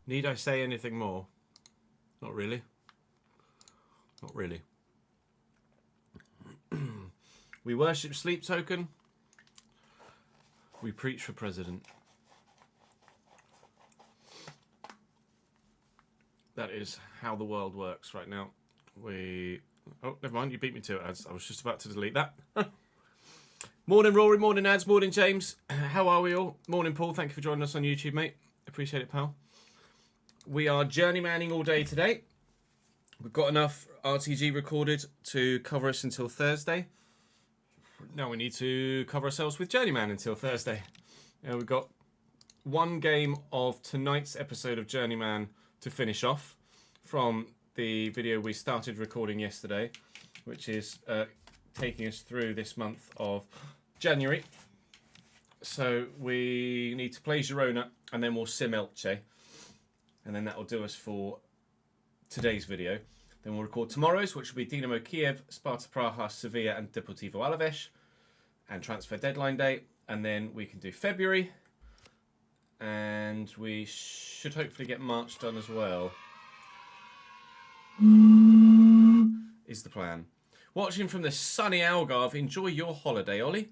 Need I say anything more? Not really. Not really. We worship Sleep Token. We preach for president. That is how the world works right now. Oh, never mind. You beat me to it, Ads. I was just about to delete that. Morning, Rory. Morning, Ads. Morning, James. How are we all? Morning, Paul. Thank you for joining us on YouTube, mate. Appreciate it, pal. We are journeymanning all day today. We've got enough RTG recorded to cover us until Thursday. Now we need to cover ourselves with Journeyman until Thursday. We've got one game of tonight's episode of Journeyman to finish off from the video we started recording yesterday, which is taking us through this month of January. So we need to play Girona and then we'll sim Elche. And then that will do us for today's video. Then we'll record tomorrow's, which will be Dinamo Kiev, Sparta Praha, Sevilla and Deportivo Alaves. And transfer deadline day. And then we can do February. And we should hopefully get March done as well. Is the plan. Watching from the sunny Algarve. Enjoy your holiday, Ollie.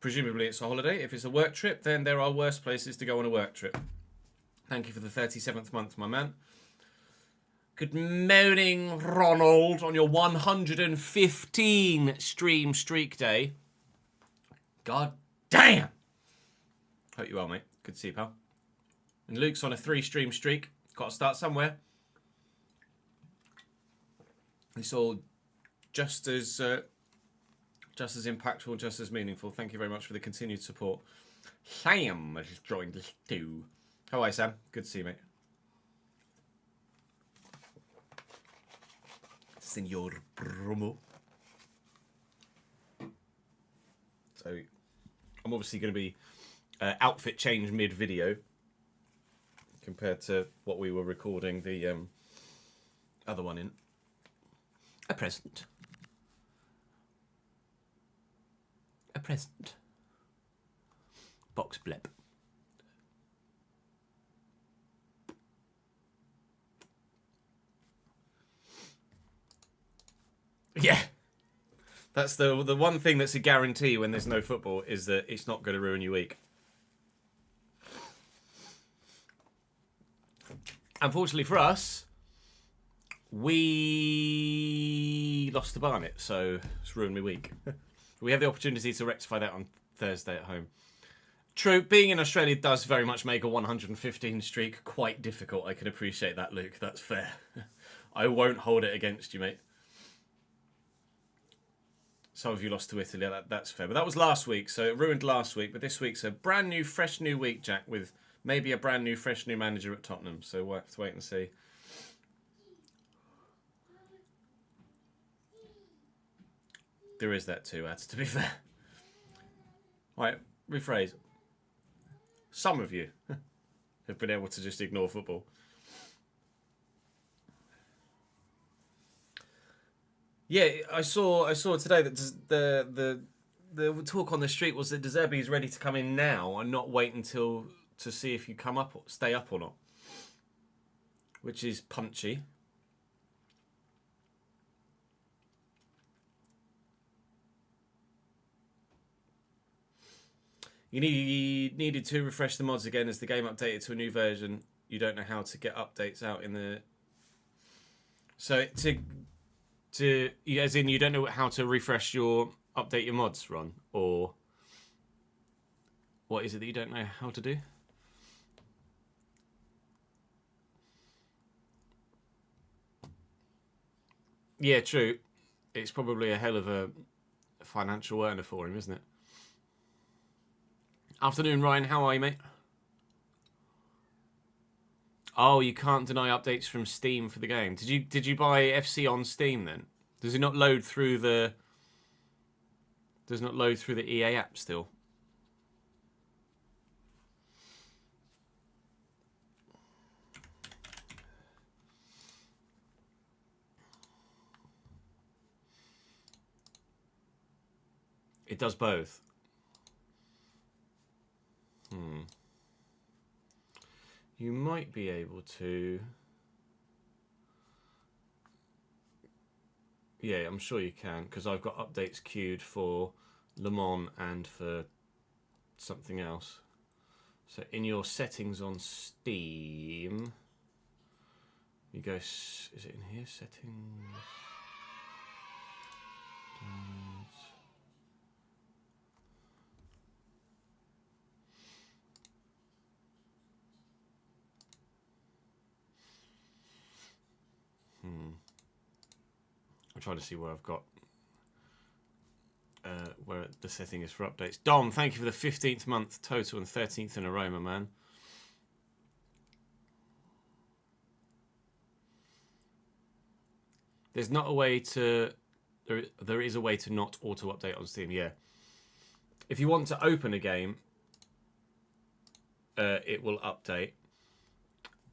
Presumably it's a holiday. If it's a work trip, then there are worse places to go on a work trip. Thank you for the 37th month, my man. Good morning, Ronald, on your 115 stream streak day. God damn. Hope you well, mate. Good to see you, pal. And Luke's on a 3 stream streak. Got to start somewhere. It's all just as impactful, just as meaningful. Thank you very much for the continued support. Sam has joined us too. How are you, Sam? Good to see you, mate. Senor Promo. So, I'm obviously going to be outfit change mid-video compared to what we were recording the other one in. A present. A present. Box blip. Yeah. That's the one thing that's a guarantee when there's no football is that it's not going to ruin your week. Unfortunately for us, we lost to Barnet, so it's ruined my week. We have the opportunity to rectify that on Thursday at home. True, being in Australia does very much make a 115 streak quite difficult. I can appreciate that, Luke. That's fair. I won't hold it against you, mate. Some of you lost to Italy. That's fair. But that was last week, so it ruined last week. But this week's a brand new, fresh new week, Jack, with maybe a brand new, fresh new manager at Tottenham. So we'll have to wait and see. There is that too, Ads, to be fair. Right, rephrase. Some of you have been able to just ignore football. Yeah, I saw today that the talk on the street was that De Zerbi is ready to come in now and not wait until to see if you come up or stay up or not, which is punchy. You needed to refresh the mods again as the game updated to a new version. You don't know how to get updates out in the... So as in you don't know how to refresh update your mods, Ron? Or what is it that you don't know how to do? Yeah, true. It's probably a hell of a financial earner for him, isn't it? Afternoon, Ryan. How are you, mate? Oh, you can't deny updates from Steam for the game. Did you buy FC on Steam then? Does it not load through the? Does not load through the EA app still? It does both. you might be able to. Yeah, I'm sure you can, because I've got updates queued for Le Mans and for something else. So in your settings on Steam, you go, is it in here? Settings. I'm trying to see where I've got where the setting is for updates. Dom, thank you for the 15th month total and 13th in a row, my man. There's not a way to... There is a way to not auto-update on Steam, yeah. If you want to open a game, it will update.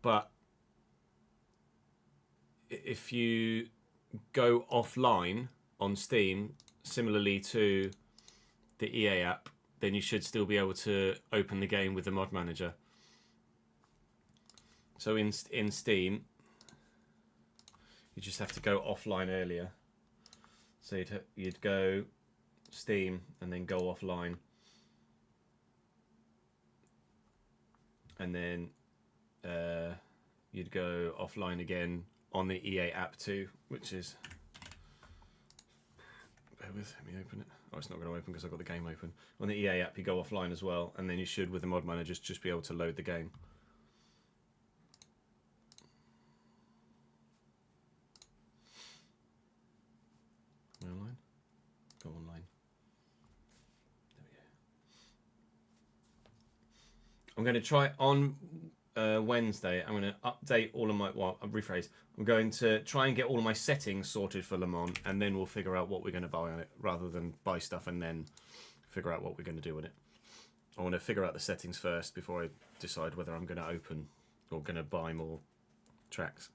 But if you go offline on Steam, similarly to the EA app, then you should still be able to open the game with the mod manager. So in Steam, you just have to go offline earlier. So you'd go Steam and then go offline, and then you'd go offline again on the EA app too, which is... Bear with, let me open it. Oh, it's not going to open because I've got the game open. On the EA app, you go offline as well, and then you should, with the mod manager, just be able to load the game. Am I online? Go online. There we go. I'm going to try on Wednesday. I'm going to update all of my... Well, I'll rephrase. I'm going to try and get all of my settings sorted for Le Mans, and then we'll figure out what we're going to buy on it, rather than buy stuff and then figure out what we're going to do with it. I want to figure out the settings first before I decide whether I'm going to open or going to buy more tracks.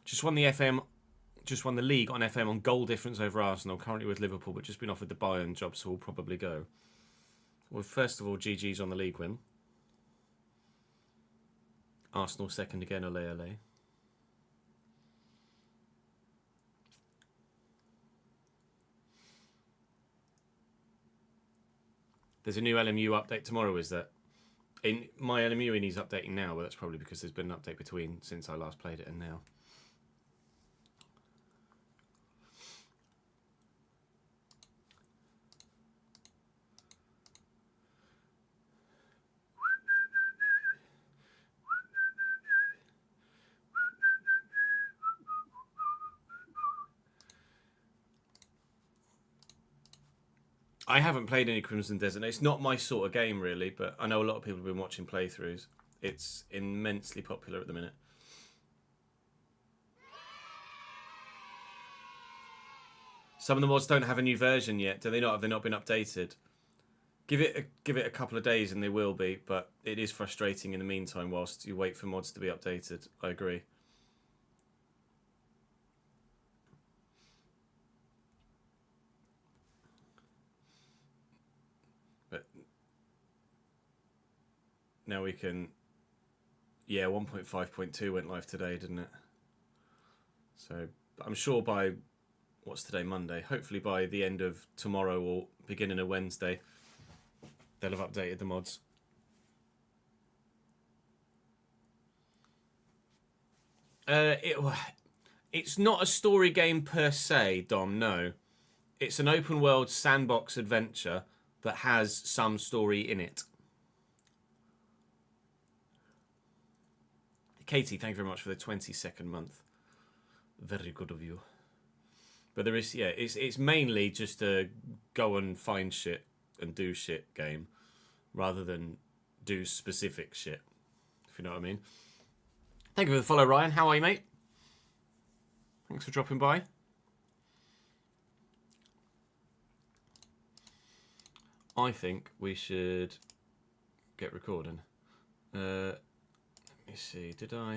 Just won the league on FM on goal difference over Arsenal, currently with Liverpool, but just been offered the Bayern job, so we'll probably go. Well, first of all, GG's on the league win. Arsenal second again, ole ole. There's a new LMU update tomorrow, is there? In my LMU needs updating now, but that's probably because there's been an update between since I last played it and now. I haven't played any Crimson Desert. It's not my sort of game, really, but I know a lot of people have been watching playthroughs. It's immensely popular at the minute. Some of the mods don't have a new version yet. Do they not? Have they not been updated? Give it a couple of days and they will be, but it is frustrating in the meantime whilst you wait for mods to be updated. I agree. But now we can... Yeah, 1.5.2 went live today, didn't it? So I'm sure by... What's today? Monday. Hopefully by the end of tomorrow or beginning of Wednesday, they'll have updated the mods. It's not a story game per se, Dom, no. It's an open world sandbox adventure that has some story in it. Katie, thank you very much for the 22nd month. Very good of you. But there is, yeah, it's mainly just a go and find shit and do shit game, rather than do specific shit, if you know what I mean. Thank you for the follow, Ryan. How are you, mate? Thanks for dropping by. I think we should get recording. Let me see, did I?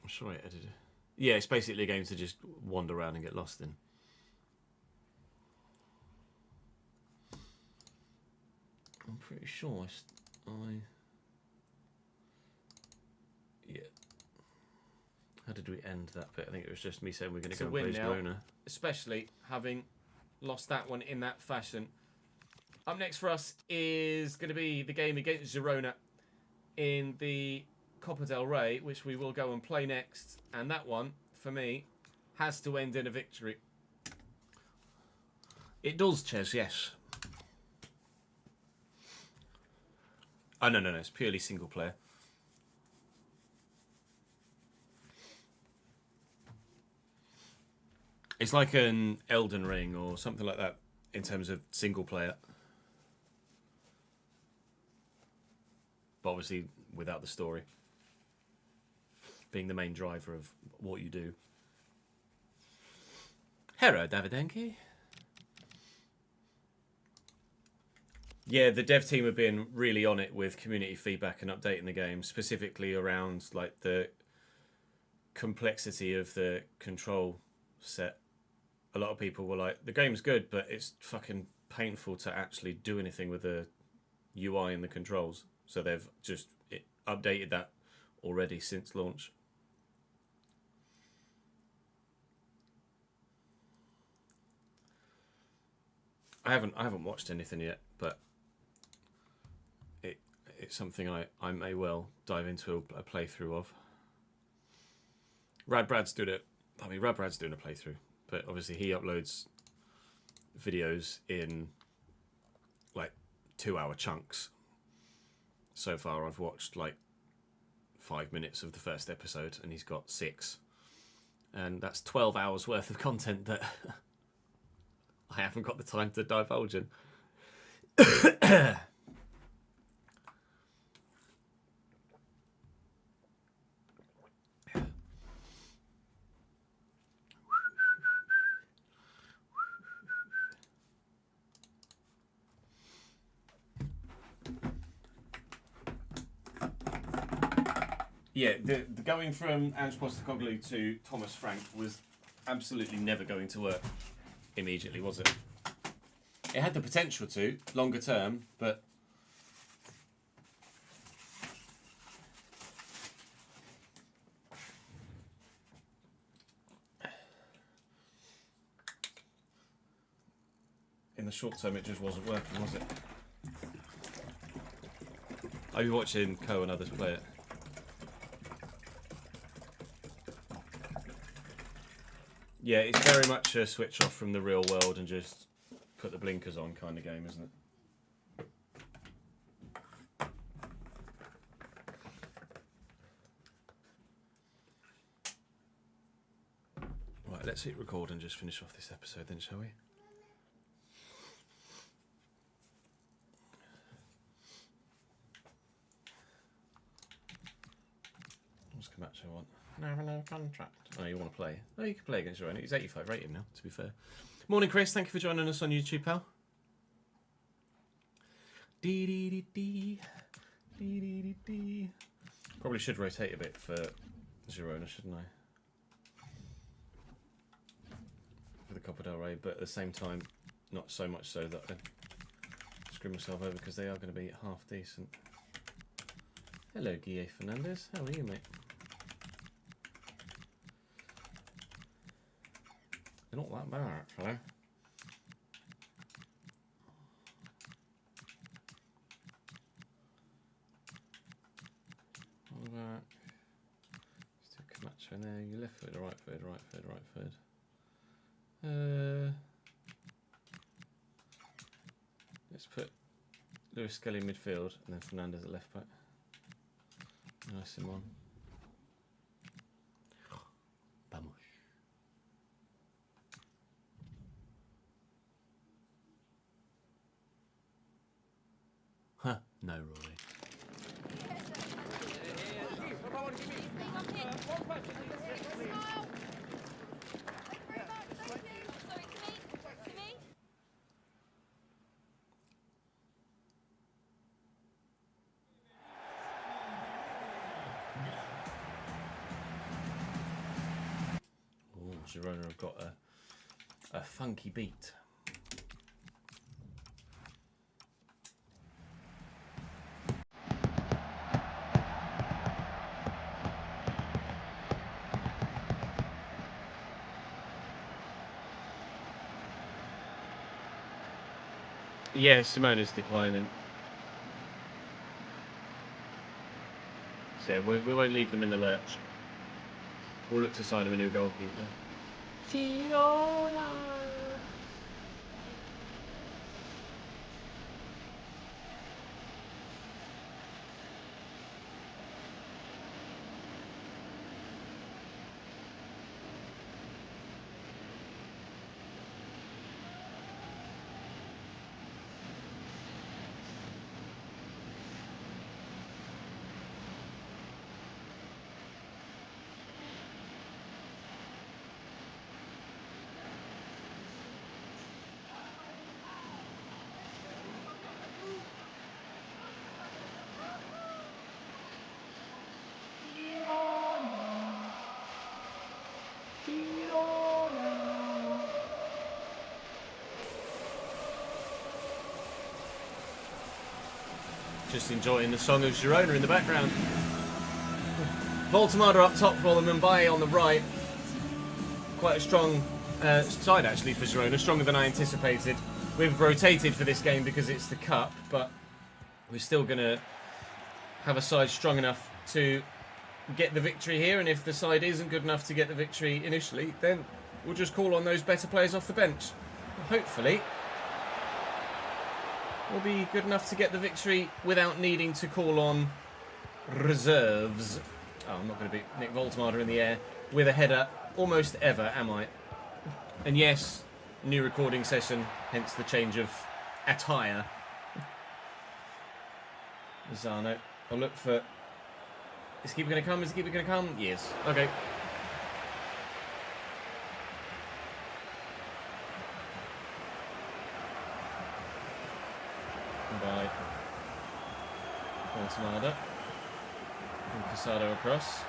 I'm sure I edited it. Yeah, it's basically a game to just wander around and get lost in. I'm pretty sure yeah. How did we end that bit? I think it was just me saying we're going to go and play Girona. Especially having lost that one in that fashion. Up next for us is going to be the game against Girona in the Copa del Rey, which we will go and play next. And that one, for me, has to end in a victory. It does, Ches, yes. Oh, no, it's purely single player. It's like an Elden Ring or something like that in terms of single player. But obviously without the story being the main driver of what you do. Hello, Davidenki. Yeah, the dev team have been really on it with community feedback and updating the game, specifically around like the complexity of the control set. A lot of people were like, the game's good, but it's fucking painful to actually do anything with the UI and the controls. So they've just updated that already since launch. I haven't watched anything yet, but it's something I may well dive into a playthrough of. Radbrad's doing it. I mean, Radbrad's doing a playthrough, but obviously he uploads videos in like 2-hour chunks. So far, I've watched like 5 minutes of the first episode, and he's got 6, and that's 12 hours worth of content that I haven't got the time to divulge in. Yeah, the going from Ange Postecoglou to Thomas Frank was absolutely never going to work immediately, was it? It had the potential to, longer term, but in the short term it just wasn't working, was it? I've been watching Co and others play it. Yeah, it's very much a switch off from the real world and just put the blinkers on kind of game, isn't it? Right, let's hit record and just finish off this episode then, shall we? What's Camacho want? No contract. Oh, you want to play? Oh, you can play against your own. He's 85 rated now, to be fair. Morning, Chris. Thank you for joining us on YouTube, pal. Probably should rotate a bit for Girona, shouldn't I? For the Copa del Rey, but at the same time, not so much so that I screw myself over because they are going to be half decent. Hello, Guille Fernandez. How are you, mate? They're not that bad, actually. What about... Still Camacho in there. You left foot, right foot, right foot, right foot. Let's put Lewis Skelly in midfield and then Fernandez at left back. Nice him on. Vamos. Huh, no, Rory. Girona have got a funky beat. Yeah, Simona's declining. So we won't leave them in the lurch. We'll look to sign them a new goalkeeper. Girona! Just enjoying the song of Girona in the background. Voltemada up top for them, Mbaye on the right. Quite a strong side actually for Girona, stronger than I anticipated. We've rotated for this game because it's the cup, but we're still going to have a side strong enough to get the victory here, and if the side isn't good enough to get the victory initially, then we'll just call on those better players off the bench. Hopefully we'll be good enough to get the victory without needing to call on reserves. Oh, I'm not going to beat Nick Voltemada in the air with a header almost ever, am I? And yes, new recording session, hence the change of attire. Lozano, I'll look for... Is the keeper going to come? Is the keeper going to come? Yes. Okay. By Voltemada. And Casado across.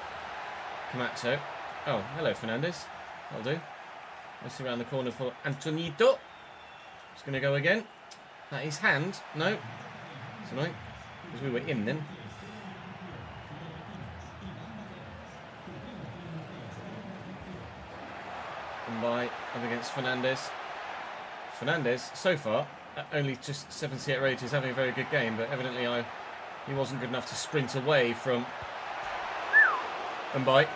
Camacho. Oh, hello, Fernandes. That'll do. Let's see around the corner for Antonito. It's going to go again. That is hand. No. It's annoying. Because we were in then. And by up against Fernandes. Fernandes, so far, only just 78 rate, is having a very good game, but evidently he wasn't good enough to sprint away from Mbaye.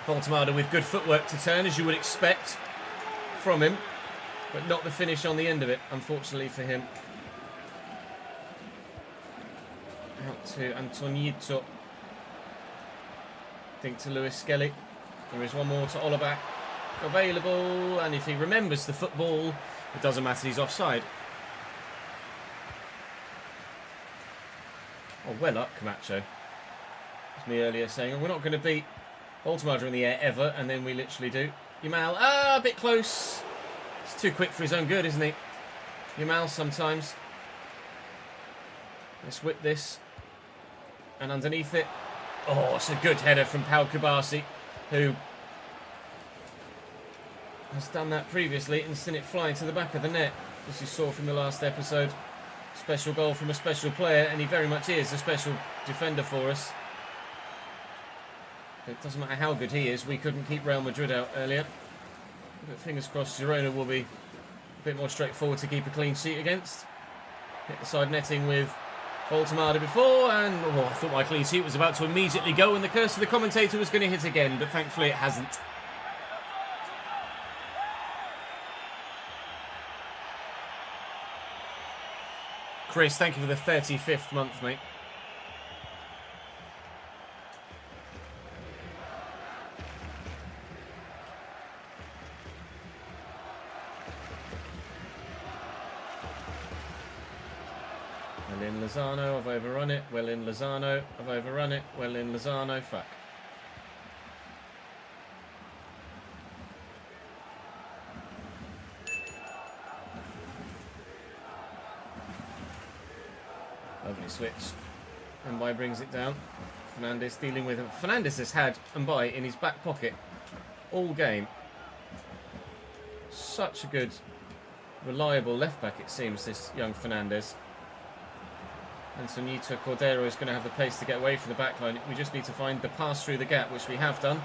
Voltemada with good footwork to turn, as you would expect from him, but not the finish on the end of it, unfortunately for him. Out to Antonito. I think to Lewis Skelly. There is one more to Olabak available, and if he remembers the football, it doesn't matter, he's offside. Oh, well up, Camacho. It was me earlier saying, oh, we're not going to beat Voltemada in the air ever, and then we literally do. Yamal, a bit close. He's too quick for his own good, isn't he? Yamal sometimes. Let's whip this. And underneath it. Oh, it's a good header from Pau Kubasi, who has done that previously and seen it flying to the back of the net, as you saw from the last episode. Special goal from a special player, and he very much is a special defender for us. It doesn't matter how good he is, we couldn't keep Real Madrid out earlier. But fingers crossed Girona will be a bit more straightforward to keep a clean sheet against. Hit the side netting with Voltemada before, and I thought my clean sheet was about to immediately go and the curse of the commentator was going to hit again, but thankfully it hasn't. Chris, thank you for the 35th month, mate. Well in Lozano, I've overrun it. Well in Lozano, I've overrun it. Well in Lozano, fuck. Lovely switch. Mbaye brings it down. Fernandes dealing with him. Fernandes has had Mbaye in his back pocket all game. Such a good, reliable left-back, it seems, this young Fernandes. And Sonita Cordero is going to have the pace to get away from the back line. We just need to find the pass through the gap, which we have done.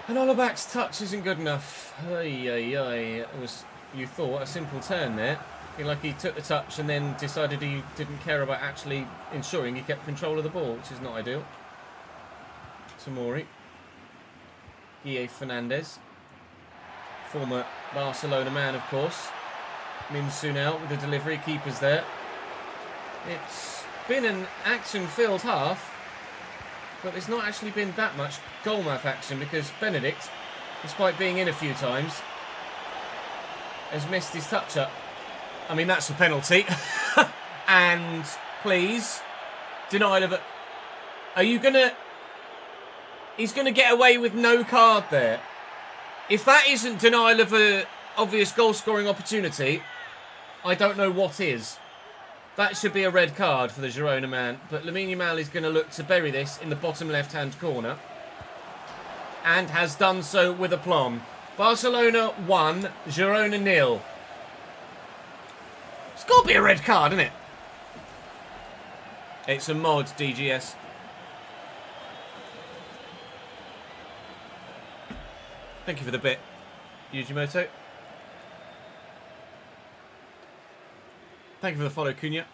And Ollabach's touch isn't good enough. It was, you thought, a simple turn there. Like he took the touch and then decided he didn't care about actually ensuring he kept control of the ball, which is not ideal. Tomori. Guille Fernandes. Former Barcelona man, of course. Minsu now with the delivery. Keeper's there. It's been an action-filled half, but there's not actually been that much goal-mouth action because Benedict, despite being in a few times, has missed his touch-up. I mean, that's a penalty. And, please, denial of it. Are you going to... He's going to get away with no card there. If that isn't denial of an obvious goal-scoring opportunity, I don't know what is. That should be a red card for the Girona man. But Lamine Yamal is going to look to bury this in the bottom left-hand corner. And has done so with aplomb. Barcelona 1, Girona 0. It's got to be a red card, isn't it? It's a mod, DGS. Thank you for the bit, Yujimoto. Thank you for the follow, Cunha.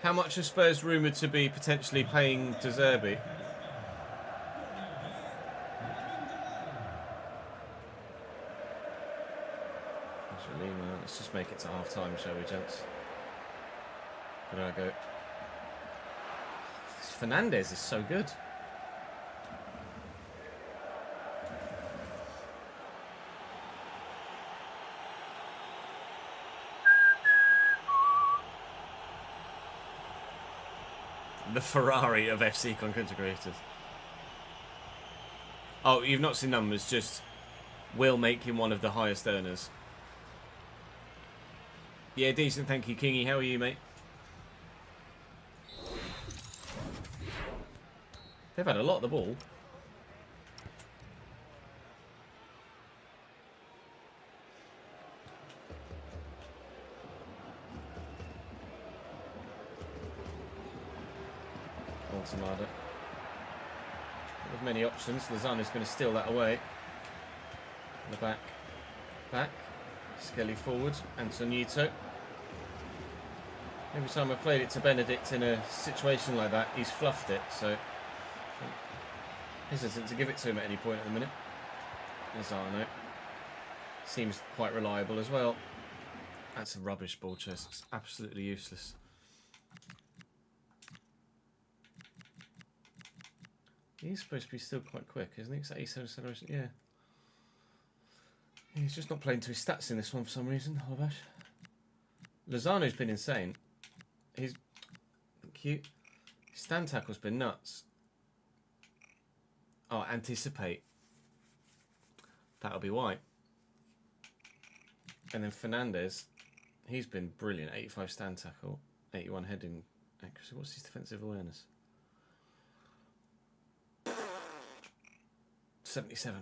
How much are Spurs rumoured to be potentially paying De Zerbi? Let's just make it to half time, shall we, gents? Where do I go? Fernandes is so good. The Ferrari of FC content creators. Oh, you've not seen numbers, just will make him one of the highest earners. Yeah, decent, thank you, Kingy. How are you, mate? They've had a lot of the ball. Altamada. With many options. Lozano's going to steal that away. The back. Back. Skelly forward. Antonito. Every time I've played it to Benedict in a situation like that, he's fluffed it, so hesitant to give it to him at any point at the minute. Lozano seems quite reliable as well. That's a rubbish ball chase. It's absolutely useless. He's supposed to be still quite quick, isn't he? Is that 87 acceleration? Yeah. He's just not playing to his stats in this one for some reason. Halabash. Lozano's been insane. He's cute. His stand tackle's been nuts. Oh, anticipate. That'll be why. And then Fernandes, he's been brilliant. 85 stand tackle, 81 heading accuracy. What's his defensive awareness? 77.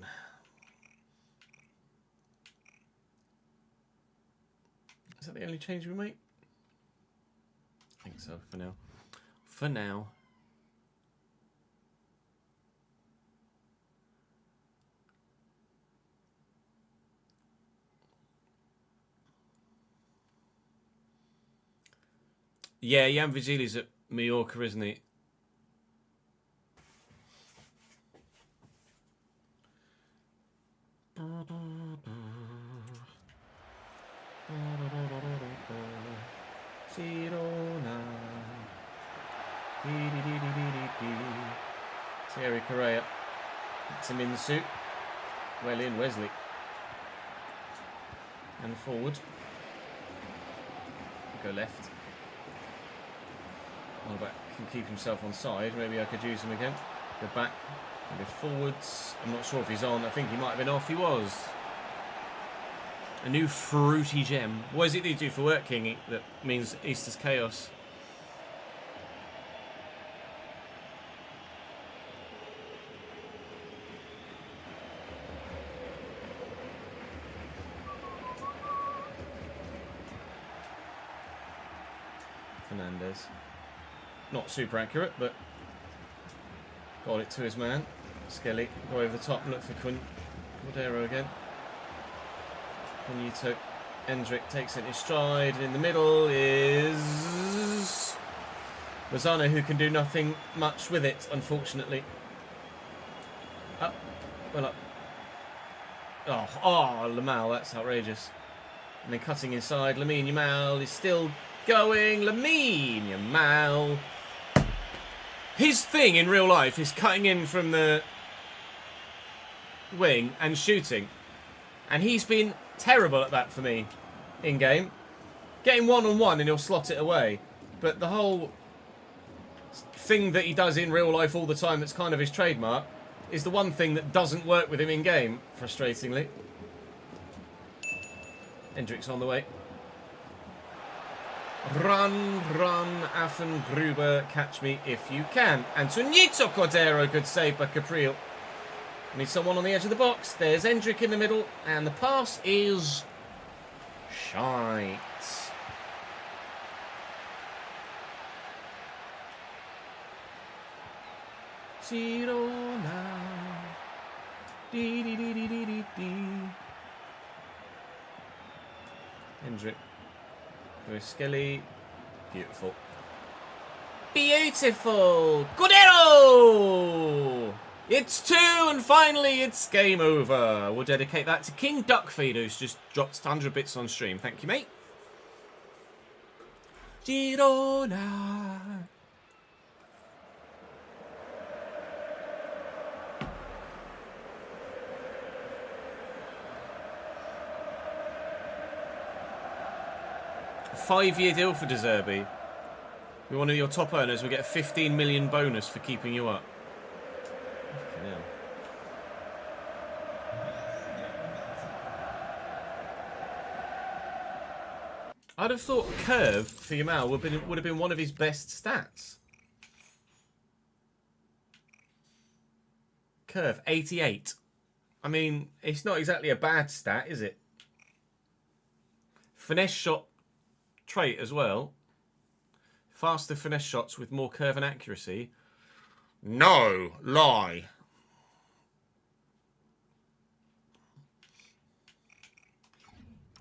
Is that the only change we make? I think so, for now. For now. Yeah, Jan Vigili's at Mallorca, isn't he? Girona. Thierry Correa. It's him in the suit. Well in, Wesley. And forward. Go left. Alback can keep himself on side. Maybe I could use him again. Go back. Go forwards. I'm not sure if he's on. I think he might have been off. He was. A new fruity gem. What does it do for work, King? That means Easter's chaos. Fernandez. Not super accurate, but got it to his man. Skelly, go over the top and look for Cordero again. Juanito. Endrick takes it in his stride. In the middle is Lozano, who can do nothing much with it, unfortunately. Up. Well up. Oh, Lamal, that's outrageous. And then cutting inside, Lamine Yamal is still going. Lamine Yamal. His thing in real life is cutting in from the wing and shooting. And he's been terrible at that for me in-game. Getting one-on-one and he'll slot it away. But the whole thing that he does in real life all the time that's kind of his trademark is the one thing that doesn't work with him in-game, frustratingly. Hendricks on the way. Run, Affengruber, catch me if you can. Antonito Cordero, good save by Capriel. Need someone on the edge of the box. There's Endrick in the middle, and the pass is shite. Girona. Dee dee dee dee dee dee dee. Endrick. With Skelly. Beautiful. Beautiful! Cordero! It's 2 and finally it's game over. We'll dedicate that to King Duckfeed, who's just dropped 100 bits on stream. Thank you, mate. Girona. A 5-year deal for De Zerbi. You're one of your top earners. We'll get a 15 million bonus for keeping you up. Yeah. I'd have thought curve for Yamal would have been one of his best stats. Curve, 88. I mean, it's not exactly a bad stat, is it? Finesse shot trait as well. Faster finesse shots with more curve and accuracy. No, lie.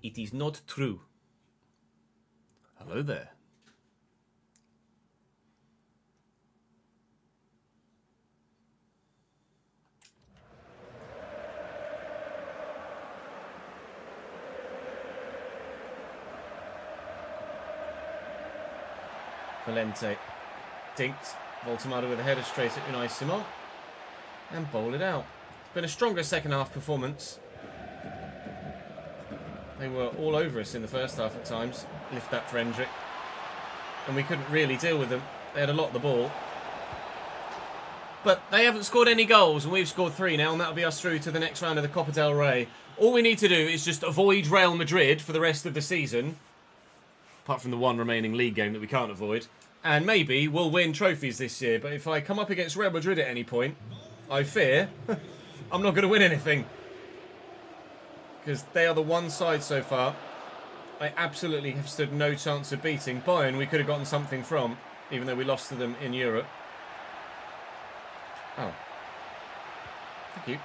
It is not true. Hello there. Valente dinked. Voltemada with a header straight at Unai Simon. And bowled it out. It's been a stronger second half performance. They were all over us in the first half at times. Lift that for Hendrick. And we couldn't really deal with them. They had a lot of the ball. But they haven't scored any goals, and we've scored 3 now, and that'll be us through to the next round of the Copa del Rey. All we need to do is just avoid Real Madrid for the rest of the season. Apart from the one remaining league game that we can't avoid. And maybe we'll win trophies this year. But if I come up against Real Madrid at any point, I fear I'm not going to win anything. Because they are the one side so far I absolutely have stood no chance of beating. Bayern we could have gotten something from, even though we lost to them in Europe. Oh. Thank you.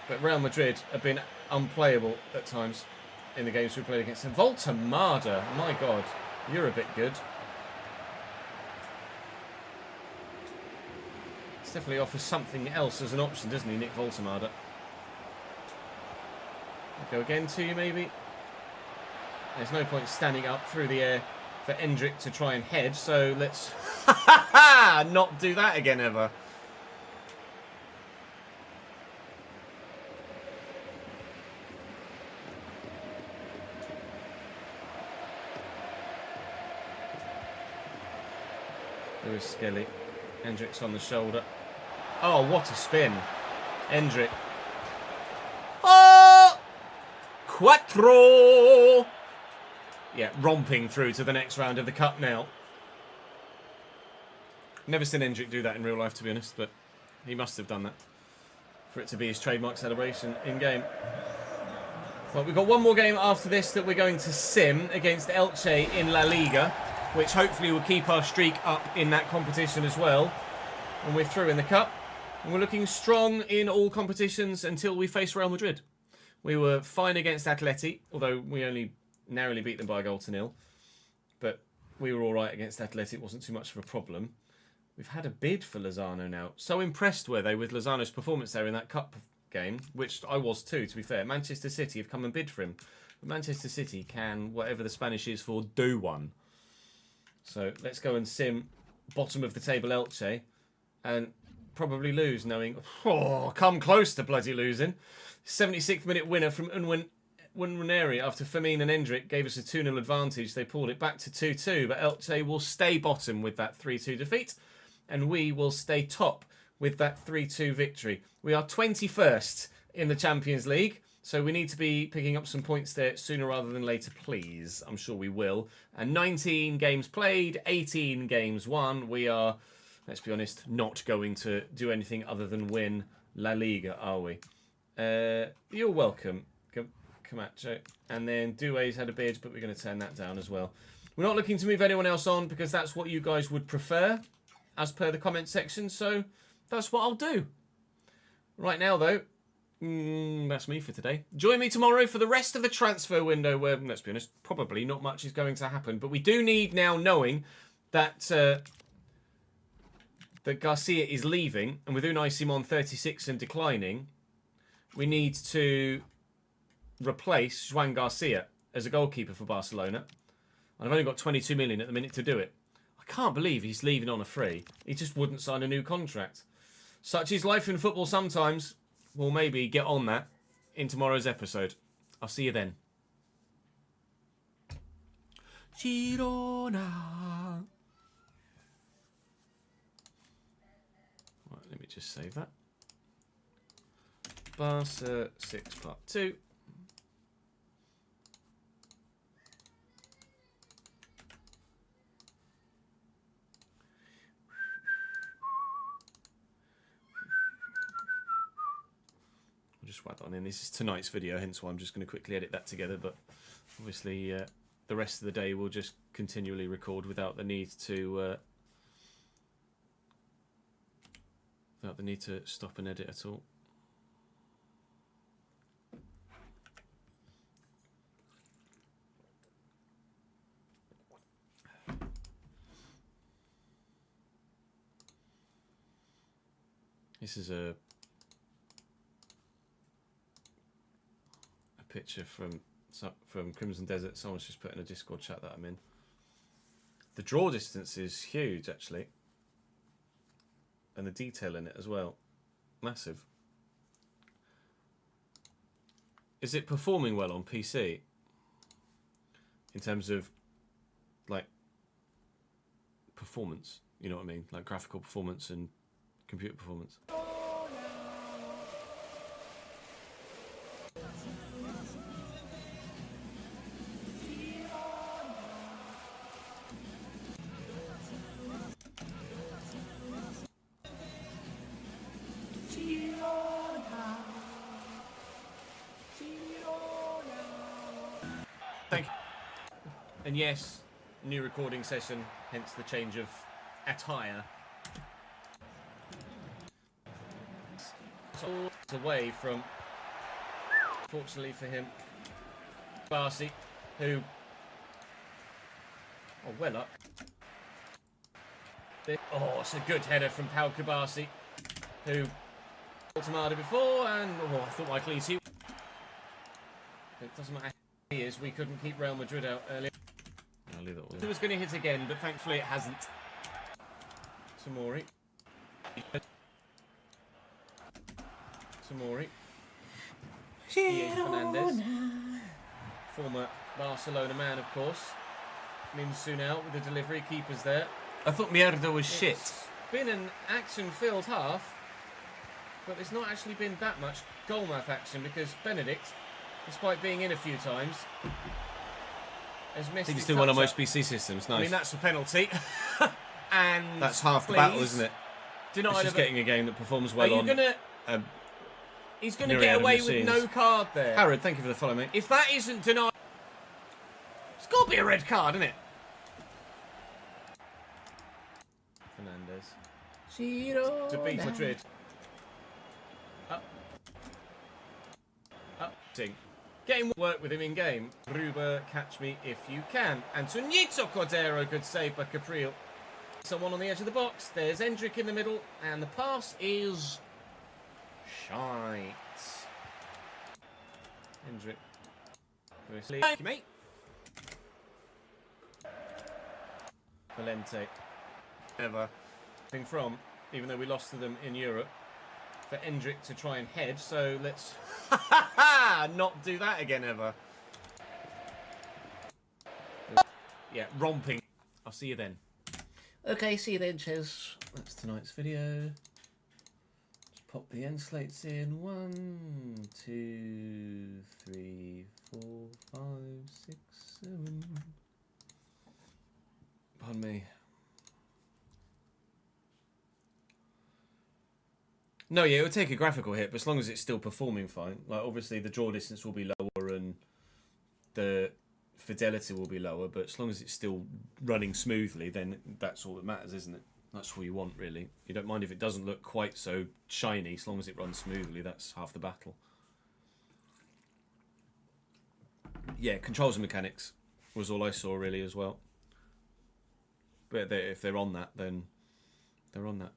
But Real Madrid have been unplayable at times in the games we played against them. Voltemada, my God, you're a bit good. This definitely offers something else as an option, doesn't he, Nick Voltemada? I'll go again to you, maybe. There's no point standing up through the air for Endrick to try and head, so let's not do that again ever. Lewis Skelly. Hendrick's on the shoulder. Oh, what a spin. Hendrick. Oh! Quattro! Yeah, romping through to the next round of the Cup now. Never seen Hendrick do that in real life, to be honest, but he must have done that for it to be his trademark celebration in-game. Well, we've got one more game after this that we're going to sim against Elche in La Liga. which hopefully will keep our streak up in that competition as well. And we're through in the cup. And we're looking strong in all competitions until we face Real Madrid. We were fine against Atleti, although we only narrowly beat them by a goal to nil. But we were all right against Atleti. It wasn't too much of a problem. We've had a bid for Lozano now. So impressed were they with Lozano's performance there in that cup game, which I was too, to be fair. Manchester City have come and bid for him. But Manchester City can, whatever the Spanish is for, do one. So let's go and sim bottom of the table Elche and probably lose, knowing, come close to bloody losing. 76th minute winner from Unwaneri after Firmino and Endrick gave us a 2-0 advantage. They pulled it back to 2-2, but Elche will stay bottom with that 3-2 defeat, and we will stay top with that 3-2 victory. We are 21st in the Champions League, so we need to be picking up some points there sooner rather than later, please. I'm sure we will. And 19 games played, 18 games won. We are, let's be honest, not going to do anything other than win La Liga, are we? You're welcome, Camacho. And then Doué's had a bid, but we're going to turn that down as well. We're not looking to move anyone else on because that's what you guys would prefer, as per the comment section. So that's what I'll do. Right now, though, that's me for today. Join me tomorrow for the rest of the transfer window where, let's be honest, probably not much is going to happen. But we do need now, knowing that that Garcia is leaving, and with Unai Simon 36 and declining, we need to replace Joan Garcia as a goalkeeper for Barcelona. And I've only got 22 million at the minute to do it. I can't believe he's leaving on a free. He just wouldn't sign a new contract. Such is life in football sometimes. We'll maybe get on that in tomorrow's episode. I'll see you then. Girona. Right, let me just save that. Barca 6 part 2. I'll just write that on in. This is tonight's video, hence why I'm just going to quickly edit that together. But obviously, the rest of the day we'll just continually record without the need to stop and edit at all. This is a picture from Crimson Desert. Someone's just put in a Discord chat that I'm in. The draw distance is huge, actually. And the detail in it as well. Massive. Is it performing well on PC? In terms of, like, performance? You know what I mean? Like graphical performance and computer performance. Thank you. And yes, new recording session, hence the change of attire. Away from, fortunately for him, Barsi, who, well up. It's a good header from Pau Kubasi, who Altamada before, and I thought my clean sheet. It doesn't matter who he is, we couldn't keep Real Madrid out earlier. I'll leave that all. It was going to hit again, but thankfully it hasn't. Tomori. Ian Fernandez, former Barcelona man, of course. Minsoon out with the delivery, keepers there. I thought Mierda was shit. It's been an action-filled half, but there's not actually been that much goal-mouth action because Benedict, despite being in a few times, has missed. I think he's still one of most PC systems. Nice. I mean, that's a penalty. And that's half the battle, isn't it? It's just getting a game that performs well on. He's going to get away with no card there. Harrod, thank you for the follow, mate. If that isn't denied, it's got to be a red card, isn't it? players. Girona. To beat Madrid. Up. Ting. Getting work with him in game. Ruber, catch me if you can. Antonito Cordero, good save by Capriel. Someone on the edge of the box. There's Endrick in the middle. And the pass is shite. Endrick. Thank you, mate. Valente. Ever. Thing from, even though we lost to them in Europe, for Endrick to try and head. So let's not do that again ever. Yeah, romping. I'll see you then. Okay, see you then, Ches. That's tonight's video. Just pop the end slates in. 1, 2, 3, 4, 5, 6, 7. Pardon me. No, yeah, it would take a graphical hit, but as long as it's still performing fine. Like, obviously, the draw distance will be lower and the fidelity will be lower, but as long as it's still running smoothly, then that's all that matters, isn't it? That's all you want, really. You don't mind if it doesn't look quite so shiny, as long as it runs smoothly. That's half the battle. Yeah, controls and mechanics was all I saw, really, as well. But if they're on that, then they're on that.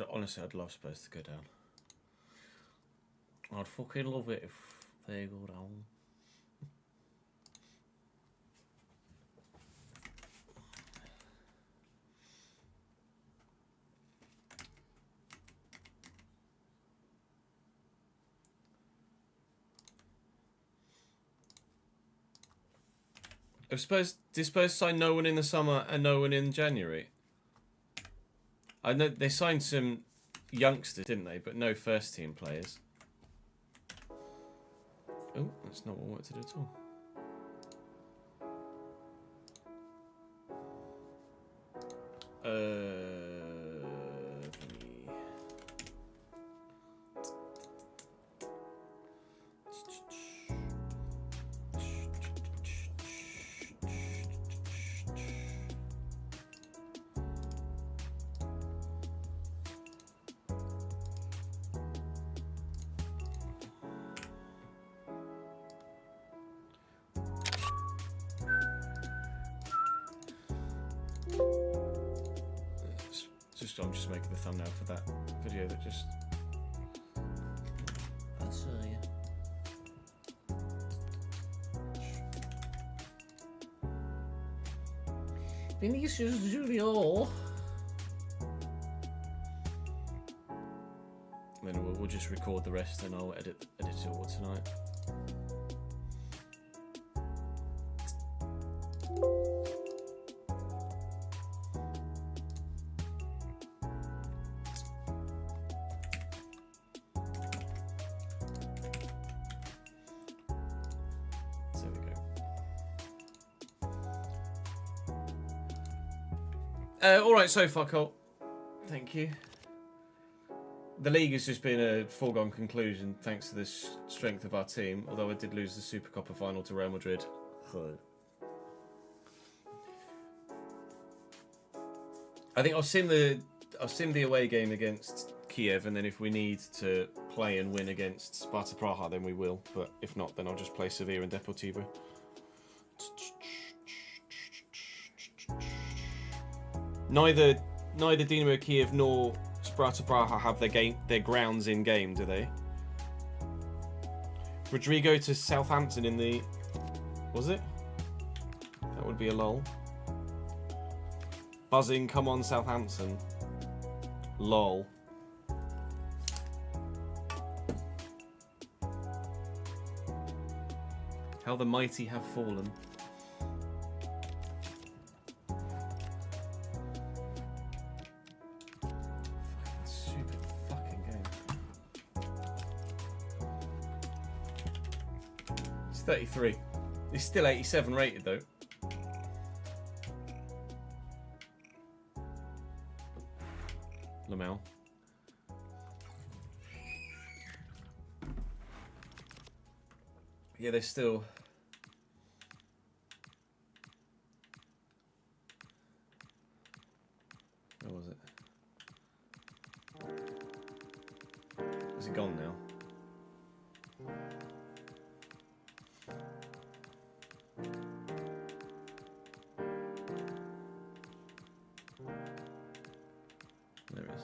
Honestly, I'd love Spurs to go down. I'd fucking love it if they go down. Did Spurs sign no one in the summer and no one in January? I know they signed some youngsters, didn't they? But no first team players. Oh, that's not what I wanted to do at all. I'm just making the thumbnail for that video that just... I'll show you. Vinicius Junior. Then we'll just record the rest and I'll edit it all tonight. Alright, so far, Colt. Thank you. The league has just been a foregone conclusion thanks to the strength of our team, although I did lose the Super Copa final to Real Madrid. I think I've seen the away game against Kiev, and then if we need to play and win against Sparta Praha, then we will. But if not, then I'll just play Sevilla and Deportivo. Neither Dinamo Kiev nor Sparta Praha have their grounds in game, do they? Rodrigo to Southampton in the... Was it? That would be a lol. Buzzing, come on Southampton. Lol. How the mighty have fallen. Stupid fucking game. It's 33. It's still 87 rated though. Lamel. Yeah, they're still... Where was it? Is it gone now? There it is.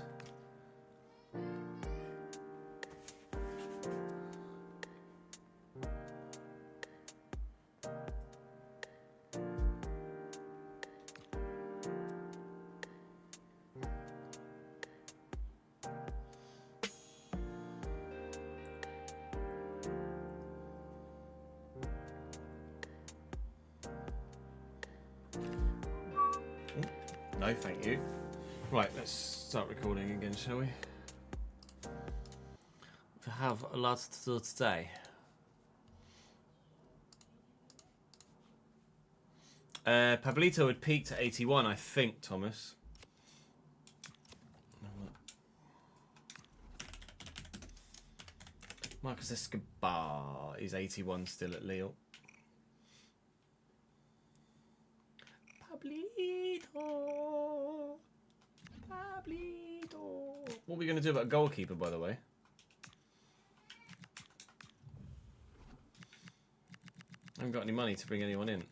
No, thank you. Right, let's start recording again, shall we? We have a lot to do today. Pablito had peaked at 81, I think, Thomas. Marcus Escobar is 81 still at Lille. Pablito. What are we going to do about a goalkeeper, by the way? I haven't got any money to bring anyone in.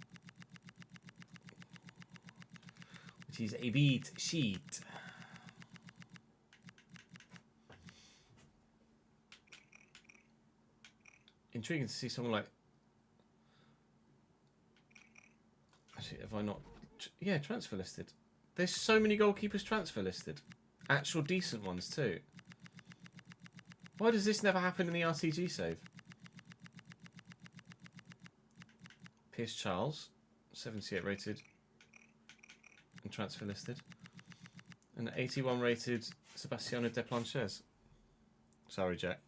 Which is a beat sheet. Intriguing to see someone like... Actually, have I not... Yeah, transfer listed. There's so many goalkeepers transfer listed. Actual decent ones too. Why does this never happen in the RTG save? Pierce Charles, 78 rated and transfer listed. And 81 rated Sebastiano Desplanches. Sorry, Jack.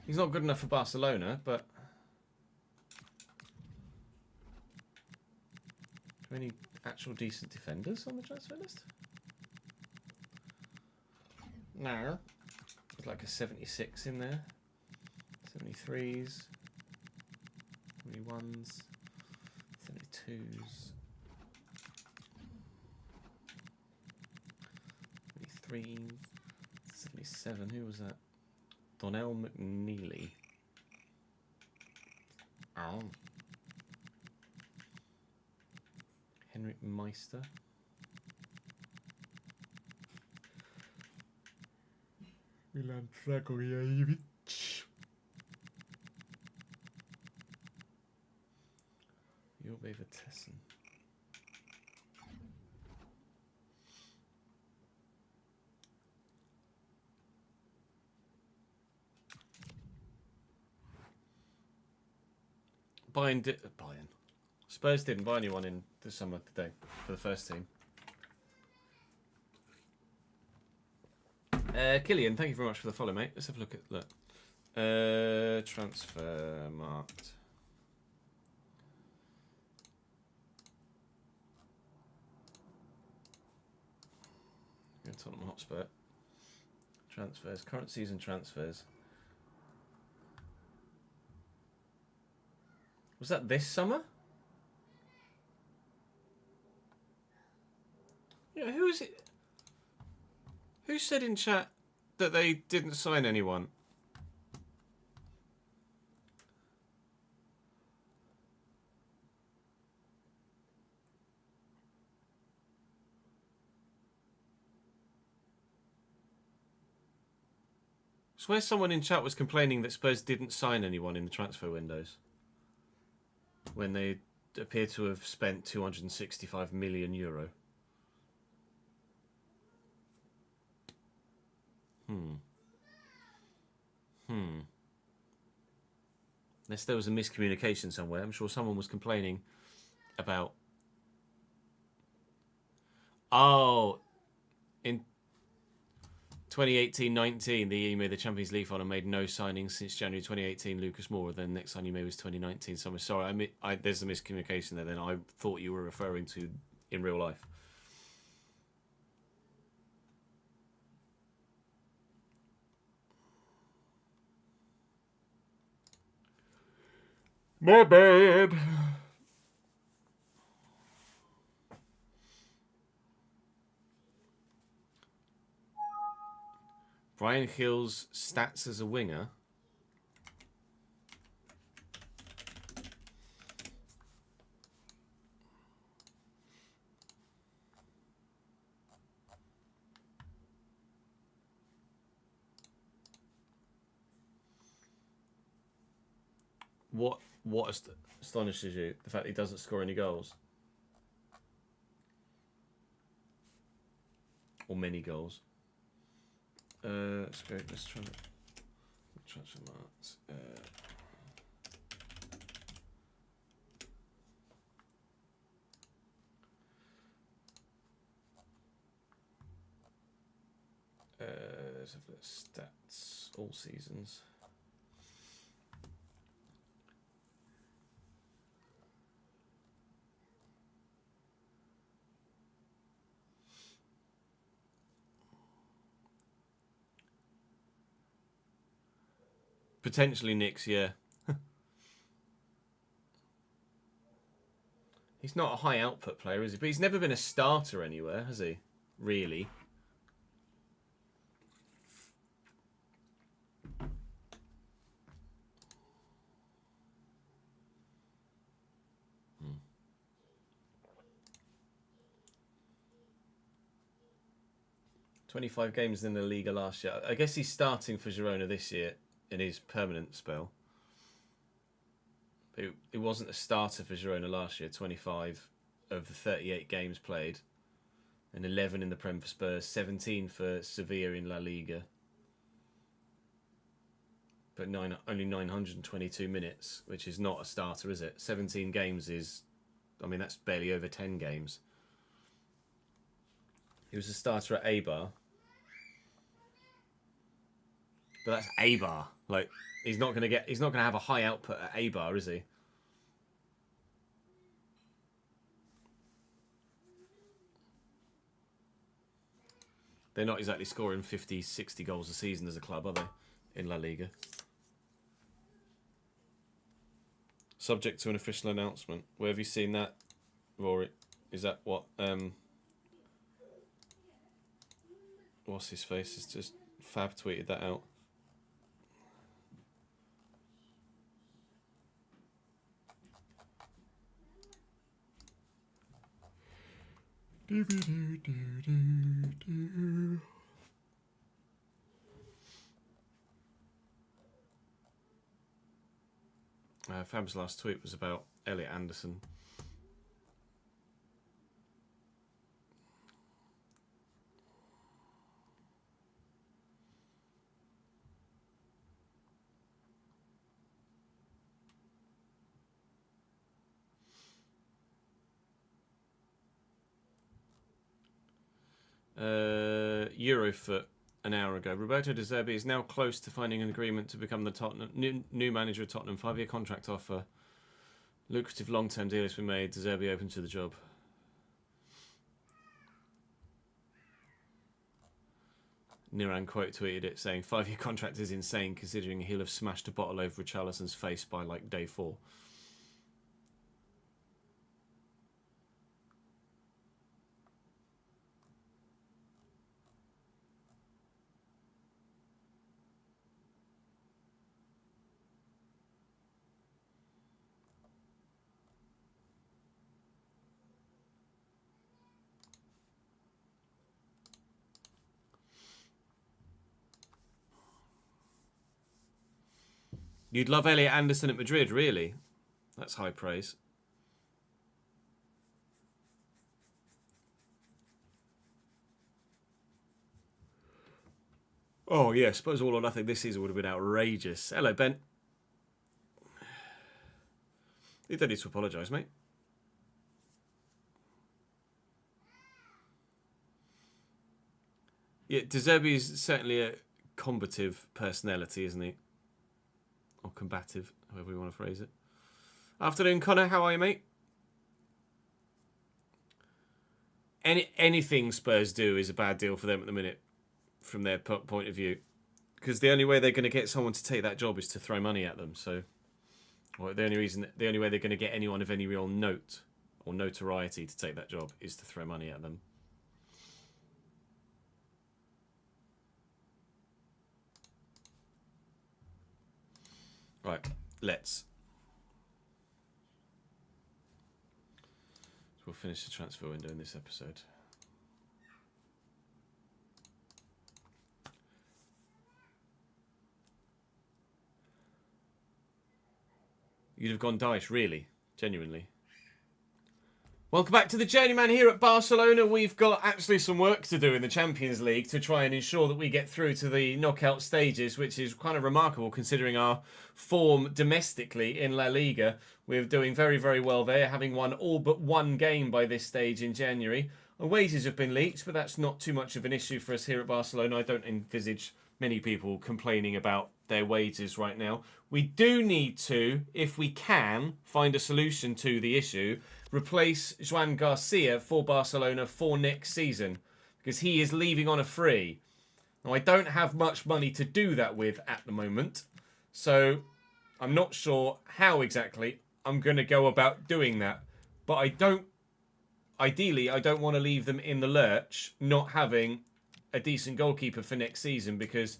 He's not good enough for Barcelona, but... Are there any actual decent defenders on the transfer list? No. There's like a 76 in there. 73s. 71s. 72s. 73s. 77. Who was that? Donnell McNeely. Oh. Henrik Meister. Milan Dragojevic. Jorbe Vertessen. Bayern. Spurs didn't buy anyone in the summer today for the first team. Killian, thank you very much for the follow, mate. Let's have a look at transfer marked. Go to Tottenham Hotspur. Transfers, current season transfers. Was that this summer? Who is it? Who said in chat that they didn't sign anyone? I swear someone in chat was complaining that Spurs didn't sign anyone in the transfer windows when they appear to have spent €265 million. Unless there was a miscommunication somewhere. I'm sure someone was complaining about... Oh, in 2018-19, the year you made the Champions League final, made no signings since January 2018. Lucas Moura. Then next sign you made was 2019. So I'm sorry, there's a miscommunication there. Then I thought you were referring to in real life. My bad. Brian Hill's stats as a winger. What astonishes you? The fact that he doesn't score any goals? Or many goals? Let's go. Let's try to transfer marks. Let's have a look at stats. All seasons. Potentially Knicks, yeah. He's not a high output player, is he? But he's never been a starter anywhere, has he? Really? Hmm. "25 games in the Liga last year." I guess he's starting for Girona this year in his permanent spell. But it wasn't a starter for Girona last year. 25 of the 38 games played. And 11 in the Prem for Spurs. 17 for Sevilla in La Liga. But only 922 minutes, which is not a starter, is it? 17 games is... I mean, that's barely over 10 games. He was a starter at Eibar. But that's Eibar. Like, he's not gonna have a high output at Eibar, is he? They're not exactly scoring 50, 60 goals a season as a club, are they? In La Liga. Subject to an official announcement. Where have you seen that, Rory? Is that what what's his face? It's just Fab tweeted that out. Fab's last tweet was about Elliot Anderson. Eurofoot an hour ago. Roberto De Zerbi is now close to finding an agreement to become the new manager of Tottenham. 5-year contract offer. Lucrative long-term deal has been made. De Zerbi open to the job. Niran quote tweeted it saying, 5-year contract is insane considering he'll have smashed a bottle over Richarlison's face by like day 4. You'd love Elliot Anderson at Madrid, really? That's high praise. Oh, yeah, suppose all or nothing this season would have been outrageous. Hello, Ben. You don't need to apologise, mate. Yeah, De Zerbi's certainly a combative personality, isn't he? Or combative, however you want to phrase it. Afternoon, Connor. How are you, mate? Anything Spurs do is a bad deal for them at the minute, from their point of view. Because the only way they're going to get someone to take that job is to throw money at them. So, well, the only way they're going to get anyone of any real note or notoriety to take that job is to throw money at them. Right, let's. So we'll finish the transfer window in this episode. You'd have gone Dyche, really? Genuinely? Welcome back to the Journeyman here at Barcelona. We've got actually some work to do in the Champions League to try and ensure that we get through to the knockout stages, which is kind of remarkable considering our form domestically in La Liga. We're doing very, very well there, having won all but one game by this stage in January. Our wages have been leaked, but that's not too much of an issue for us here at Barcelona. I don't envisage many people complaining about their wages right now. We do need to, if we can, find a solution to the issue. Replace Joan Garcia for Barcelona for next season because he is leaving on a free. Now, I don't have much money to do that with at the moment, so I'm not sure how exactly I'm going to go about doing that. But ideally, I don't want to leave them in the lurch not having a decent goalkeeper for next season because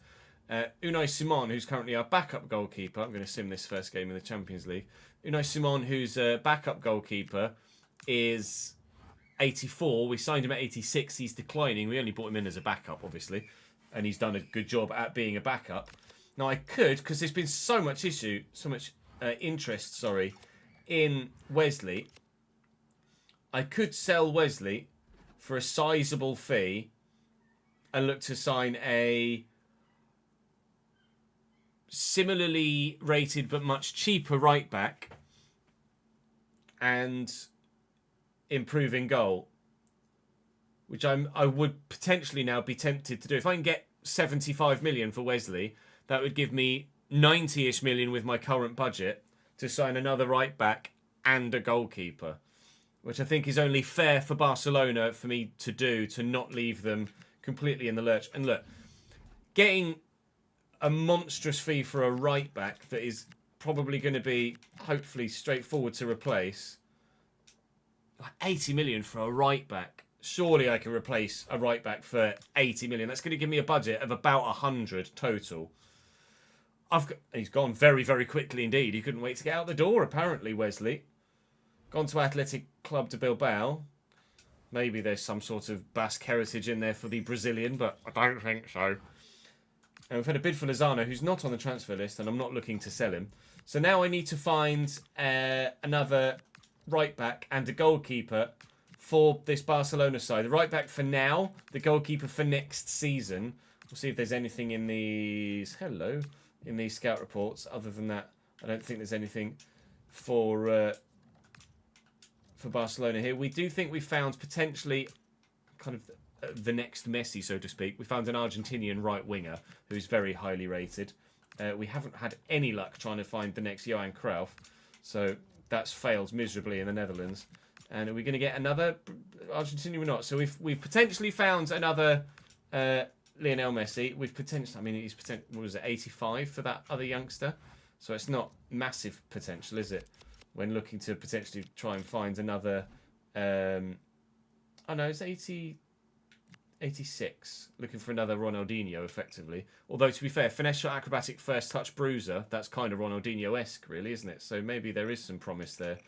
Unai Simon, who's currently our backup goalkeeper, I'm going to sim this first game in the Champions League. Unai Simon, who's a backup goalkeeper, is 84. We signed him at 86. He's declining. We only brought him in as a backup, obviously, and he's done a good job at being a backup. Now I could, because there's been so much interest, in Wesley. I could sell Wesley for a sizable fee and look to sign a similarly rated but much cheaper right back and improving goal, which I would potentially now be tempted to do. If I can get 75 million for Wesley, that would give me 90-ish million with my current budget to sign another right back and a goalkeeper, which I think is only fair for Barcelona for me to do, to not leave them completely in the lurch. And look, getting a monstrous fee for a right back that is probably going to be hopefully straightforward to replace. 80 million for a right back. Surely I can replace a right back for 80 million. That's going to give me a budget of about 100 total. He's gone very, very quickly indeed. He couldn't wait to get out the door, apparently, Wesley. Gone to Athletic Club de Bilbao. Maybe there's some sort of Basque heritage in there for the Brazilian, but I don't think so. And we've had a bid for Lozano, who's not on the transfer list, and I'm not looking to sell him. So now I need to find another right back and a goalkeeper for this Barcelona side. The right back for now, the goalkeeper for next season. We'll see if there's anything in these in these scout reports. Other than that, I don't think there's anything for Barcelona here. We do think we found potentially kind of the next Messi, so to speak. We found an Argentinian right winger who's very highly rated. We haven't had any luck trying to find the next Johan Cruyff, so that's failed miserably in the Netherlands. And are we going to get another Argentinian or not? So we've potentially found another Lionel Messi. We've potentially, I mean, he's what was it, 85 for that other youngster? So it's not massive potential, is it? When looking to potentially try and find another, oh no, it's 86. Looking for another Ronaldinho, effectively. Although, to be fair, finesse shot, acrobatic, first touch, bruiser, that's kind of Ronaldinho-esque, really, isn't it? So maybe there is some promise there.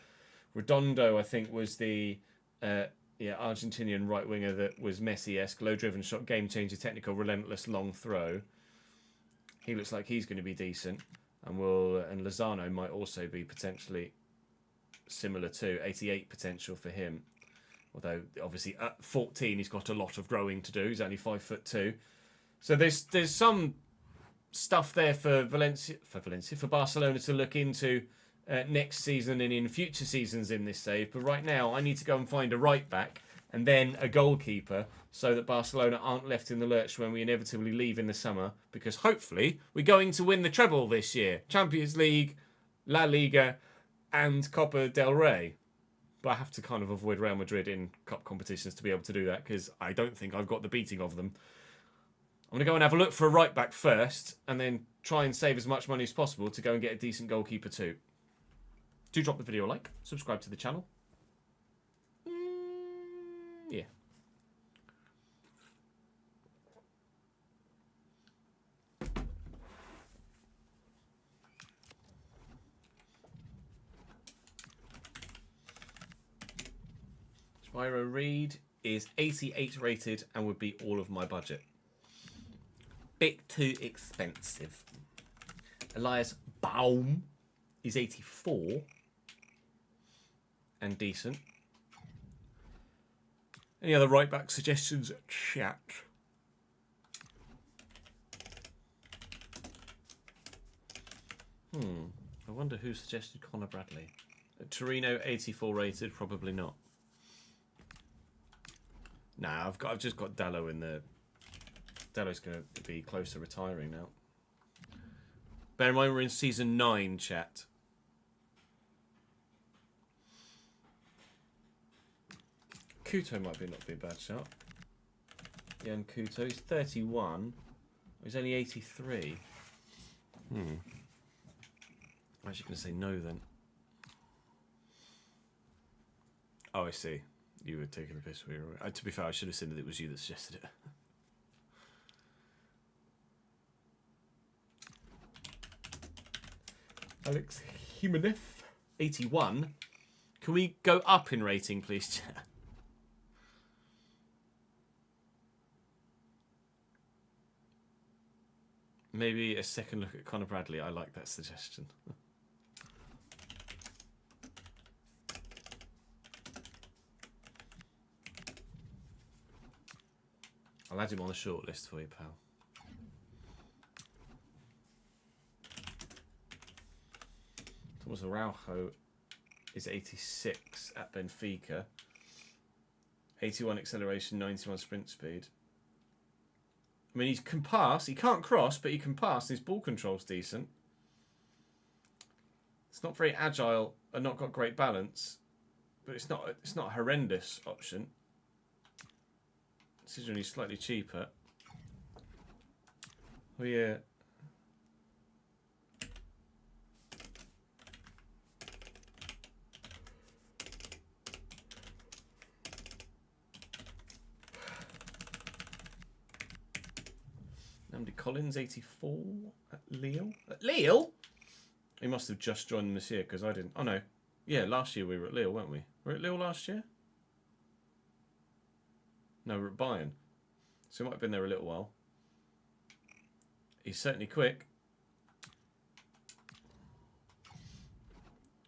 Redondo, I think, was the Argentinian right winger that was Messi-esque. Low-driven shot, game-changer, technical, relentless, long throw. He looks like he's going to be decent. And Lozano might also be potentially similar too. 88 potential for him. Although obviously at 14 he's got a lot of growing to do. He's only 5'2". So there's some stuff there for Barcelona to look into next season and in future seasons in this save. But right now I need to go and find a right back and then a goalkeeper so that Barcelona aren't left in the lurch when we inevitably leave in the summer, because hopefully we're going to win the treble this year. Champions League, La Liga and Copa del Rey. But I have to kind of avoid Real Madrid in cup competitions to be able to do that, because I don't think I've got the beating of them. I'm going to go and have a look for a right back first and then try and save as much money as possible to go and get a decent goalkeeper too. Do drop the video a like, subscribe to the channel. Yeah. Spyro Reed is 88 rated and would be all of my budget. Bit too expensive. Elias Baum is 84 and decent. Any other right back suggestions? Chat. I wonder who suggested Conor Bradley. Torino 84 rated, probably not. Nah, I've just got Dallo in the. Dallo's going to be close to retiring now. Bear in mind we're in season 9, chat. Kuto might not be a bad shot. Jan Kuto, he's 31. He's only 83. I'm actually going to say no then. Oh, I see. You were taking the piss. To be fair, I should have said that it was you that suggested it. Alex Jimenez, 81. Can we go up in rating, please? Maybe a second look at Conor Bradley. I like that suggestion. I'll add him on the short list for you, pal. Thomas Araujo is 86 at Benfica. 81 acceleration, 91 sprint speed. I mean, he can pass. He can't cross, but he can pass. His ball control's decent. It's not very agile and not got great balance, but it's not a horrendous option. Considering he's slightly cheaper. Oh yeah. Andy Collins, 84 at Lille. At Lille? He must have just joined this year because I didn't. Oh no. Yeah, last year we were at Lille, weren't we? We were at Lille last year? No, we're at Bayern. So he might have been there a little while. He's certainly quick.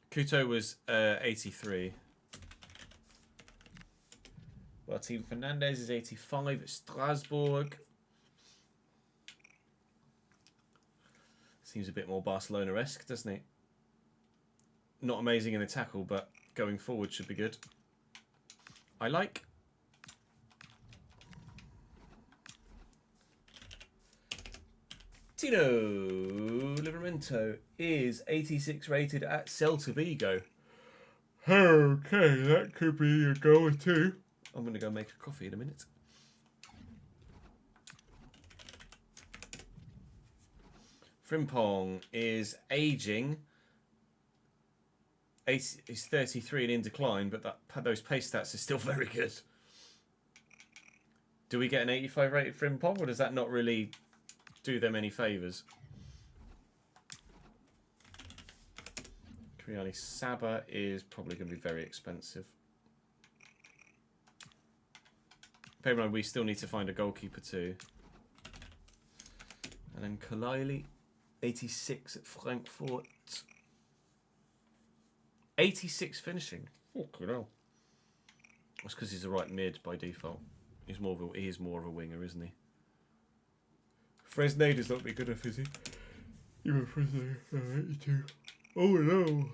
Kuto was 83. Martin Fernandez is 85 at Strasbourg. Seems a bit more Barcelona-esque, doesn't he? Not amazing in the tackle, but going forward should be good. I like. Tino Livramento is 86 rated at Celta Vigo. Okay, that could be a goal or two. I'm going to go make a coffee in a minute. Frimpong is aging. He's 33 and in decline, but those pace stats are still very good. Do we get an 85 rated Frimpong, or does that not really do them any favours? Kriani Saba is probably going to be very expensive. Bear in mind, we still need to find a goalkeeper too. And then Kalaili 86 at Frankfurt. 86 finishing. Fucking hell. That's because he's a right mid by default. He is more of a winger, isn't he? Fresneda's not be good enough, is he? You're Fresneda, 82. Oh no.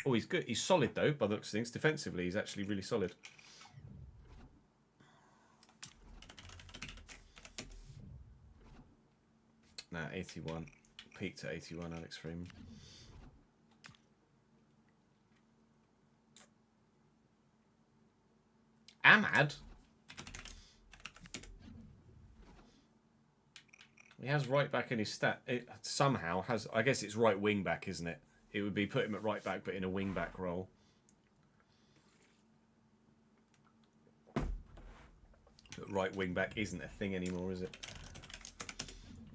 Oh, he's good. He's solid though, by the looks of things. Defensively, he's actually really solid. Nah, 81. Peaked at 81, Alex Freeman. Ahmad? He has right back in his stat. It somehow has. I guess it's right wing back, isn't it? It would be put him at right back, but in a wing back role. But right wing back isn't a thing anymore, is it?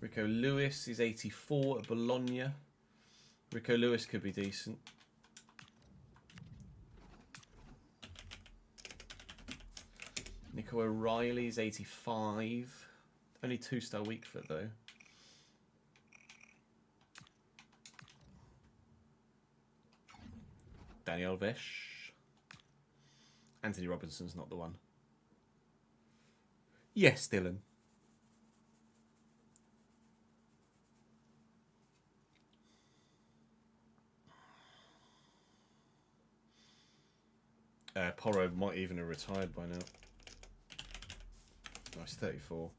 Rico Lewis is 84 at Bologna. Rico Lewis could be decent. Nico O'Reilly is 85. Only 2-star weak foot though. Daniel Vesh. Anthony Robinson's not the one. Yes, Dylan. Porro might even have retired by now. Oh, he's 34.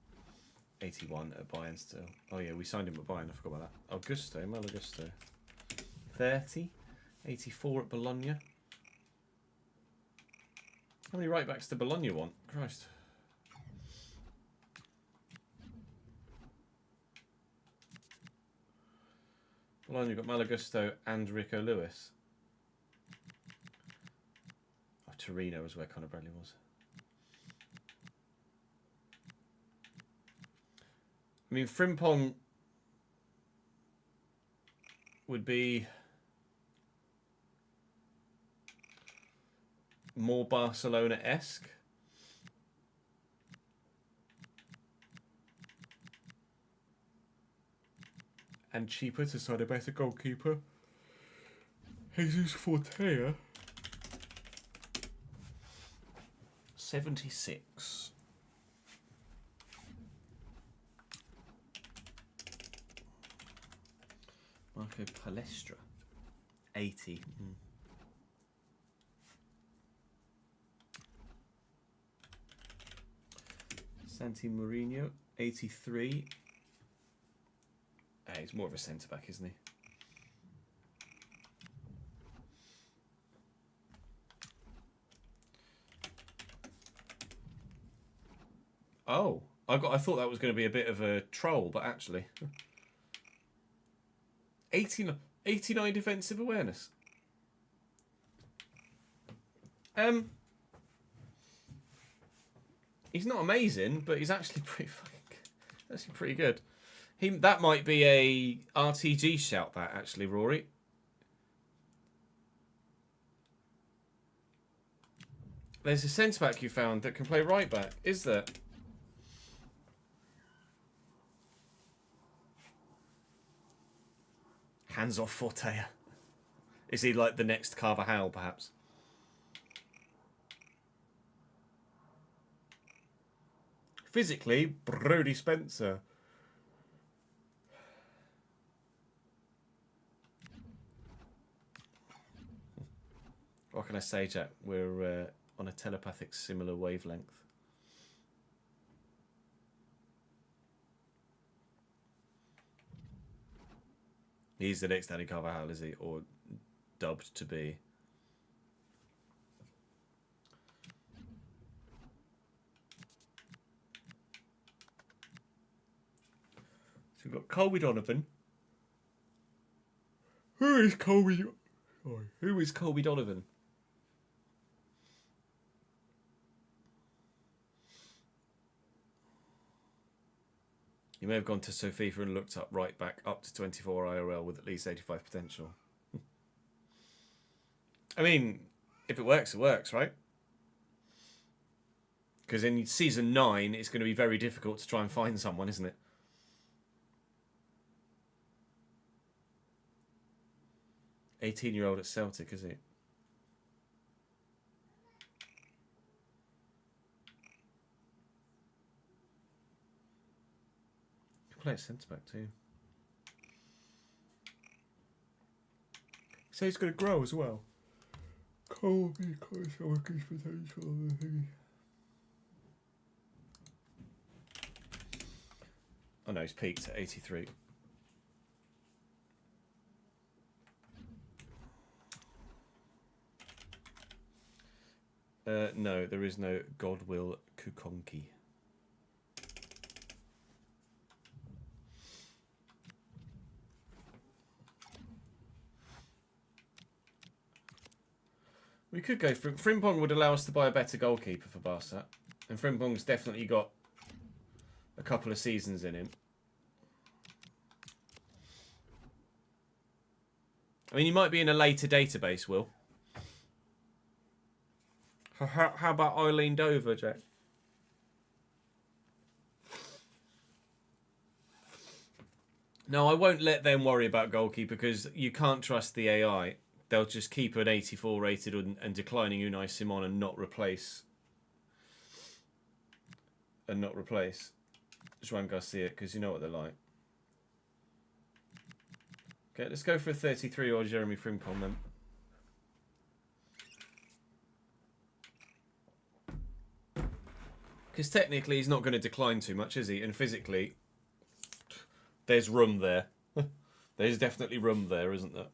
81 at Bayern still. Oh yeah, we signed him at Bayern, I forgot about that. Augusto, Mal Augusto. 30. 84 at Bologna. How many right backs do Bologna want? Christ. Bologna got Mal Augusto and Rico Lewis. Oh, Torino was where Conor Bradley was. I mean, Frimpong would be more Barcelona-esque. And cheaper to sign a better goalkeeper. Jesus Fortea. 76. Marco Palestra. 80. Santi Mourinho. 83. He's more of a centre-back, isn't he? Oh, I thought that was going to be a bit of a troll, but actually... 89 defensive awareness. He's not amazing, but he's actually pretty good. That might be a RTG shout, that actually, Rory. There's a centre back you found that can play right back, is there? Hands off Fortea. Is he like the next Carvajal, perhaps? Physically, Brodie Spencer. What can I say, Jack? We're on a telepathic similar wavelength. He's the next Danny Carvajal, is he? Or dubbed to be? So we've got Colby Donovan. Who is Colby? Sorry. Who is Colby Donovan? You may have gone to Sofifa and looked up right back up to 24 IRL with at least 85 potential. I mean, if it works, right? Because in Season 9, it's going to be very difficult to try and find someone, isn't it? 18-year-old at Celtic, is he? Can play at centre back too. So he's going to grow as well. Oh no, he's peaked at 83. No, there is no Godwill Kukonki. We could go for Frimpong. Would allow us to buy a better goalkeeper for Barca, and Frimpong's definitely got a couple of seasons in him. I mean, he might be in a later database, Will. How about Eileen Dover, Jack? No, I won't let them worry about goalkeeper because you can't trust the AI. They'll just keep an 84 rated and declining Unai Simon and not replace. Joan Garcia, because you know what they're like. Okay, let's go for a 33 or Jeremy Frimpong then. Because technically he's not going to decline too much, is he? And physically, there's room there. There's definitely room there, isn't there?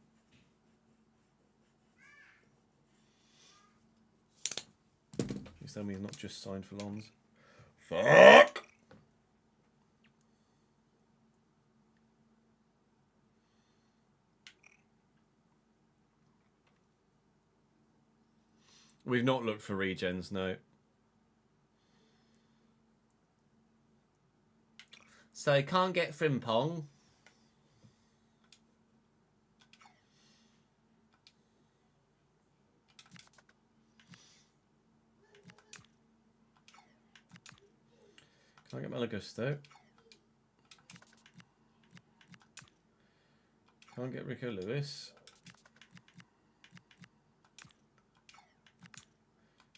Please tell me he's not just signed for Lons. Fuck! We've not looked for regens, no. So I can't get Frimpong. Can't get Malagusto. Can't get Rico Lewis.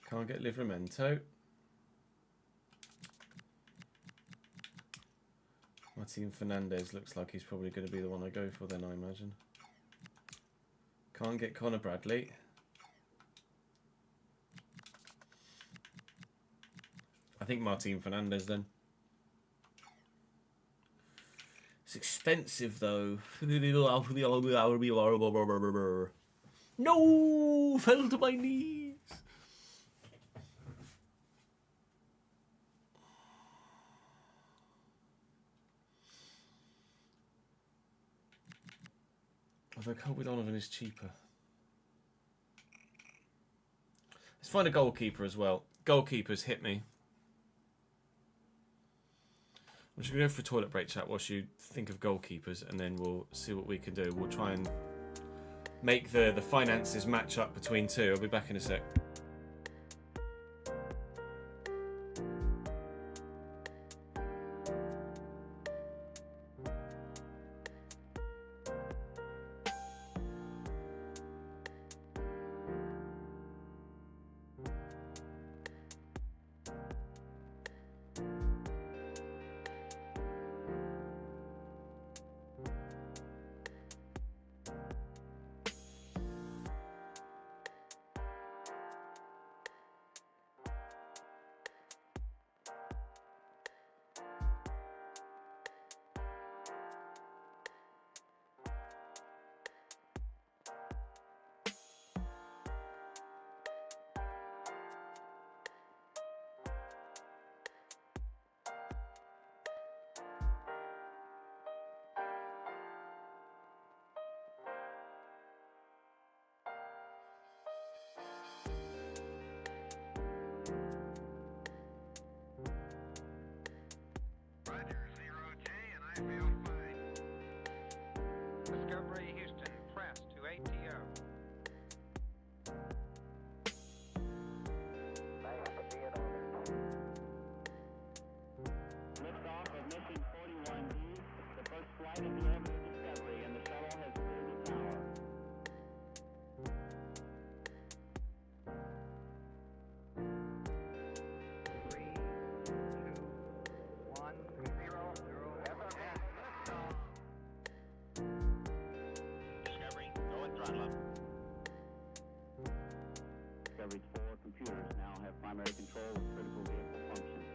Can't get Livramento. Martin Fernandez looks like he's probably going to be the one I go for then, I imagine. Can't get Connor Bradley. I think Martin Fernandez then. It's expensive though. No! Fell to my knees! Although Colby Donovan is cheaper. Let's find a goalkeeper as well. Goalkeepers hit me. I'm just going to go for a toilet break, chat, whilst you think of goalkeepers, and then we'll see what we can do. We'll try and make the finances match up between two. I'll be back in a sec. Discovery's 4 computers now have primary control of critical vehicle functions.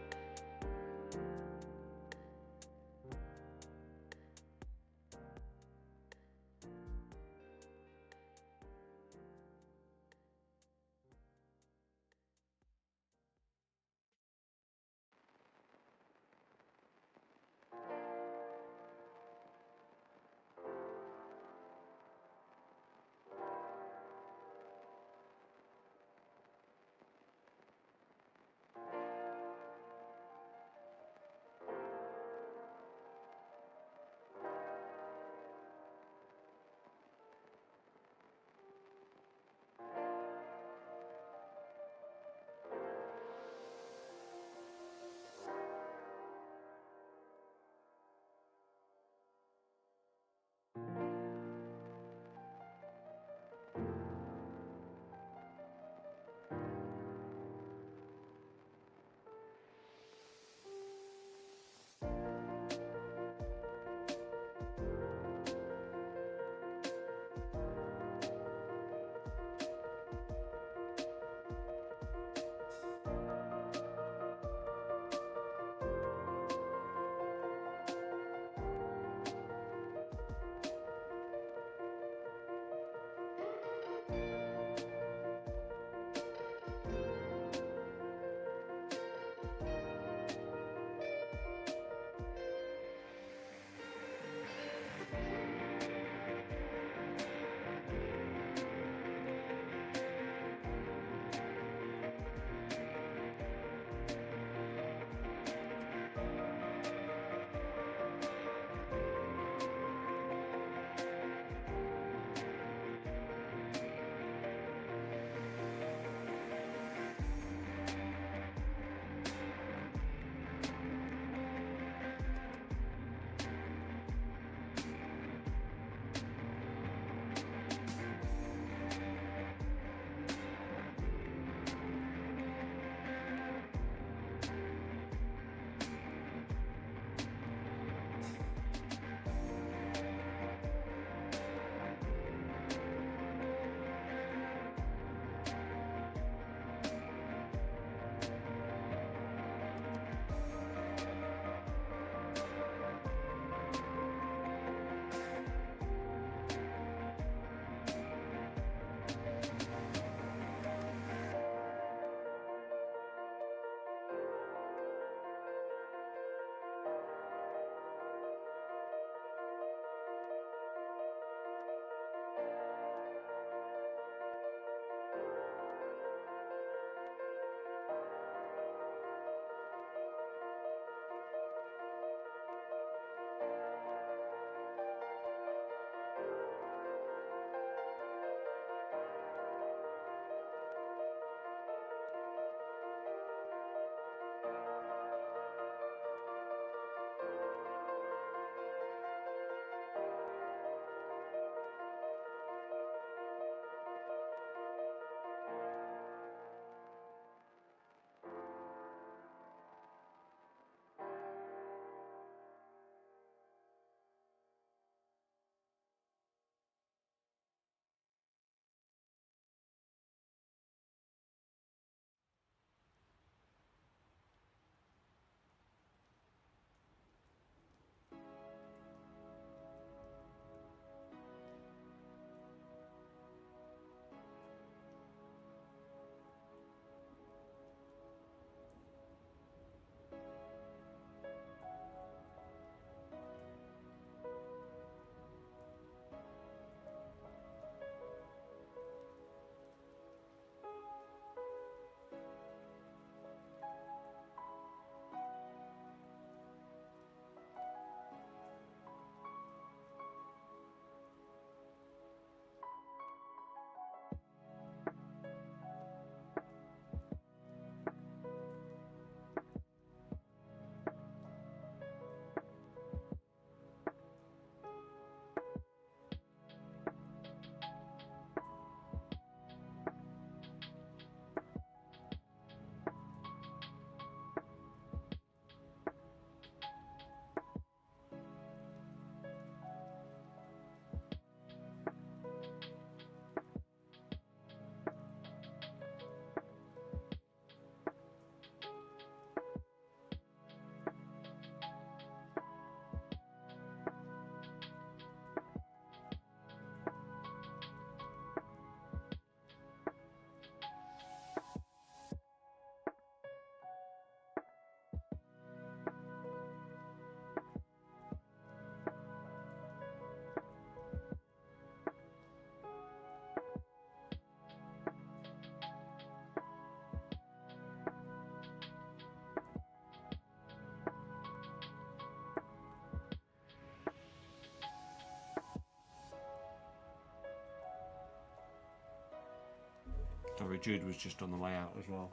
Sorry, Jude was just on the way out as well.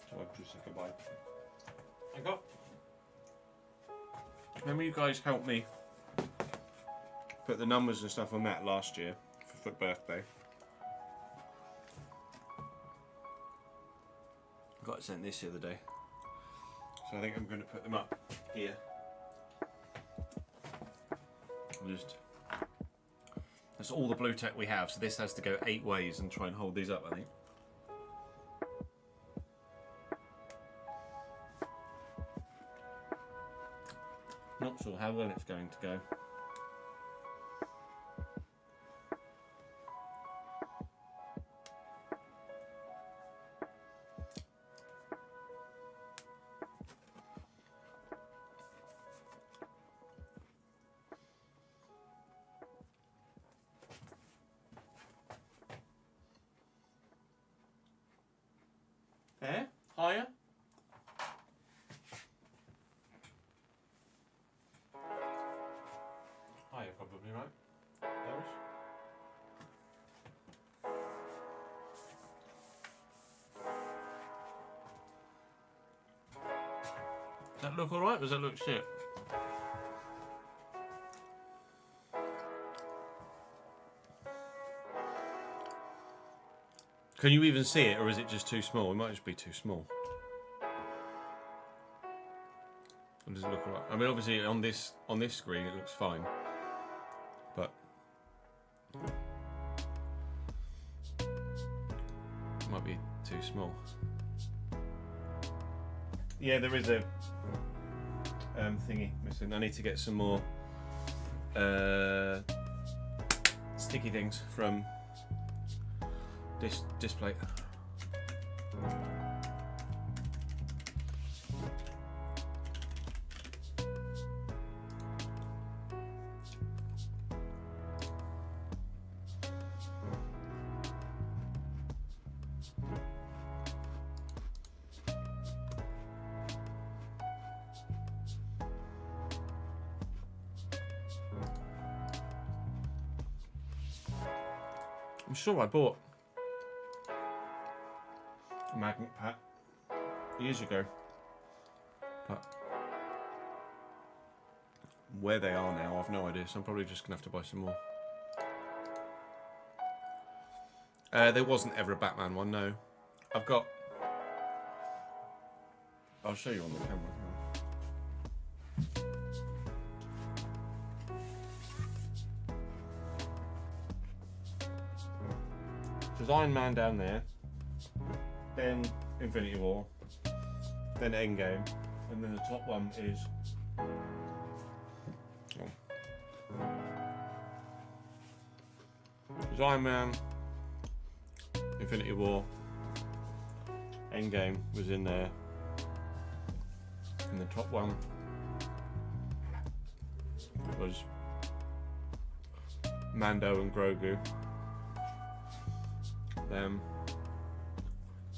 So I'll just say goodbye. Remember you guys helped me put the numbers and stuff on that last year for birthday. I got it sent this the other day. So I think I'm going to put them up here. That's all the blue tech we have, so this has to go 8 ways and try and hold these up, I think. Not sure how well it's going to go. There? Higher? Higher, probably, right? There-ish. Does that look alright or does that look shit? Can you even see it, or is it just too small? It might just be too small. Or does it look alright? I mean, obviously on this screen it looks fine, but it might be too small. Yeah, there is a thingy missing. I need to get some more sticky things from this display. I'm sure I bought a magnet pack years ago, but where they are now I've no idea, so I'm probably just gonna have to buy some more. There wasn't ever a Batman one, no. I've got, I'll show you on the camera. There's Iron Man down there, then Infinity War, then Endgame, and then the top one is there's Iron Man, Infinity War, Endgame was in there, and the top one was Mando and Grogu.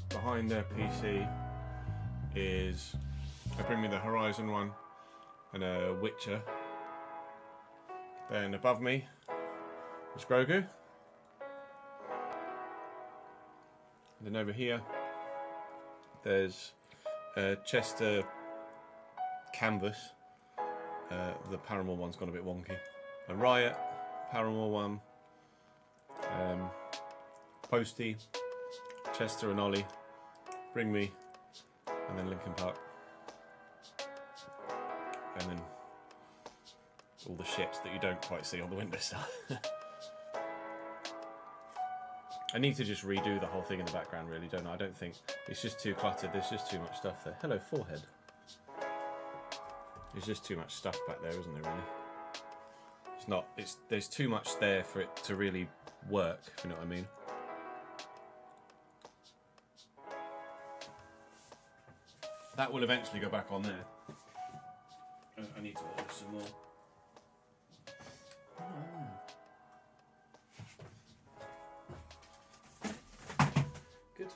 Behind their PC is Bring Me the Horizon one and a Witcher. Then above me is Grogu. Then over here there's Chester Canvas. The Paramore one's gone a bit wonky. A Riot, Paramore one. Posty, Chester and Ollie, Bring Me, and then Linkin Park, and then all the shit that you don't quite see on the windowsill. I need to just redo the whole thing in the background, really, don't I? I don't think it's just too cluttered. There's just too much stuff there. Hello, forehead. There's just too much stuff back there, isn't there? Really, it's not. There's too much there for it to really work. If you know what I mean. That will eventually go back on there. I need to order some more. Good.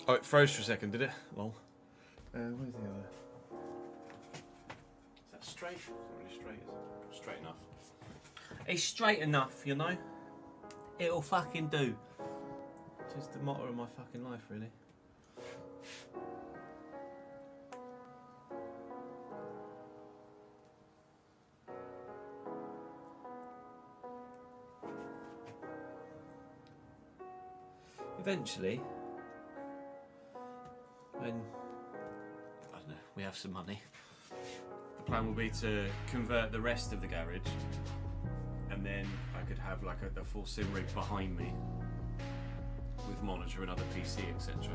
Oh, it froze for a second, did it? Lol. Where's the other? Is that straight? It's not really straight, is it? Straight enough. It's straight enough, you know. It'll fucking do. Just the motto of my fucking life, really. Eventually, when I don't know, we have some money, the plan will be to convert the rest of the garage, and then I could have like the full sim rig behind me with monitor and other PC, etc.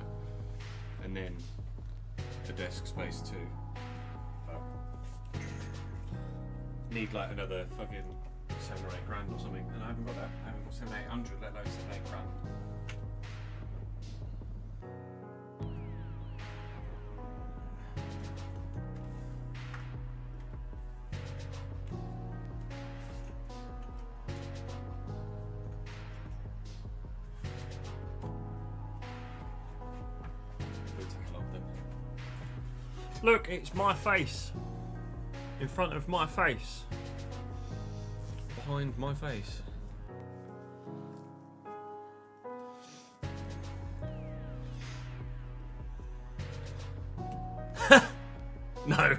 And then the desk space too. But need like another fucking 7 or 8 grand or something, and I haven't got that. I haven't got 700, 800, let alone 7, 8 grand. Look, it's my face. In front of my face. Behind my face. No.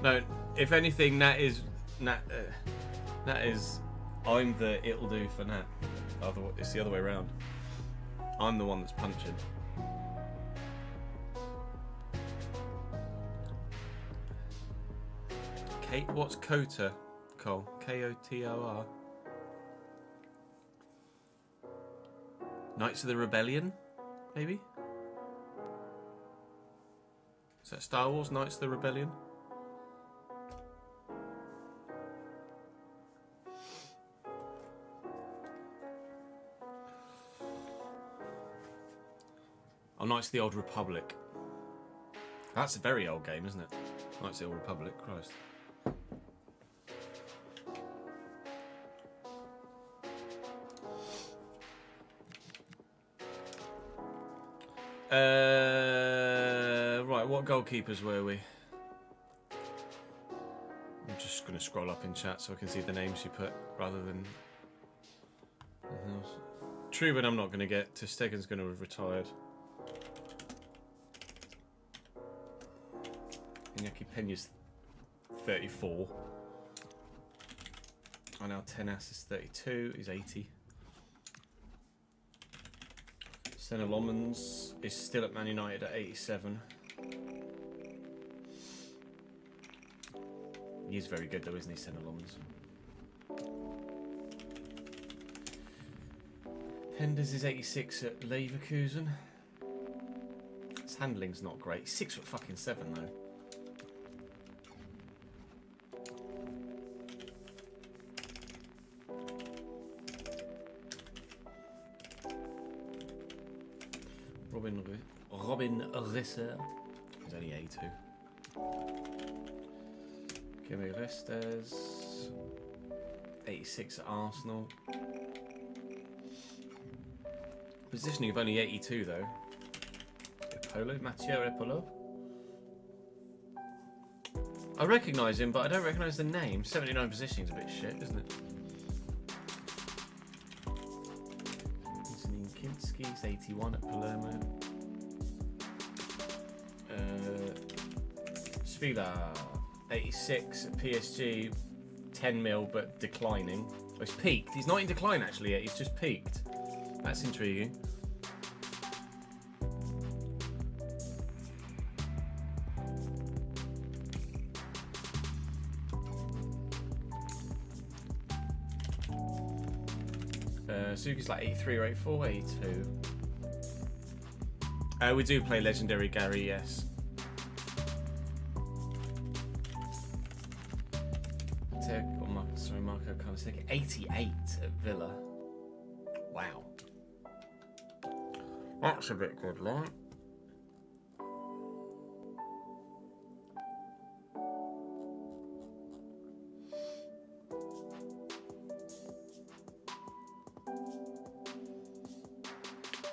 No, if anything, that is I'm the it'll do for Nat. It's the other way around. I'm the one that's punching. Kate, what's Kota, Cole? Kotor? Knights of the Rebellion, maybe? Is that Star Wars, Knights of the Rebellion? Oh, Knights of the Old Republic. That's a very old game, isn't it? Knights of the Old Republic, Christ. Right, what goalkeepers were we? I'm just going to scroll up in chat so I can see the names you put rather than anything else. Truban I'm not going to get. Ter Stegen's going to have retired. Iñaki Peña's 34. I know Tenas is 32. He's 80. Senna Lomans is still at Man United at 87. He's very good though, isn't he, Senna Lomans? Henders is 86 at Leverkusen. His handling's not great. He's 6'7" though. Robin Risser. He's only 82. Kimi Restes. 86 at Arsenal. Positioning of only 82 though. Epolo, Matteo Epolo. I recognise him, but I don't recognise the name. 79 positioning is a bit shit, isn't it? Antonin Kinski's 81 at Palermo. Sevilla, 86 at PSG, 10 mil but declining. Oh, he's peaked. He's not in decline actually yet, he's just peaked. That's intriguing. Suki's like 83 or 84, 82. We do play Legendary Gary, yes. Sorry, Marco Carnesecchi, 88 at Villa. Wow. That's a bit good, like.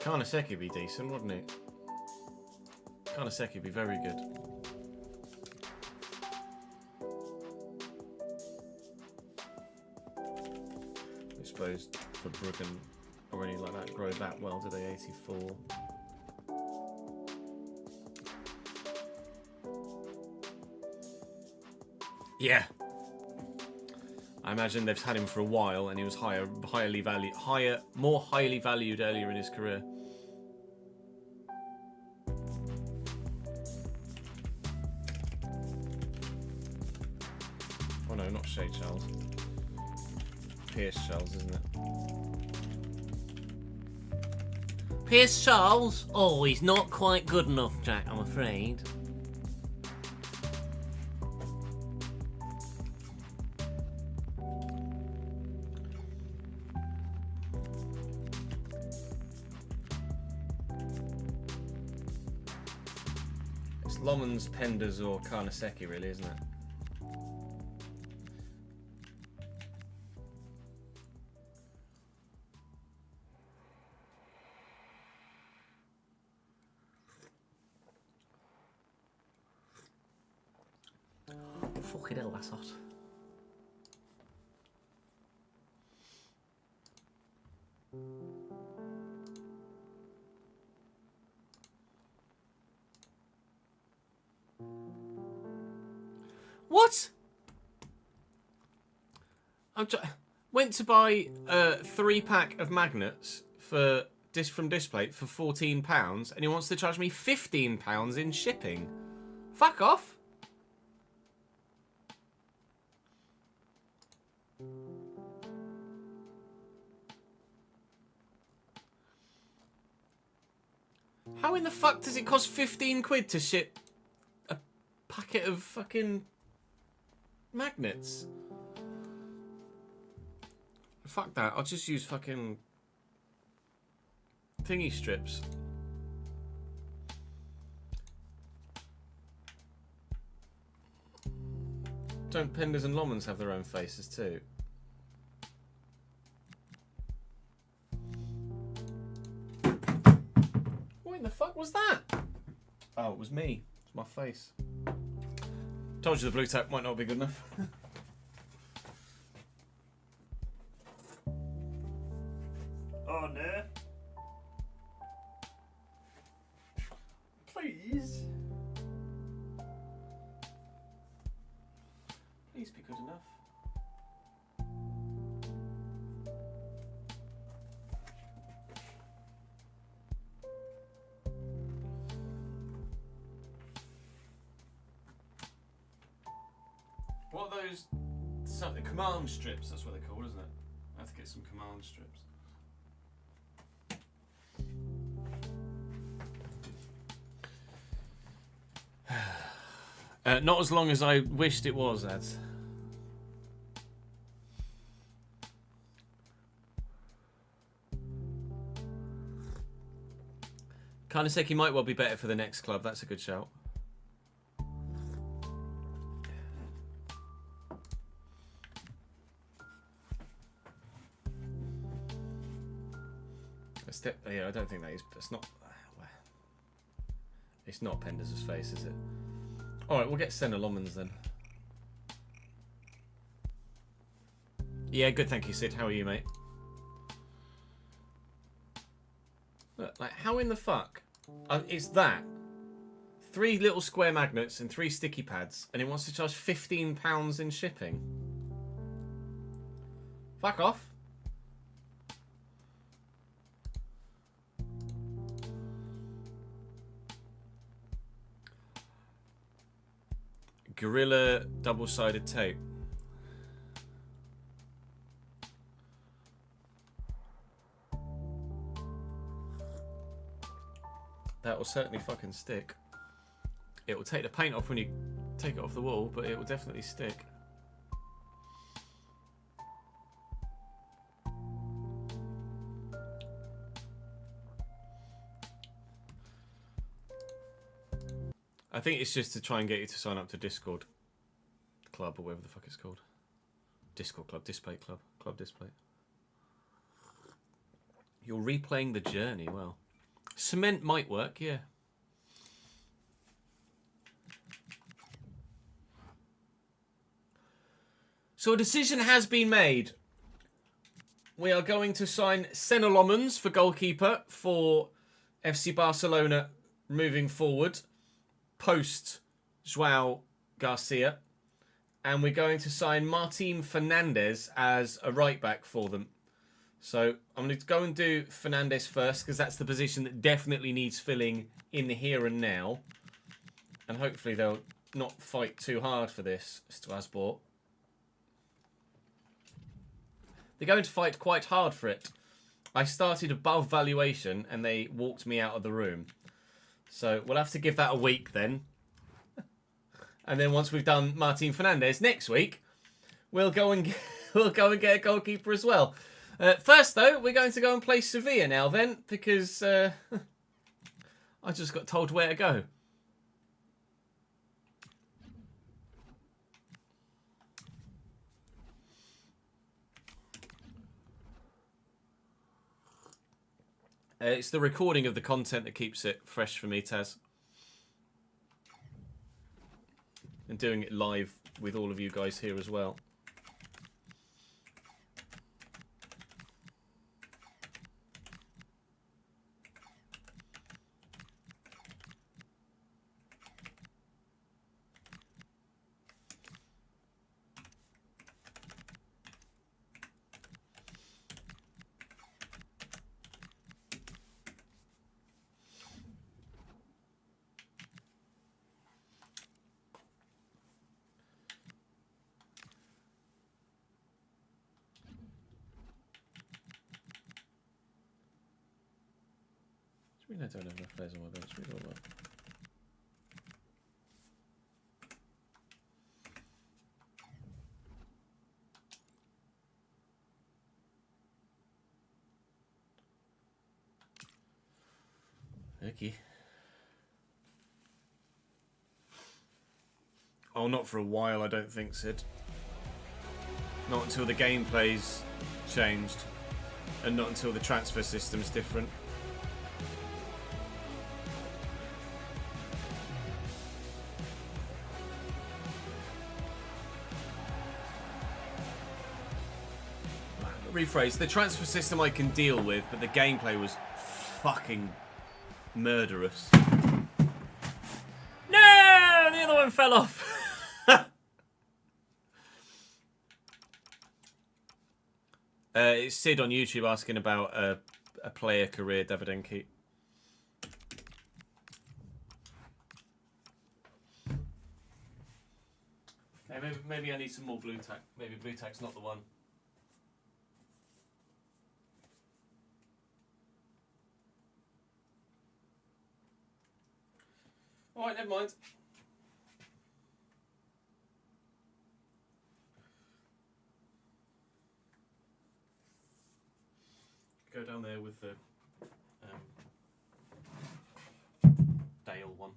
Carnesecchi would be decent, wouldn't it? Karnaseki would be very good. I suppose for Bruggen or anything like that grow that well, do they? 84. Yeah. I imagine they've had him for a while, and he was more highly valued earlier in his career. Oh no, not Shea Charles. Pierce Charles, isn't it? Pierce Charles? Oh, he's not quite good enough, Jack, I'm afraid. It's Lomans, Penders, or Karnaseki, really, isn't it? Fucking hell, that's hot. What? Went to buy a 3-pack of magnets from Displate for £14, and he wants to charge me £15 in shipping. Fuck off. How in the fuck does it cost 15 quid to ship a packet of fucking magnets? Fuck that, I'll just use fucking thingy strips. Don't Penders and Lomans have their own faces too? What in the fuck was that? Oh, it was me. It's my face. Told you the blue tack might not be good enough. Oh no. Please. Please be good enough. What are those? Something command strips. That's what they're called, isn't it? I have to get some command strips. Not as long as I wished it was, lads. Karnaseki might well be better for the next club. That's a good shout. Yeah, I don't think that is. It's not. It's not Penders' face, is it? All right, we'll get Senna Lomans then. Yeah, good. Thank you, Sid. How are you, mate? Look, like, how in the fuck is that? 3 little square magnets and 3 sticky pads, and it wants to charge £15 in shipping. Fuck off. Gorilla double-sided tape. That will certainly fucking stick. It will take the paint off when you take it off the wall, but it will definitely stick. I think it's just to try and get you to sign up to Discord Club or whatever the fuck it's called. Discord Club, Display Club, Club Display. You're replaying the journey, well. Cement might work, yeah. So a decision has been made. We are going to sign Senna Lomans for goalkeeper for FC Barcelona moving forward, post João Garcia. And we're going to sign Martin Fernandez as a right back for them. So I'm going to go and do Fernandez first, because that's the position that definitely needs filling in the here and now. And hopefully they'll not fight too hard for this, Strasbourg. They're going to fight quite hard for it. I started above valuation and they walked me out of the room. So we'll have to give that a week then. And then once we've done Martin Fernandez next week, we'll go and get a goalkeeper as well. First though, we're going to go and play Sevilla now then, because I just got told where to go. It's the recording of the content that keeps it fresh for me, Taz. And doing it live with all of you guys here as well. I don't have enough players on my bench. We don't know. Okay. Oh, not for a while, I don't think, Sid. Not until the gameplay's changed. And not until the transfer system's different. Rephrase, the transfer system I can deal with, but the gameplay was fucking murderous. No! The other one fell off. It's Sid on YouTube asking about a player career, Davidenki. Okay, maybe I need some more blue tack. Maybe blue tack's not the one. Alright, never mind. Go down there with the Dale one.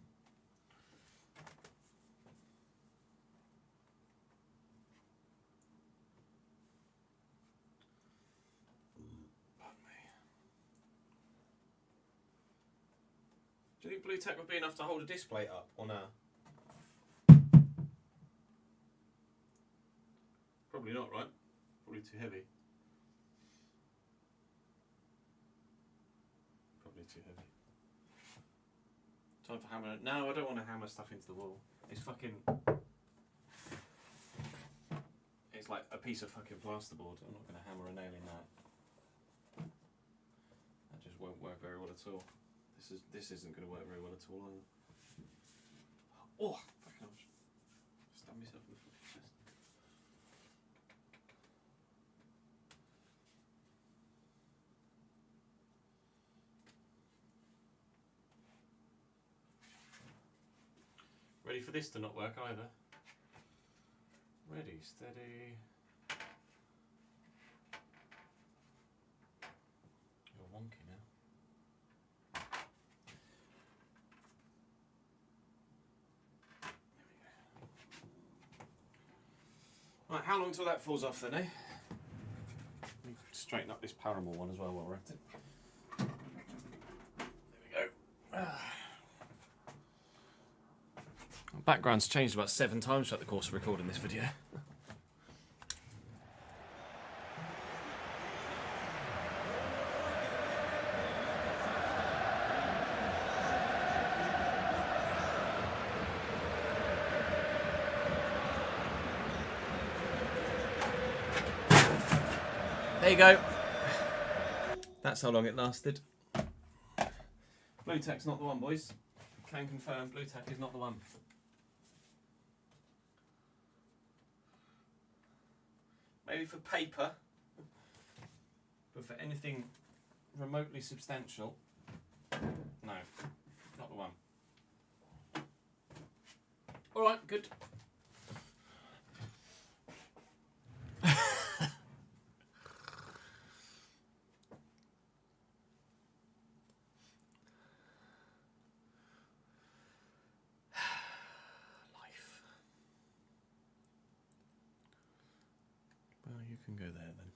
Pardon me. Do you think blue tack would be enough to hold a display up or no? Probably not, right? Probably too heavy. Probably too heavy. Time for hammer. No, I don't want to hammer stuff into the wall. It's fucking. It's like a piece of fucking plasterboard. I'm not going to hammer a nail in that. That just won't work very well at all. This isn't going to work very well at all either. Oh, fucking hell. Stab myself in the fucking chest. Ready for this to not work either. Ready, steady. You're wonky now. Right, how long till that falls off then, eh? Let me straighten up this Paramore one as well while we're at it. There we go. Background's changed about 7 times throughout the course of recording this video. you go. That's how long it lasted. Blue tack's not the one, boys. Can confirm blue tack is not the one. Maybe for paper, but for anything remotely substantial, no, not the one. All right, good. You can go there then.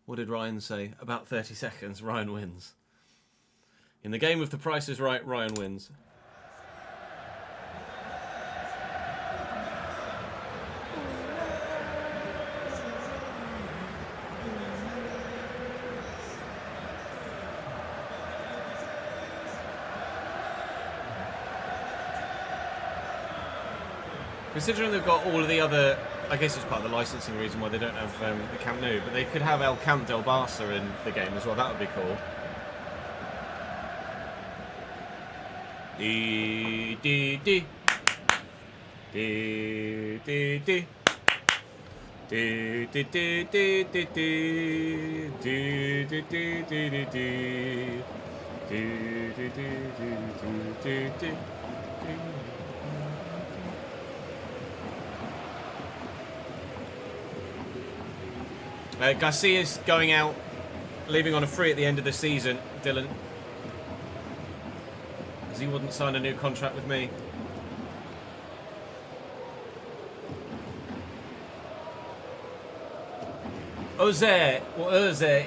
What did Ryan say? About 30 seconds, Ryan wins. In the game of The Price is Right, Ryan wins. Considering they've got all of the other, I guess it's part of the licensing reason why they don't have the Camp Nou, but they could have El Camp del Barça in the game as well. That would be cool. Dee dee dee. Dee dee dee. Dee dee dee dee dee dee. Dee dee dee dee dee dee. Dee dee dee dee dee dee. Garcia's going out, leaving on a free at the end of the season, Dylan. Because he wouldn't sign a new contract with me. Ozer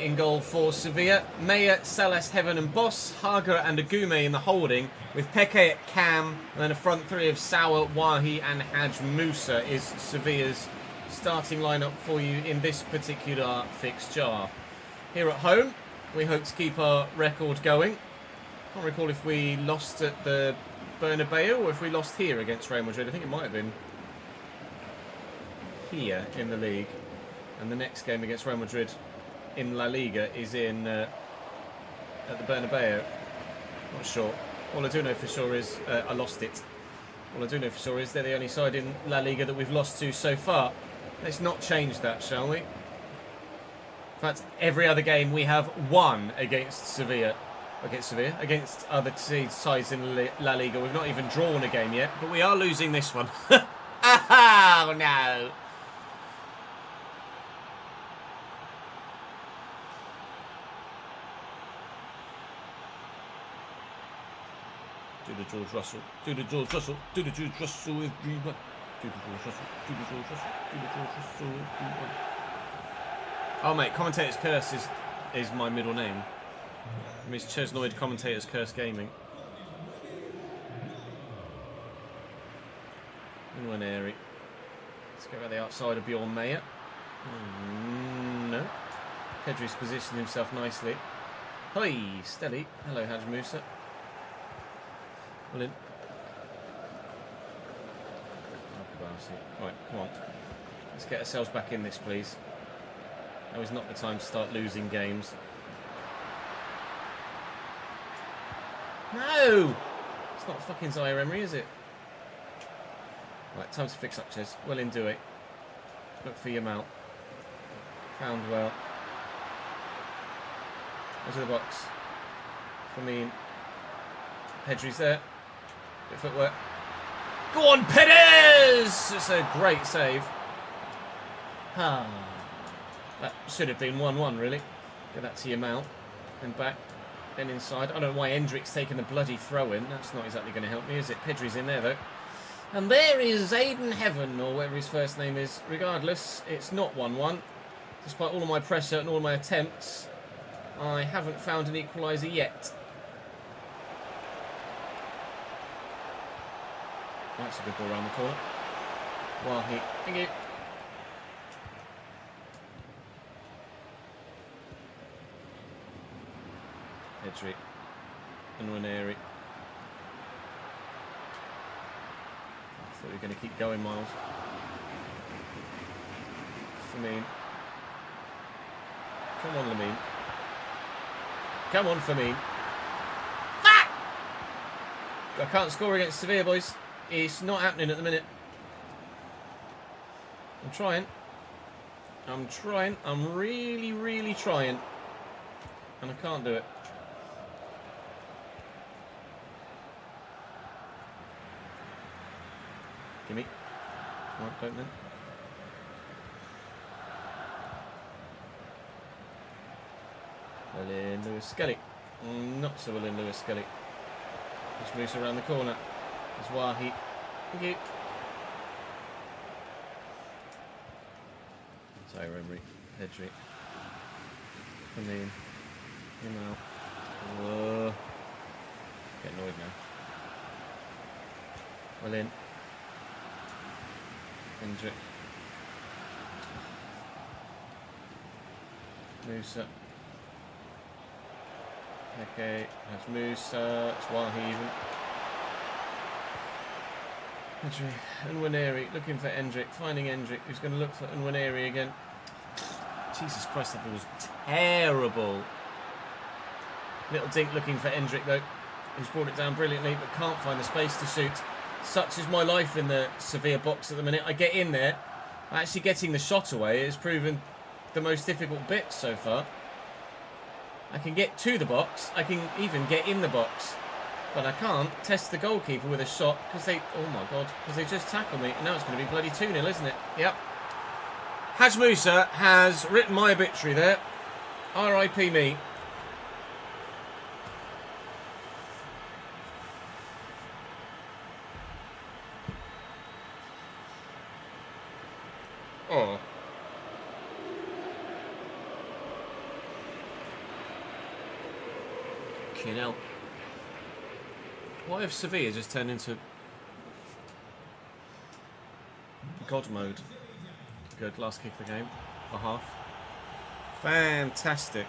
in goal for Sevilla. Meyer, Salas, Heaven and Boss. Hager and Agume in the holding. With Peke at Cam. And then a front three of Sauer, Wahi and Haj Musa is Sevilla's starting lineup for you in this particular fixture. Here at home, we hope to keep our record going. Can't recall if we lost at the Bernabeu or if we lost here against Real Madrid. I think it might have been here in the league. And the next game against Real Madrid in La Liga is in at the Bernabeu. Not sure. All I do know for sure is I lost it. All I do know for sure is they're the only side in La Liga that we've lost to so far. Let's not change that, shall we? In fact, every other game we have won against Sevilla. Against other sides in La Liga. We've not even drawn a game yet, but we are losing this one. Oh, no. Do the George Russell. Do the George Russell. Do the George Russell everyone. Do the George Russell. Do the George Russell. Do the George Russell everyone. Oh mate, Commentator's Curse is my middle name. Miss Chesnoid Commentator's Curse Gaming. Nwaneri. Let's go around the outside of Bjorn Mayer. No. Pedri's positioned himself nicely. Hi, steady. Hello, Haj Musa. Well in. Right, come on. Let's get ourselves back in this, please. Now is not the time to start losing games. No! It's not fucking Zaire Emery, is it? Right, time to fix up, Ches. Well in, do it. Look for your mount. Found well. Into the box. For me. Pedri's there. Bit of footwork. Go on, Perez! It's a great save. That should have been 1-1, really. Get that to your mount. Then back. Then inside. I don't know why Hendrick's taking the bloody throw-in. That's not exactly going to help me, is it? Pedri's in there, though. And there is Aiden Heaven, or whatever his first name is. Regardless, it's not 1-1. Despite all of my pressure and all of my attempts, I haven't found an equaliser yet. That's a good ball around the corner. Wahi. Thank you. Pedri. And Ranieri. I thought you were going to keep going, Miles. Firmine. Come on, Lamine. Come on, Firmine. I can't score against Sevilla, boys. It's not happening at the minute. I'm trying. I'm trying. I'm really, really trying. And I can't do it. Gimme. Right, don't then. Well in, Lewis Skelly. Not so well in, Lewis Skelly. Just moves around the corner. There's Wahi. Thank you. Sorry, Emery. Pedri. Come in. Him out. Whoa. Get annoyed now. Well in. Hendrick. Musa. Okay, that's Musa. It's Wahi even. Pedri. Nwaneri looking for Hendrick. Finding Hendrick, who's going to look for Nwaneri again. Jesus Christ, that ball was terrible. Little Dink looking for Hendrick though, who's brought it down brilliantly but can't find the space to shoot. Such is my life in the Sevilla box at the minute. I get in there. Actually getting the shot away has proven the most difficult bit so far. I can get to the box. I can even get in the box. But I can't test the goalkeeper with a shot because they... Oh my God. Because they just tackled me. And now it's going to be bloody 2-0, isn't it? Yep. Haj Musa has written my obituary there. R.I.P. me. Oh. Hell. What if Sevilla just turned into God mode? Good, last kick of the game. A half. Fantastic.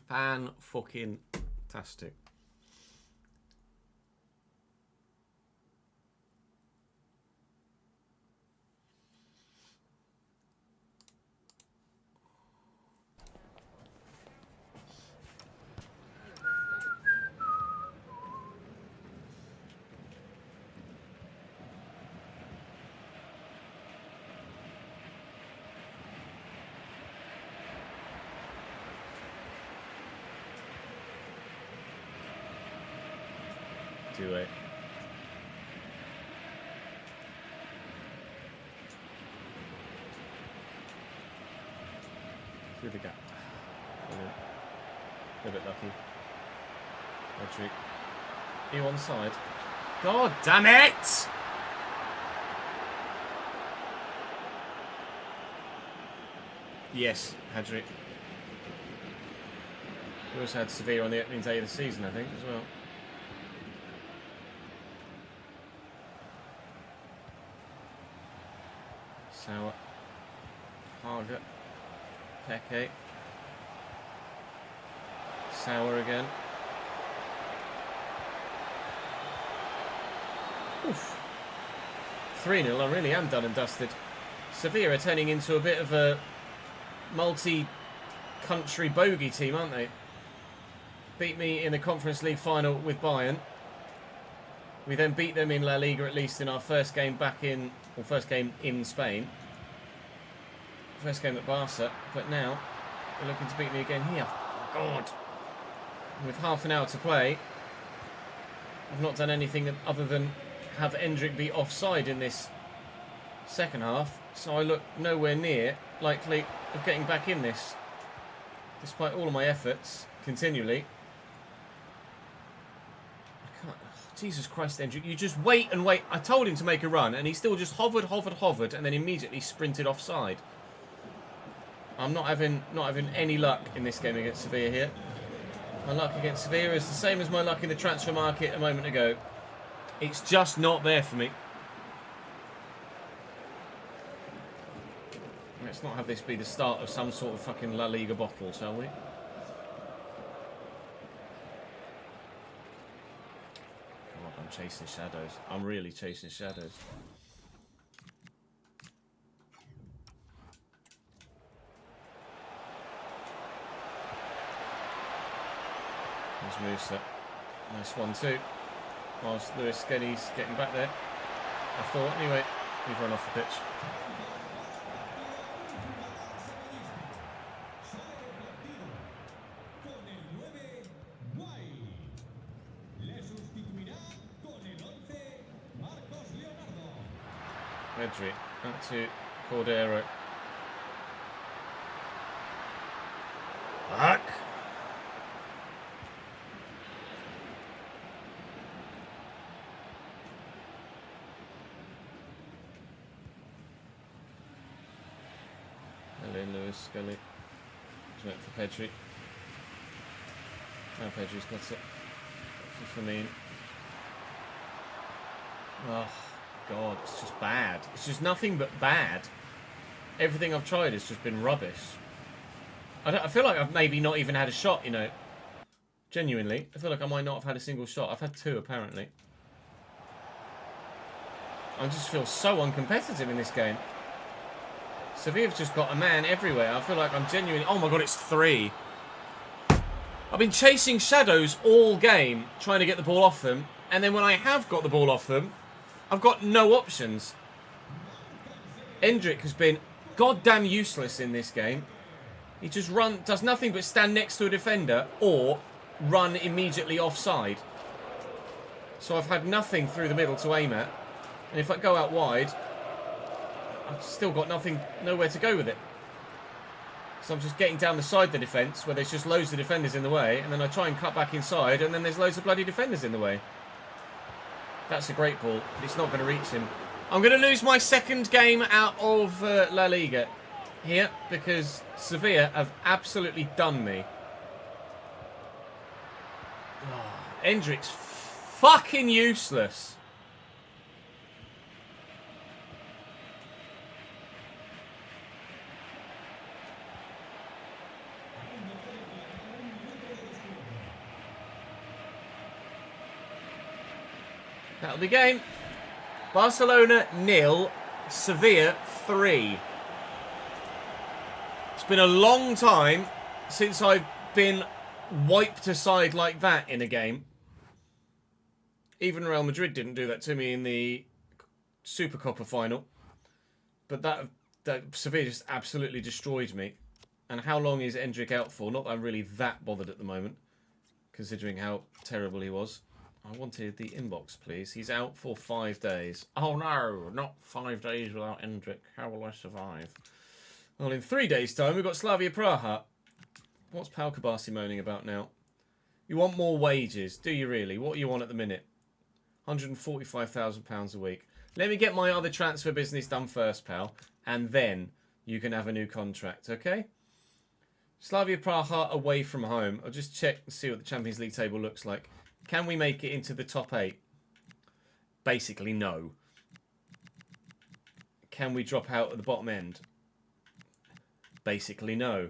Fan-fucking-tastic. Do it. Through the gap. Brilliant. A bit lucky. Pedri. You on side. God damn it! Yes, Hedrick. We also had Sevilla on the opening day of the season, I think, as well. Sauer. Harger. Peke. Sauer again. Oof. 3-0, I really am done and dusted. Sevilla are turning into a bit of a multi-country bogey team, aren't they? Beat me in the Conference League final with Bayern. We then beat them in La Liga, at least in our first game back in... Well, first game in Spain. First game at Barca. But now, they're looking to beat me again here. Oh, God. With half an hour to play, I've not done anything other than have Endrick be offside in this second half. So I look nowhere near likely of getting back in this. Despite all of my efforts, continually. Jesus Christ, Endrick, you just wait and wait. I told him to make a run, and he still just hovered, and then immediately sprinted offside. I'm not having any luck in this game against Sevilla here. My luck against Sevilla is the same as my luck in the transfer market a moment ago. It's just not there for me. Let's not have this be the start of some sort of fucking La Liga bottle, shall we? Chasing shadows. I'm really chasing shadows. There's Musa. Nice one too. Whilst Lewis Skelly's getting back there. I thought, anyway, we've run off the pitch. Pedri, out to Cordero. Back. And then Lewis Skelly. He's went for Pedri. Now Pedri's got it. For me. Oh, God, it's just bad. It's just nothing but bad. Everything I've tried has just been rubbish. I feel like I've maybe not even had a shot, you know. Genuinely. I feel like I might not have had a single shot. I've had 2, apparently. I just feel so uncompetitive in this game. Sevilla's just got a man everywhere. I feel like I'm genuinely... Oh, my God, it's 3. I've been chasing shadows all game, trying to get the ball off them. And then when I have got the ball off them, I've got no options. Endrick has been goddamn useless in this game. He just does nothing but stand next to a defender or run immediately offside. So I've had nothing through the middle to aim at. And if I go out wide, I've still got nowhere to go with it. So I'm just getting down the side of the defence where there's just loads of defenders in the way. And then I try and cut back inside and then there's loads of bloody defenders in the way. That's a great ball. It's not going to reach him. I'm going to lose my second game out of La Liga here because Sevilla have absolutely done me. Oh, Endrick's fucking useless. That'll be game. Barcelona 0, Sevilla 3. It's been a long time since I've been wiped aside like that in a game. Even Real Madrid didn't do that to me in the Super Copa final. But that Sevilla just absolutely destroyed me. And how long is Endrick out for? Not that I'm really that bothered at the moment, considering how terrible he was. I wanted the inbox, please. He's out for 5 days. Oh no, not 5 days without Endrick. How will I survive? Well, in 3 days' time, we've got Slavia Praha. What's Pau Kabasi moaning about now? You want more wages, do you really? What are you on at the minute? £145,000 a week. Let me get my other transfer business done first, pal. And then you can have a new contract, okay? Slavia Praha away from home. I'll just check and see what the Champions League table looks like. Can we make it into the top 8? Basically, no. Can we drop out at the bottom end? Basically, no.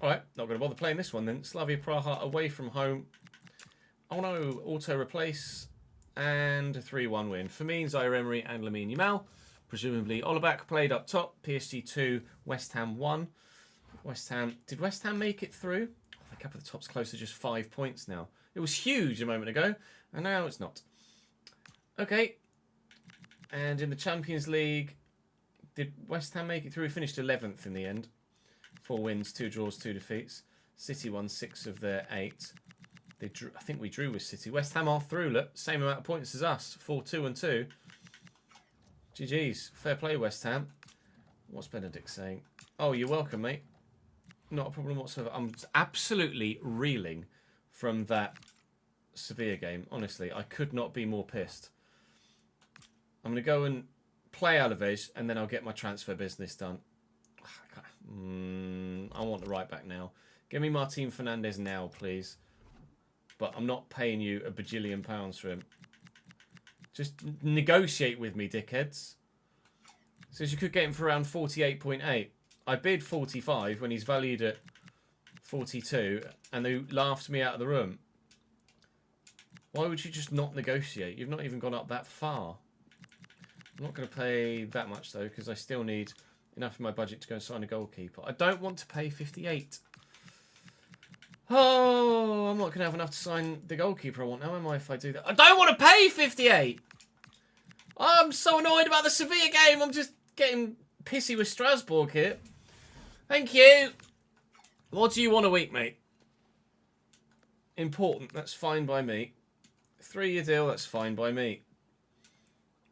Alright, not going to bother playing this one then. Slavia Praha away from home. Oh no, auto-replace. And a 3-1 win. Firmine, Zaire Emery and Lamine Yamal. Presumably Ollabak played up top. PSG 2, West Ham 1. Did West Ham make it through? Oh, the gap at the top's close to just 5 points now. It was huge a moment ago, and now it's not. Okay. And in the Champions League, did West Ham make it through? We finished 11th in the end. 4 wins, 2 draws, 2 defeats. City won 6 of their 8. They drew, I think we drew with City. West Ham are through, look. Same amount of points as us. 4-2-2. GG's. Fair play, West Ham. What's Benedict saying? Oh, you're welcome, mate. Not a problem whatsoever. I'm absolutely reeling from that Sevilla game. Honestly, I could not be more pissed. I'm going to go and play Alaves, and then I'll get my transfer business done. I want the right back now. Give me Martin Fernandez now, please. But I'm not paying you a bajillion pounds for him. Just negotiate with me, dickheads. Says you could get him for around 48.8. I bid 45 when he's valued at 42, and they laughed me out of the room. Why would you just not negotiate? You've not even gone up that far. I'm not going to pay that much, though, because I still need enough in my budget to go and sign a goalkeeper. I don't want to pay 58. Oh, I'm not going to have enough to sign the goalkeeper I want now, am I, if I do that? I don't want to pay 58! I'm so annoyed about the Sevilla game. I'm just getting pissy with Strasbourg here. Thank you. What do you want a week, mate? Important. That's fine by me. 3-year deal. That's fine by me.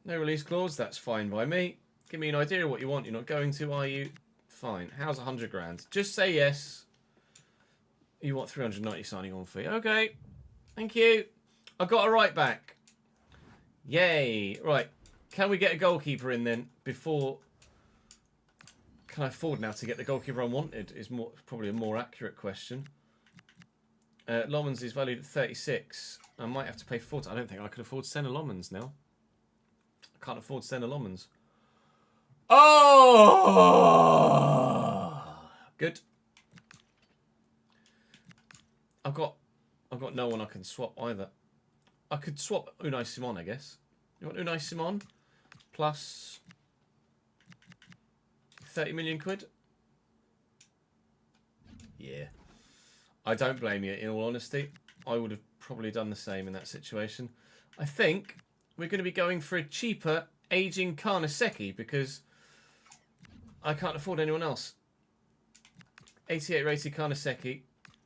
No release clause. That's fine by me. Give me an idea of what you want. You're not going to, are you? Fine. How's 100 grand? Just say yes. You want 390 signing on fee. Okay. Thank you. I got a right back. Yay. Right. Can we get a goalkeeper in then before... Can I afford now to get the goalkeeper I wanted is probably a more accurate question. Lomans is valued at 36. I might have to pay 40. I don't think I could afford Senna Lomans now. I can't afford Senna Lomans. Oh! Good. I've got no one I can swap either. I could swap Unai Simon, I guess. You want Unai Simon? Plus 30 million quid? Yeah. I don't blame you, in all honesty. I would have probably done the same in that situation. I think we're going to be going for a cheaper aging Carnesecchi because I can't afford anyone else. 88 rated Carnesecchi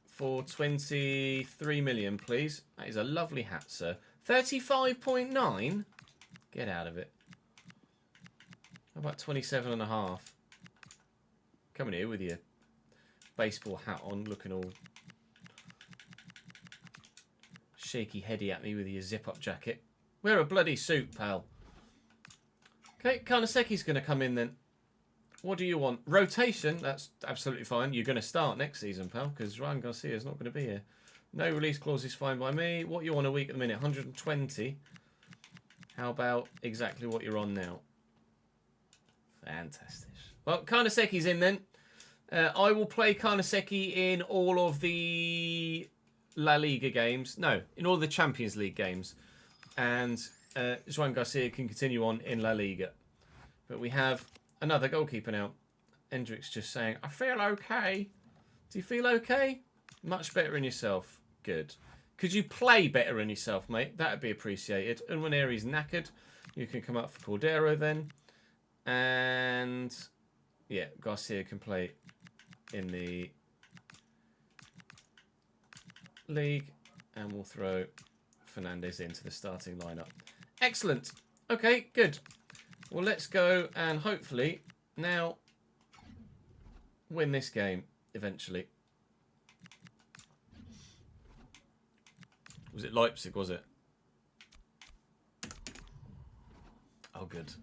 for 23 million, please. That is a lovely hat, sir. 35.9? Get out of it. How about 27.5? Coming here with your baseball hat on, looking all shaky heady at me with your zip-up jacket. Wear a bloody suit, pal. Okay, Carnesecchi's going to come in then. What do you want? Rotation? That's absolutely fine. You're going to start next season, pal, because Ryan Garcia's not going to be here. No release clause is fine by me. What you want a week at the minute? 120. How about exactly what you're on now? Fantastic. Well, Carnesecchi's in then. I will play Carnesecchi in all of the La Liga games. No, in all the Champions League games. And Joan Garcia can continue on in La Liga. But we have another goalkeeper now. Hendricks just saying, I feel okay. Do you feel okay? Much better in yourself. Good. Could you play better in yourself, mate? That would be appreciated. And when Aries knackered, you can come up for Cordero then. And yeah, Garcia can play in the league. And we'll throw Fernandez into the starting lineup. Excellent. Okay, good. Well, let's go and hopefully now win this game eventually. Was it Leipzig, was it? Oh, good.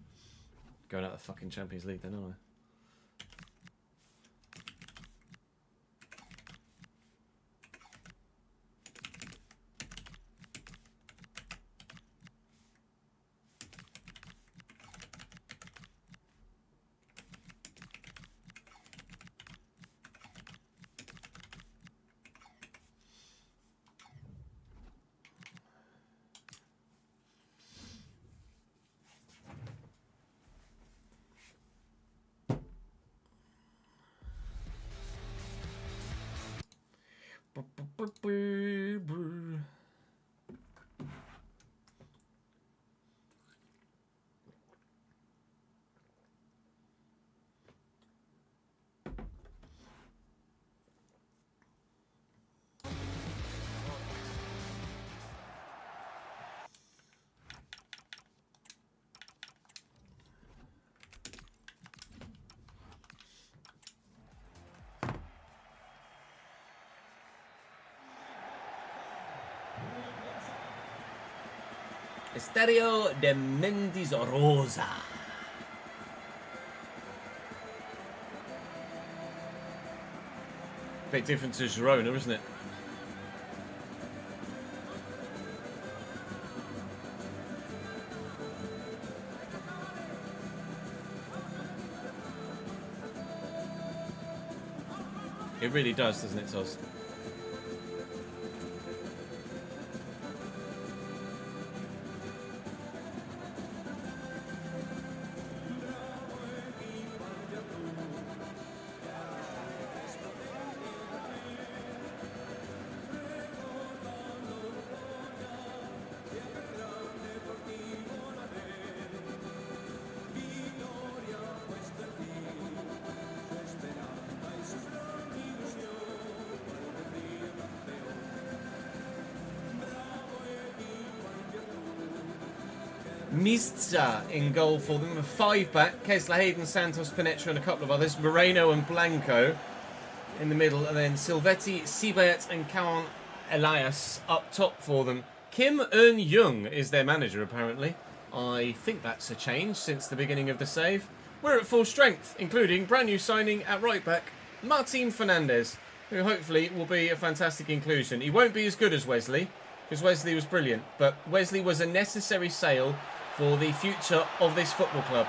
Going out of the fucking Champions League then, aren't I? Estadio de Mendizorroza. Bit different to Girona, isn't it? It really does, doesn't it, Toz? Mizza in goal for them. A 5-back. Kesler, Hayden, Santos, Penetra and a couple of others. Moreno and Blanco in the middle. And then Silvetti, Sibayat and Kaon Elias up top for them. Kim Eun-young is their manager, apparently. I think that's a change since the beginning of the save. We're at full strength, including brand new signing at right back, Martin Fernandez, who hopefully will be a fantastic inclusion. He won't be as good as Wesley, because Wesley was brilliant, but Wesley was a necessary sale for the future of this football club.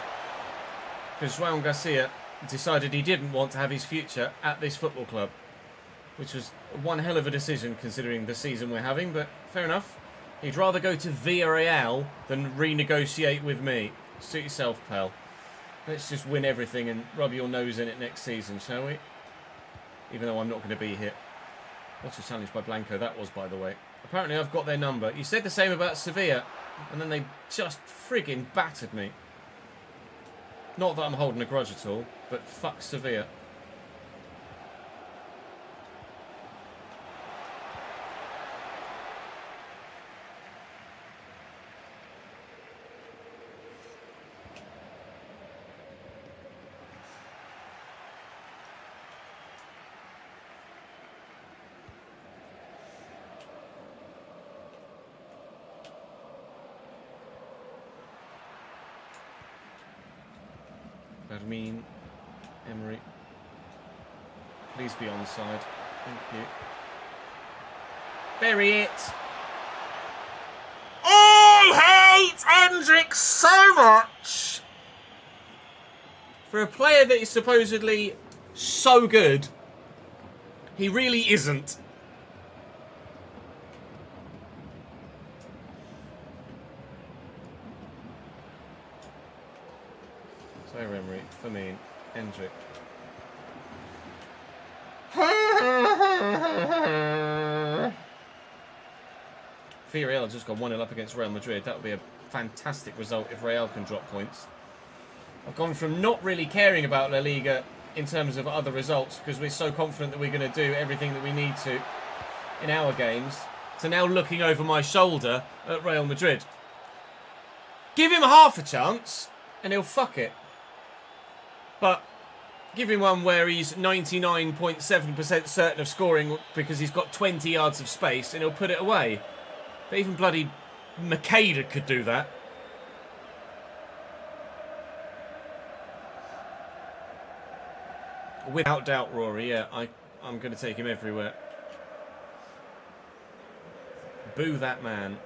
Because João Garcia decided he didn't want to have his future at this football club, which was one hell of a decision considering the season we're having, but fair enough. He'd rather go to Villarreal than renegotiate with me. Suit yourself, pal. Let's just win everything and rub your nose in it next season, shall we? Even though I'm not going to be here. What a challenge by Blanco that was, by the way. Apparently I've got their number. You said the same about Sevilla, and then they just frigging battered me. Not that I'm holding a grudge at all, but fuck Sevilla. Fermin, Emery. Please be onside. Thank you. Bury it. I hate Hendrick so much. For a player that is supposedly so good, he really isn't. Emery, Fermin, Hendrick. Villarreal just got 1-0 up against Real Madrid. That would be a fantastic result if Real can drop points. I've gone from not really caring about La Liga in terms of other results because we're so confident that we're going to do everything that we need to in our games, to now looking over my shoulder at Real Madrid. Give him half a chance and he'll fuck it. But give him one where he's 99.7% certain of scoring because he's got 20 yards of space and he'll put it away. But even bloody Makeda could do that. Without doubt, Rory, yeah, I'm going to take him everywhere. Boo that man.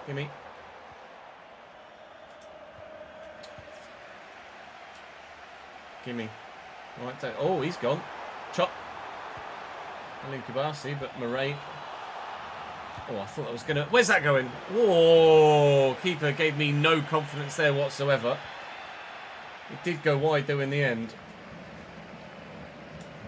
Gimme. Gimme. Right, oh, he's gone. Chop. Linkubasi, but Murray. Oh, I thought I was going to... Where's that going? Whoa! Keeper gave me no confidence there whatsoever. It did go wide, though, in the end.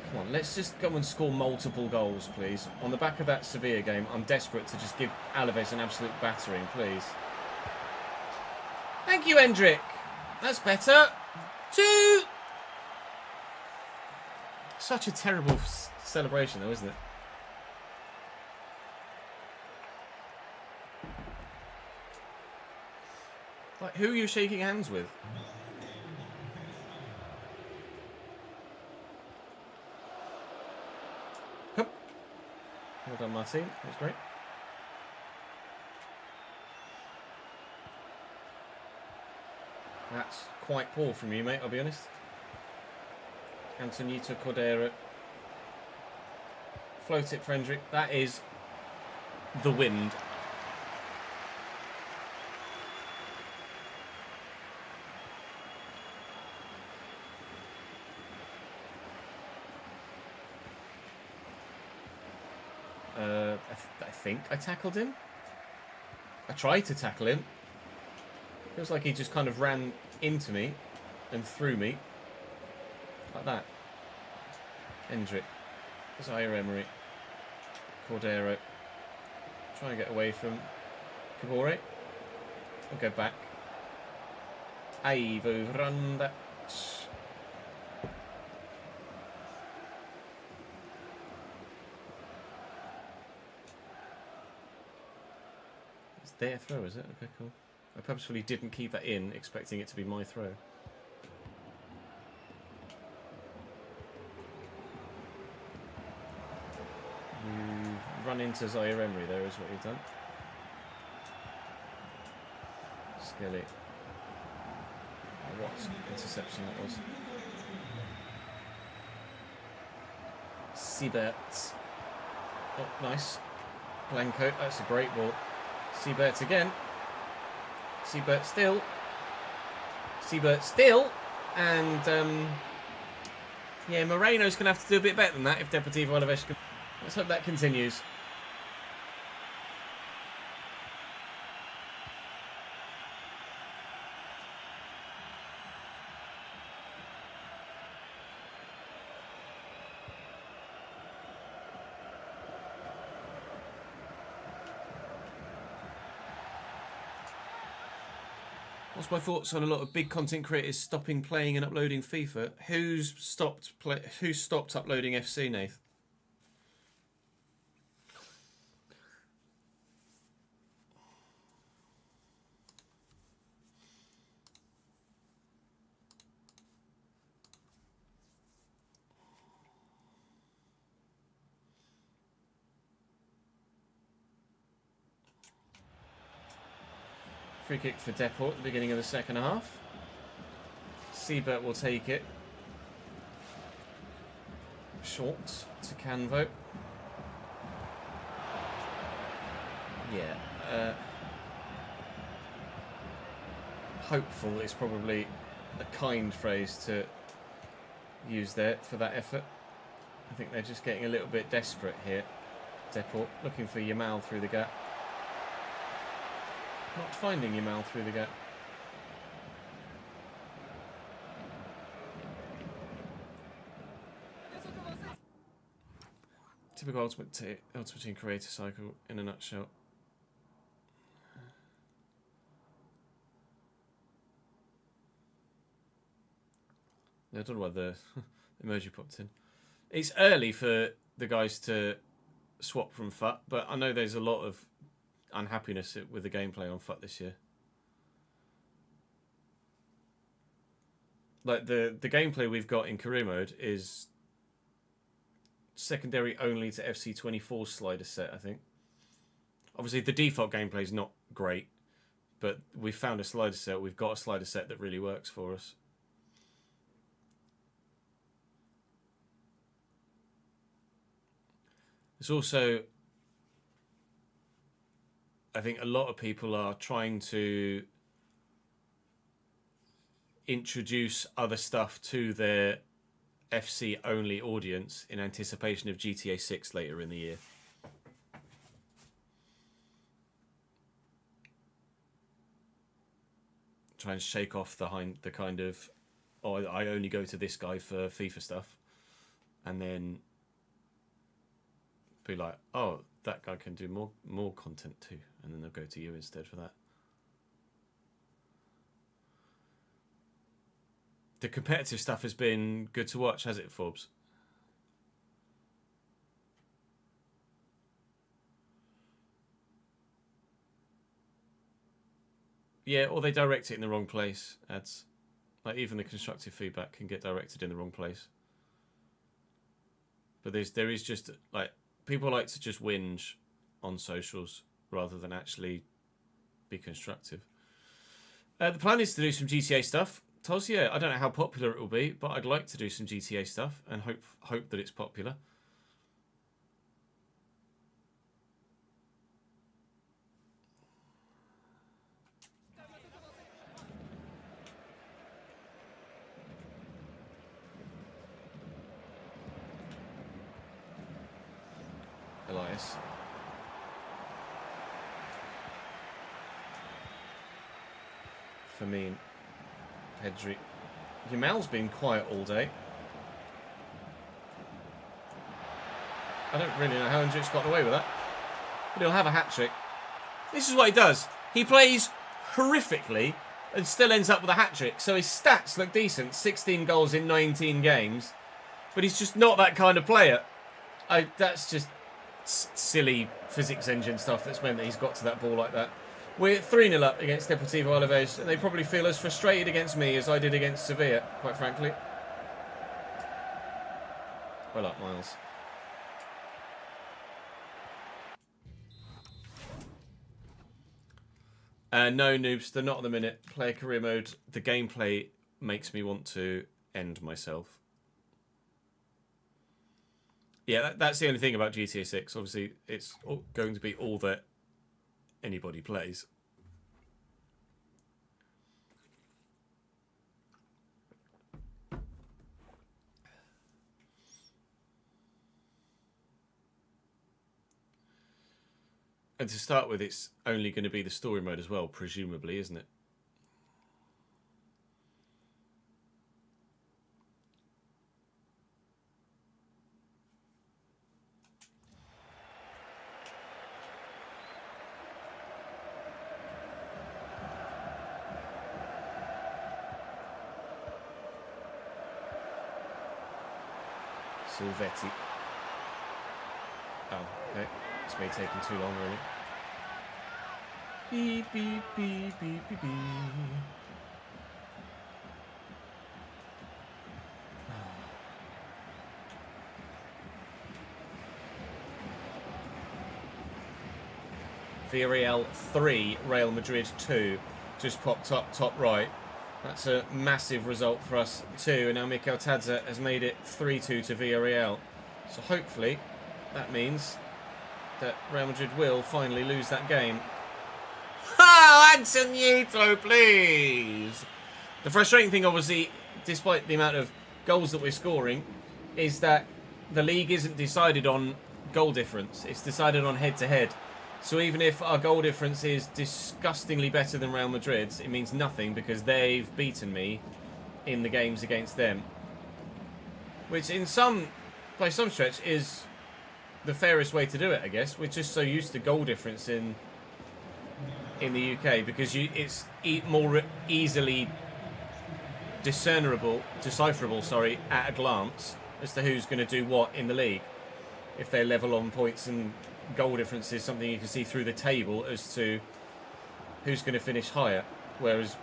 Come on, let's just go and score multiple goals, please. On the back of that Sevilla game, I'm desperate to just give Alaves an absolute battering, please. Thank you, Hendrick. That's better. 2! Such a terrible celebration, though, isn't it? Like, who are you shaking hands with? Come. Well done, Martin. That's great. That's quite poor from you, mate, I'll be honest. Antonito Cordero. Float it, Frederick. That is the wind. I think I tackled him. I tried to tackle him. Feels like he just kind of ran into me and through me. Like that. Hendrick. Zaire Emery. Cordero. Try and get away from Cabore. I'll go back. Ivo Vrandac. It's their throw, is it? Okay, cool. I purposefully didn't keep that in, expecting it to be my throw. You've run into Zaire Emery there, is what you've done. Skelly. Oh, what interception that was. Siebert. Oh, nice. Blanco, that's a great ball. Siebert again. Siebert still. Siebert still. And, yeah, Moreno's going to have to do a bit better than that if Deportivo Alaves can. Let's hope that continues. What's my thoughts on a lot of big content creators stopping playing and uploading FIFA? Who's stopped uploading FC, Nath? Free kick for Deport at the beginning of the second half. Siebert will take it. Short to Canvo. Yeah. Hopeful is probably a kind phrase to use there for that effort. I think they're just getting a little bit desperate here. Deport looking for Yamal through the gap. Not finding Yamal through the gap. Typical Ultimate Team creator cycle in a nutshell. I don't know why the emoji popped in. It's early for the guys to swap from FUT, but I know there's a lot of unhappiness with the gameplay on FUT this year. Like the gameplay we've got in career mode is secondary only to FC26 slider set, I think. Obviously the default gameplay is not great, but we've found a slider set. We've got a slider set that really works for us. There's also, I think a lot of people are trying to introduce other stuff to their FC only audience in anticipation of GTA 6 later in the year. Try and shake off the kind of, oh, I only go to this guy for FIFA stuff, and then be like, oh, that guy can do more content too, and then they'll go to you instead for that. The competitive stuff has been good to watch, has it, Forbes? Yeah, or they direct it in the wrong place. Ads, like even the constructive feedback can get directed in the wrong place. But there is just like people like to just whinge on socials rather than actually be constructive. The plan is to do some GTA stuff. Toz, yeah, I don't know how popular it will be, but I'd like to do some GTA stuff and hope that it's popular. Elias. Firmine. Pedri. Yamal's been quiet all day. I don't really know how Hendrick's gotten away with that. But he'll have a hat-trick. This is what he does. He plays horrifically and still ends up with a hat-trick. So his stats look decent. 16 goals in 19 games. But he's just not that kind of player. That's just silly physics engine stuff that's meant that he's got to that ball like that. We're 3-0 up against Deportivo Alaves, and they probably feel as frustrated against me as I did against Sevilla, quite frankly. Well up, Miles. No, noobs, they're not at the minute. Player career mode, the gameplay makes me want to end myself. Yeah, that's the only thing about GTA 6. Obviously, it's going to be all that anybody plays. And to start with, it's only going to be the story mode as well, presumably, isn't it? Silvetti. Oh, okay. It's me taking too long, really. Beep, beep, beep, beep, beep, beep. Villarreal 3, Real Madrid 2. Just popped up top right. That's a massive result for us too. And now Mikel Tadza has made it 3-2 to Villarreal. So hopefully that means that Real Madrid will finally lose that game. Oh, Antonito, please! The frustrating thing, obviously, despite the amount of goals that we're scoring, is that the league isn't decided on goal difference. It's decided on head-to-head. So even if our goal difference is disgustingly better than Real Madrid's, it means nothing because they've beaten me in the games against them. Which by some stretch is the fairest way to do it, I guess. We're just so used to goal difference in the UK because it's more easily decipherable, at a glance as to who's going to do what in the league. If they're level on points, and goal difference is something you can see through the table as to who's going to finish higher. Whereas,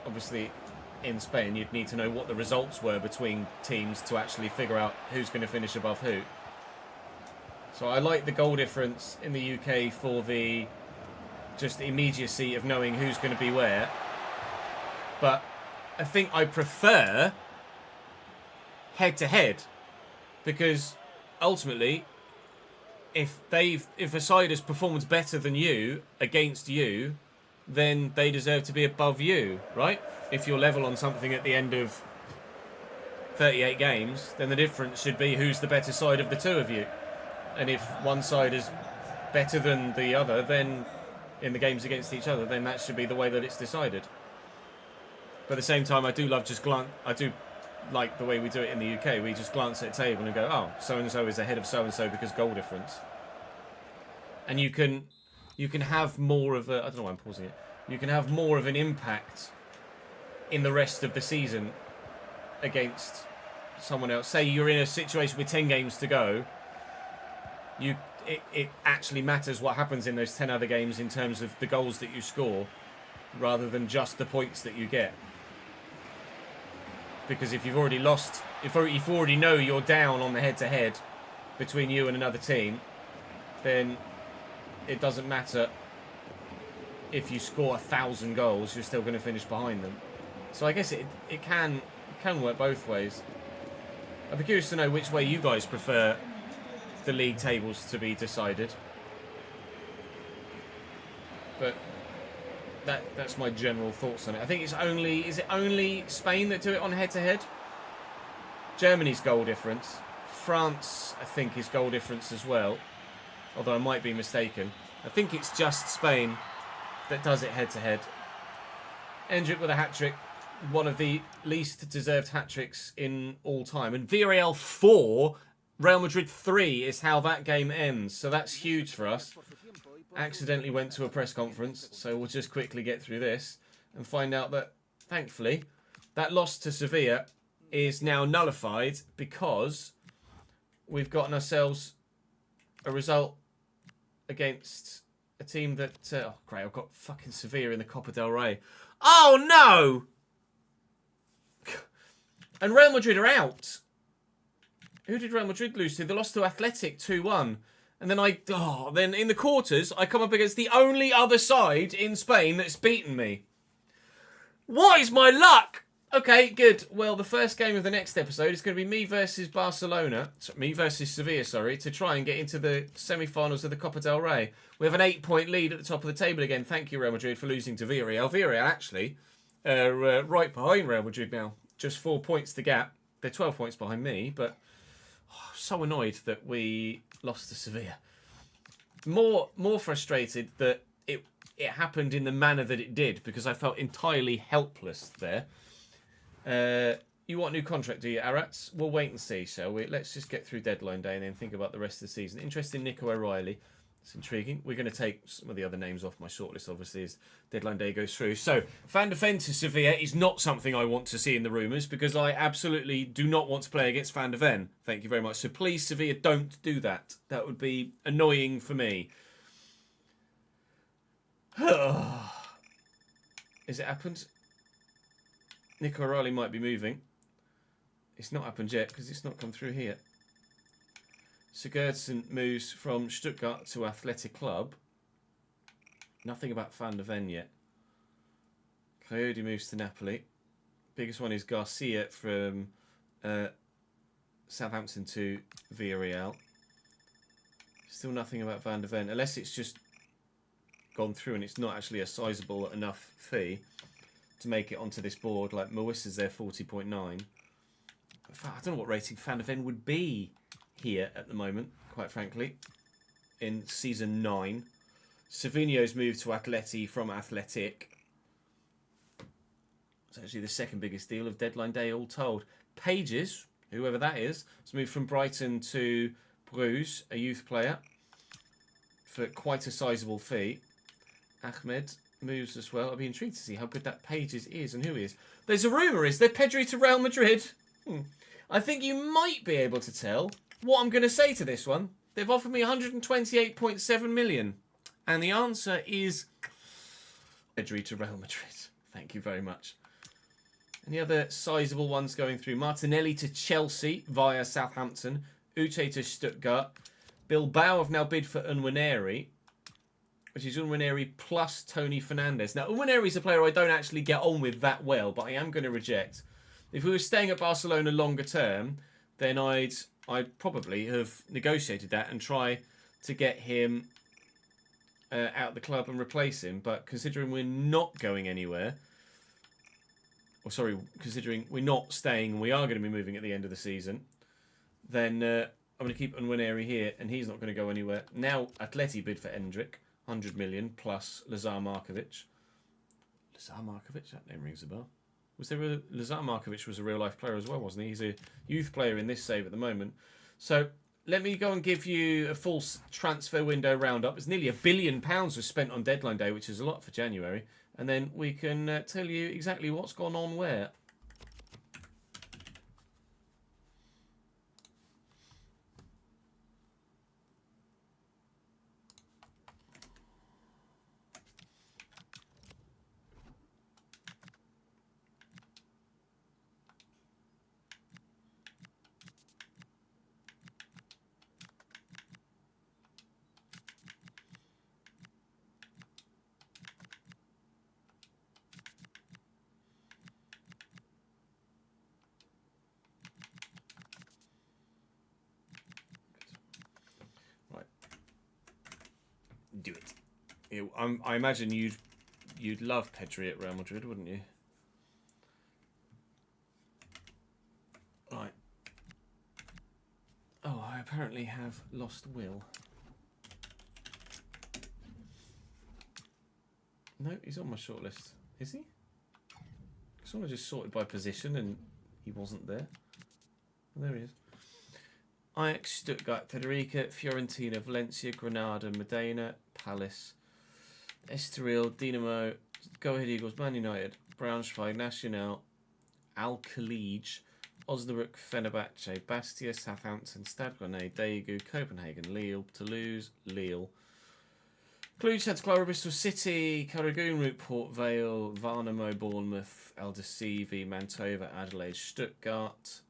obviously, in Spain, you'd need to know what the results were between teams to actually figure out who's going to finish above who. So I like the goal difference in the UK for the just immediacy of knowing who's going to be where. But I think I prefer head-to-head because ultimately, if a side has performed better than you against you, then they deserve to be above you, right? If you're level on something at the end of 38 games, then the difference should be who's the better side of the two of you. And if one side is better than the other, then in the games against each other, then that should be the way that it's decided. But at the same time, I do like the way we do it in the UK. We just glance at a table and go, oh, so-and-so is ahead of so-and-so because goal difference. And you can have more of a... I don't know why I'm pausing it. You can have more of an impact in the rest of the season against someone else. Say you're in a situation with 10 games to go. It actually matters what happens in those 10 other games in terms of the goals that you score rather than just the points that you get. Because if you've already lost, if you already know you're down on the head-to-head between you and another team, then it doesn't matter if you score 1,000 goals, you're still going to finish behind them. So I guess it can work both ways. I'd be curious to know which way you guys prefer the league tables to be decided. But that's my general thoughts on it. I think is it only Spain that do it on head-to-head? Germany's goal difference. France, I think, is goal difference as well. Although I might be mistaken. I think it's just Spain that does it head-to-head. Endrick with a hat-trick. One of the least deserved hat-tricks in all time. And Villarreal 4, Real Madrid 3 is how that game ends. So that's huge for us. Accidentally went to a press conference, so we'll just quickly get through this and find out that, thankfully, that loss to Sevilla is now nullified because we've gotten ourselves a result against a team that... oh, great, I've got fucking Sevilla in the Copa del Rey. Oh, no! And Real Madrid are out. Who did Real Madrid lose to? They lost to Athletic 2-1. And then then in the quarters, I come up against the only other side in Spain that's beaten me. What is my luck? Okay, good. Well, the first game of the next episode is going to be me versus Barcelona. Me versus Sevilla, sorry, to try and get into the semi-finals of the Copa del Rey. We have an 8-point lead at the top of the table again. Thank you, Real Madrid, for losing to Villarreal. Villarreal, actually, are right behind Real Madrid now. Just 4 points to gap. They're 12 points behind me, but so annoyed that we lost to Sevilla. More frustrated that it happened in the manner that it did, because I felt entirely helpless there. You want a new contract, do you, Arats? We'll wait and see, shall we? Let's just get through deadline day and then think about the rest of the season. Interesting, Nico O'Reilly. It's intriguing. We're going to take some of the other names off my shortlist, obviously, as deadline day goes through. So, Van de Ven to Sevilla is not something I want to see in the rumours, because I absolutely do not want to play against Van de Ven. Thank you very much. So please, Sevilla, don't do that. That would be annoying for me. Has it happened? Nico O'Reilly might be moving. It's not happened yet because it's not come through here. Sigurdsson moves from Stuttgart to Athletic Club. Nothing about Van de Ven yet. Coyote moves to Napoli. Biggest one is Garcia from Southampton to Villarreal. Still nothing about Van de Ven, unless it's just gone through and it's not actually a sizable enough fee to make it onto this board. Like Mewissa's there, 40.9. I don't know what rating Van de Ven would be here at the moment, quite frankly, in season 9. Savinho's moved to Atleti from Athletic. It's actually the second biggest deal of deadline day, all told. Pages, whoever that is, has moved from Brighton to Bruges, a youth player, for quite a sizable fee. Ahmed moves as well. I'll be intrigued to see how good that Pages is and who he is. There's a rumour, is there, Pedri to Real Madrid? I think you might be able to tell what I'm going to say to this one. They've offered me 128.7 million. And the answer is Pedri to Real Madrid. Thank you very much. Any other sizable ones going through? Martinelli to Chelsea via Southampton. Uche to Stuttgart. Bilbao have now bid for Unwaneri, which is Unwaneri plus Tony Fernandes. Now, Unwaneri's a player I don't actually get on with that well, but I am going to reject. If we were staying at Barcelona longer term, then I'd probably have negotiated that and try to get him out of the club and replace him. But considering we're not going anywhere, considering we're not staying and we are going to be moving at the end of the season, then I'm going to keep Unwaneri here, and he's not going to go anywhere. Now, Atleti bid for Endrick, 100 million plus Lazar Markovic. Lazar Markovic? That name rings a bell. Was there a... Lazar Markovic was a real-life player as well, wasn't he? He's a youth player in this save at the moment. So, let me go and give you a full transfer window roundup. It's nearly £1 billion was spent on deadline day, which is a lot for January. And then we can tell you exactly what's gone on where. Do it. I imagine you'd love Pedri at Real Madrid, wouldn't you? Right. Oh, I apparently have lost Will. No, he's on my shortlist. Is he? Someone just sorted by position and he wasn't there. Oh, there he is. Ajax, Stuttgart, Federica, Fiorentina, Valencia, Granada, Modena, Palace, Estoril, Dinamo, Go Ahead Eagles, Man United, Braunschweig, Nacional, Al-Khalij, Osnabrück, Fenerbahce, Bastia, Southampton, Stade Rennais, Daegu, Copenhagen, Lille, Toulouse, Lille, Cluj, Santa Clara, Bristol City, Carragoon, Route, Port Vale, Varnamo, Bournemouth, Eldosivi, Mantova, Adelaide, Stuttgart.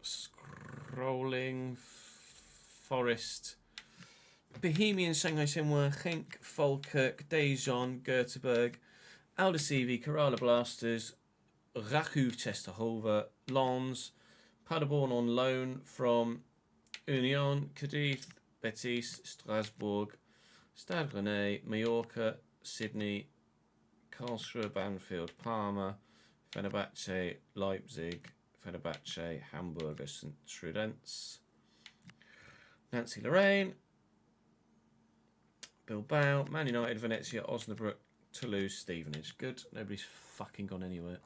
Scrolling. Forest. Bohemian, Shanghai Shenhua, Genk, Falkirk, Dijon, Göteborg, Eldosivi, Kerala Blasters, Rakuv, Chesterhove, Lens, Paderborn on loan from Union, Cadiz, Betis, Strasbourg, Stade Rennais, Mallorca, Sydney, Karlsruhe, Banfield, Parma, Fenerbahce, Leipzig, Fenerbahce, Hamburger, St. Trudenz, Nancy Lorraine, Bilbao, Man United, Venezia, Osnabrück, Toulouse, Stevenage. Good. Nobody's fucking gone anywhere.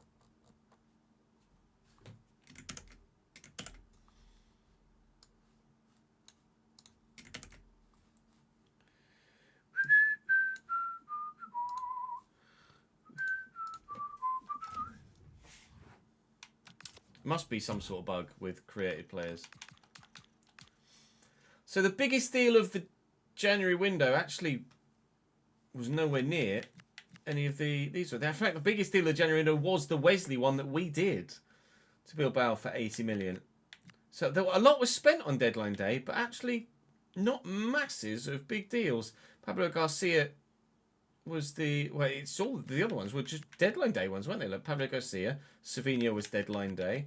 Must be some sort of bug with created players. So the biggest deal of the January window actually was nowhere near any of these. In fact, the biggest deal of January window was the Wesley one that we did to Bilbao for 80 million. So a lot was spent on deadline day, but actually not masses of big deals. Pablo Garcia was it's all the other ones were just deadline day ones, weren't they? Like Pablo Garcia, Sevilla was deadline day.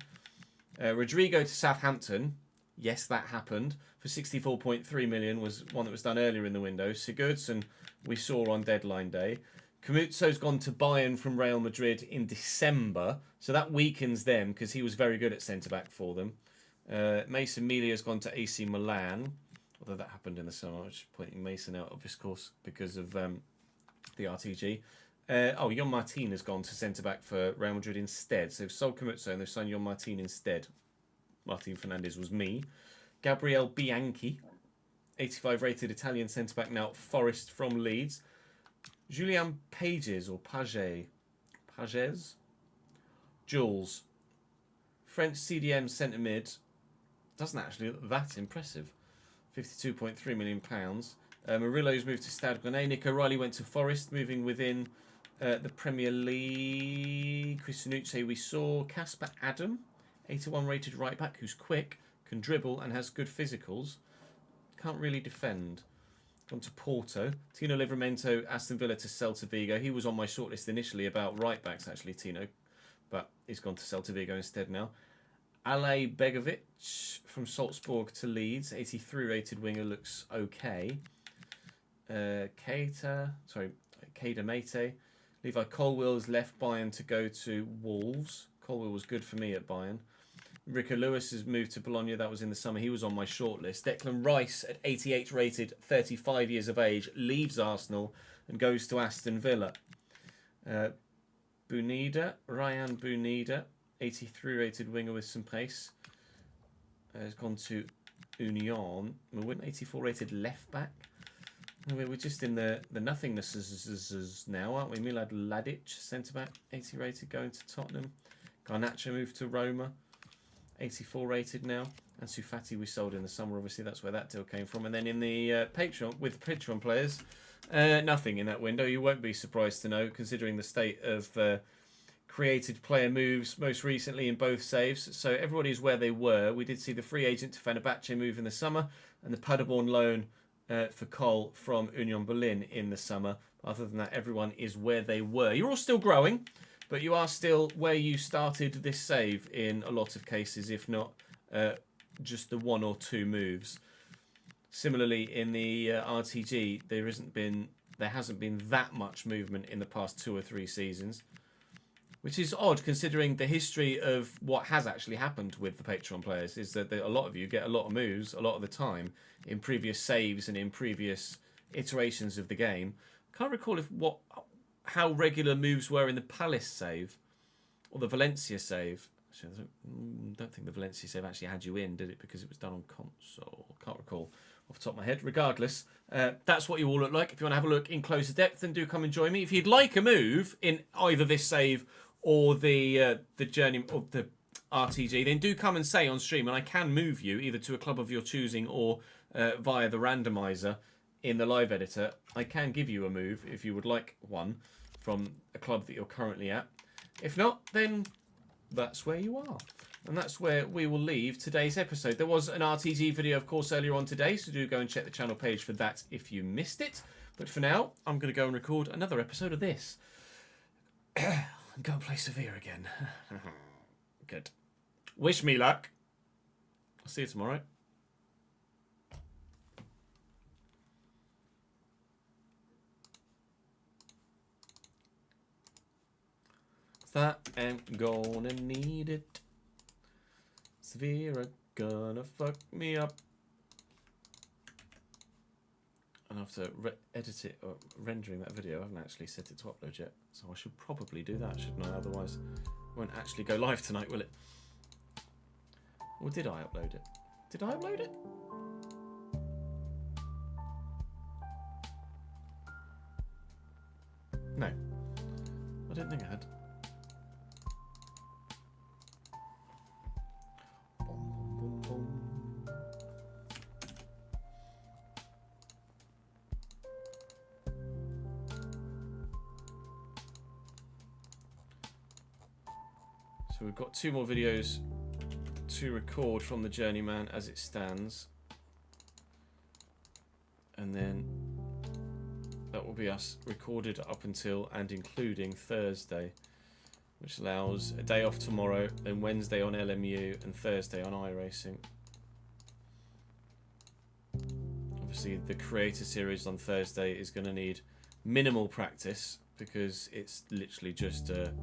Rodrigo to Southampton, yes, that happened. For 64.3 million was one that was done earlier in the window. Sigurdsson we saw on deadline day. Camuzzo's gone to Bayern from Real Madrid in December, so that weakens them because he was very good at centre-back for them. Mason Milia's gone to AC Milan, although that happened in the summer. I'm just pointing Mason out of this course because of the RTG. Jon Martin has gone to centre-back for Real Madrid instead. So they've sold Camuzzo and they've signed Jon Martin instead. Martin Fernandez was me. Gabriel Bianchi, 85 rated Italian centre-back now at Forest from Leeds. Julian Pages, or Pages. Jules, French CDM centre mid. Doesn't actually look that impressive. £52.3 million. Murillo's moved to Stade Rennais. Nick O'Reilly went to Forest, moving within the Premier League. Chris Sanucci we saw. Casper Adam, 81 rated right back, who's quick, can dribble and has good physicals. Can't really defend. Gone to Porto. Tino Livramento, Aston Villa to Celta Vigo. He was on my shortlist initially about right backs actually, Tino, but he's gone to Celta Vigo instead now. Ale Begovic from Salzburg to Leeds, 83 rated winger, looks okay. Keita Mate. Levi Colwell's left Bayern to go to Wolves. Colwell was good for me at Bayern. Rico Lewis has moved to Bologna. That was in the summer. He was on my shortlist. Declan Rice at 88 rated, 35 years of age, leaves Arsenal and goes to Aston Villa. Ryan Bunida, 83 rated winger with some pace, has gone to Union. 84 rated left back. We're just in the nothingness now, aren't we? Milad Ladic, centre back, 80 rated, going to Tottenham. Garnacho moved to Roma, 84 rated now. And Sufati we sold in the summer, obviously that's where that deal came from. And then in the Patreon players, nothing in that window. You won't be surprised to know, considering the state of created player moves most recently in both saves. So everybody's where they were. We did see the free agent to Fenerbahce move in the summer, and the Paderborn loan for Cole from Union Berlin in the summer. Other than that, everyone is where they were. You're all still growing, but you are still where you started this save in a lot of cases, if not just the one or two moves. Similarly, in the RTG, there hasn't been that much movement in the past 2 or 3 seasons, which is odd considering the history of what has actually happened with the Patreon players. Is that a lot of you get a lot of moves a lot of the time in previous saves and in previous iterations of the game. Can't recall how regular moves were in the Palace save or the Valencia save. Actually, I don't think the Valencia save actually had you in, did it? Because it was done on console. Can't recall off the top of my head. Regardless, that's what you all look like. If you want to have a look in closer depth, then do come and join me. If you'd like a move in either this save or the Journey or the RTG, then do come and say on stream, and I can move you either to a club of your choosing or via the randomizer in the live editor, I can give you a move if you would like one from a club that you're currently at. If not, then that's where you are. And that's where we will leave today's episode. There was an RTG video, of course, earlier on today, so do go and check the channel page for that if you missed it. But for now, I'm going to go and record another episode of this. And go and play Sevilla again. Good. Wish me luck. I'll see you tomorrow. That am gonna need it. Sevilla gonna fuck me up. And after edit it or rendering that video, I haven't actually set it to upload yet, so I should probably do that, shouldn't I? Otherwise, it won't actually go live tonight, will it? Or did I upload it? Did I upload it? No, I didn't think I had. So we've got 2 more videos to record from the Journeyman as it stands. And then that will be us recorded up until and including Thursday, which allows a day off tomorrow, then Wednesday on LMU and Thursday on iRacing. Obviously the creator series on Thursday is going to need minimal practice because it's literally just an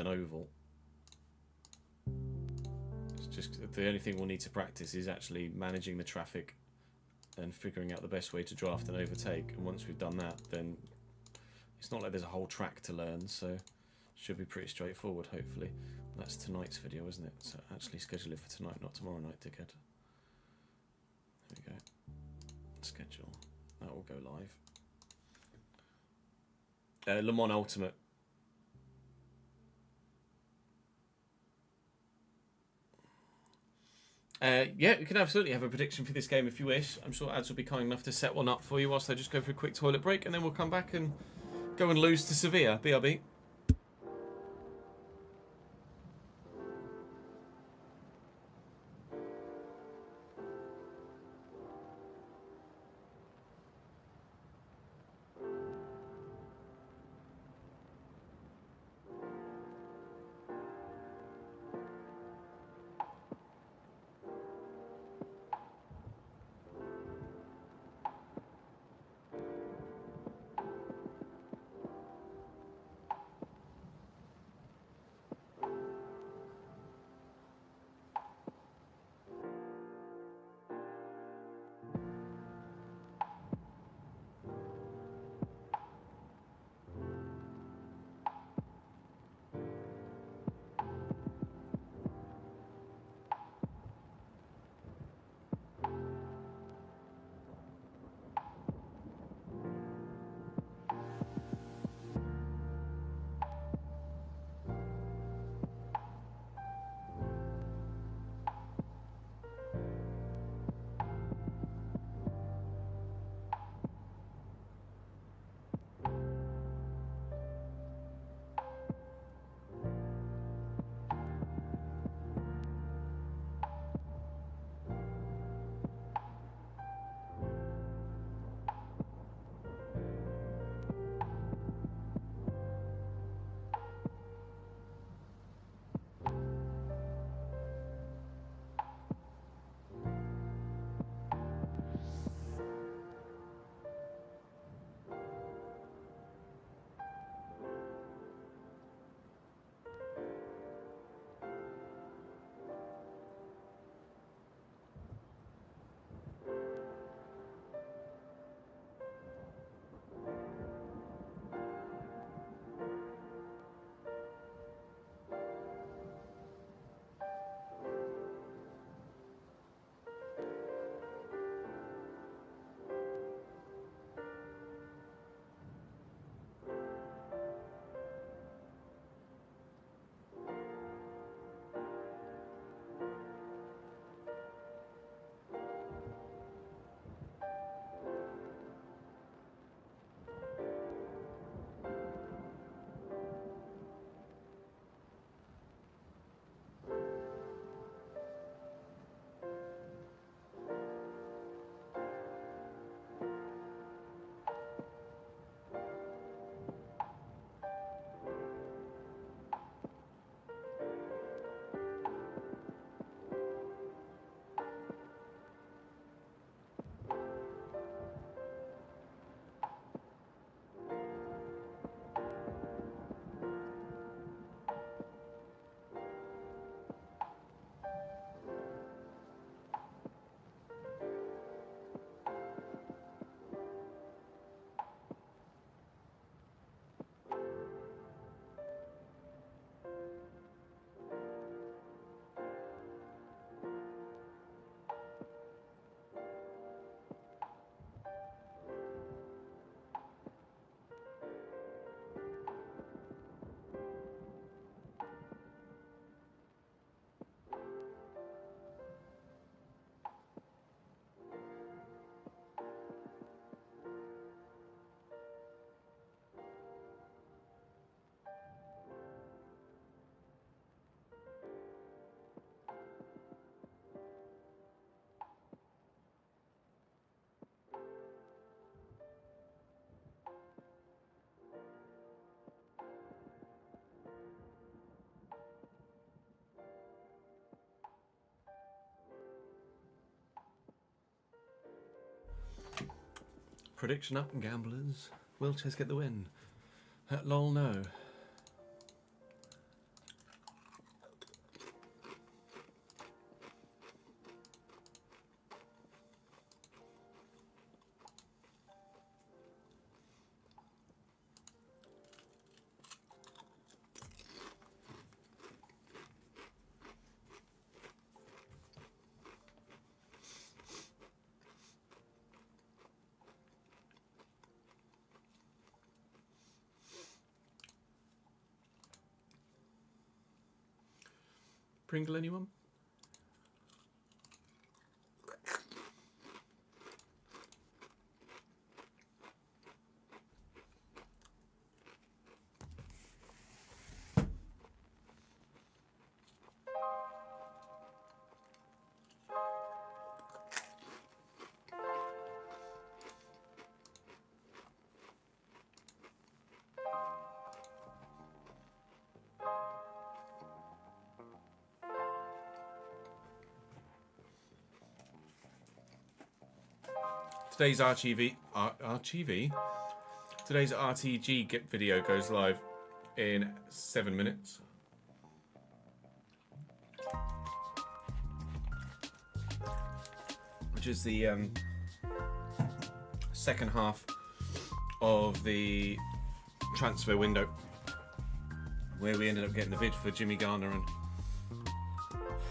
oval. It's just the only thing we'll need to practice is actually managing the traffic and figuring out the best way to draft and overtake. And once we've done that, then it's not like there's a whole track to learn, so it should be pretty straightforward, hopefully. That's tonight's video, isn't it? So actually schedule it for tonight, not tomorrow night, dickhead. There we go. Schedule. That will go live. Le Mans Ultimate. Yeah, you can absolutely have a prediction for this game if you wish. I'm sure Ads will be kind enough to set one up for you whilst I just go for a quick toilet break, and then we'll come back and go and lose to Sevilla. BRB. Prediction up and gamblers. Will Ches get the win? Lol, no. Pringle, anyone? Today's Today's RTG video goes live in 7 minutes. Which is the second half of the transfer window, where we ended up getting the bid for Jimmy Garner and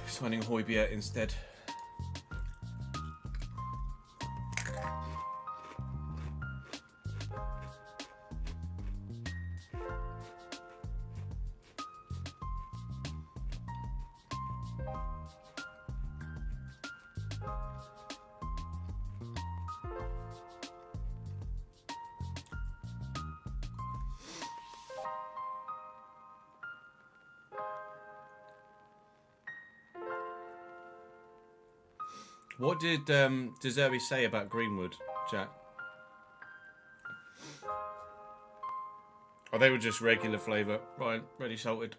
signing Højbjerg instead. What did De Zerbi say about Greenwood, Jack? Oh, they were just regular flavour. Right, ready salted.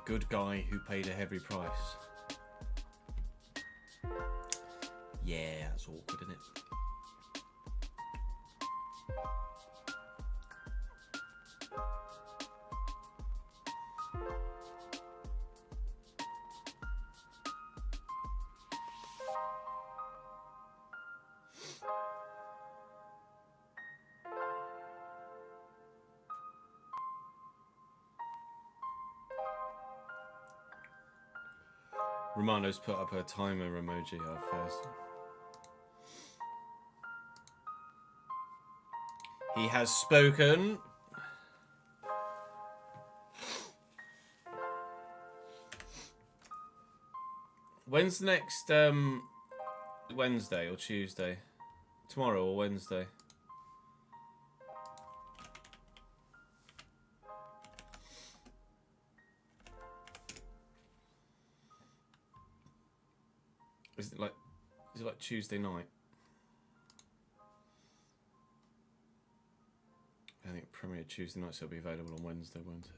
Good guy who paid a heavy price. Yeah, that's awkward, isn't it? Romano's put up a timer emoji first. He has spoken. When's the next Wednesday or Tuesday? Tomorrow or Wednesday? Is it like Tuesday night? I think it premiered Tuesday night, so it'll be available on Wednesday, won't it?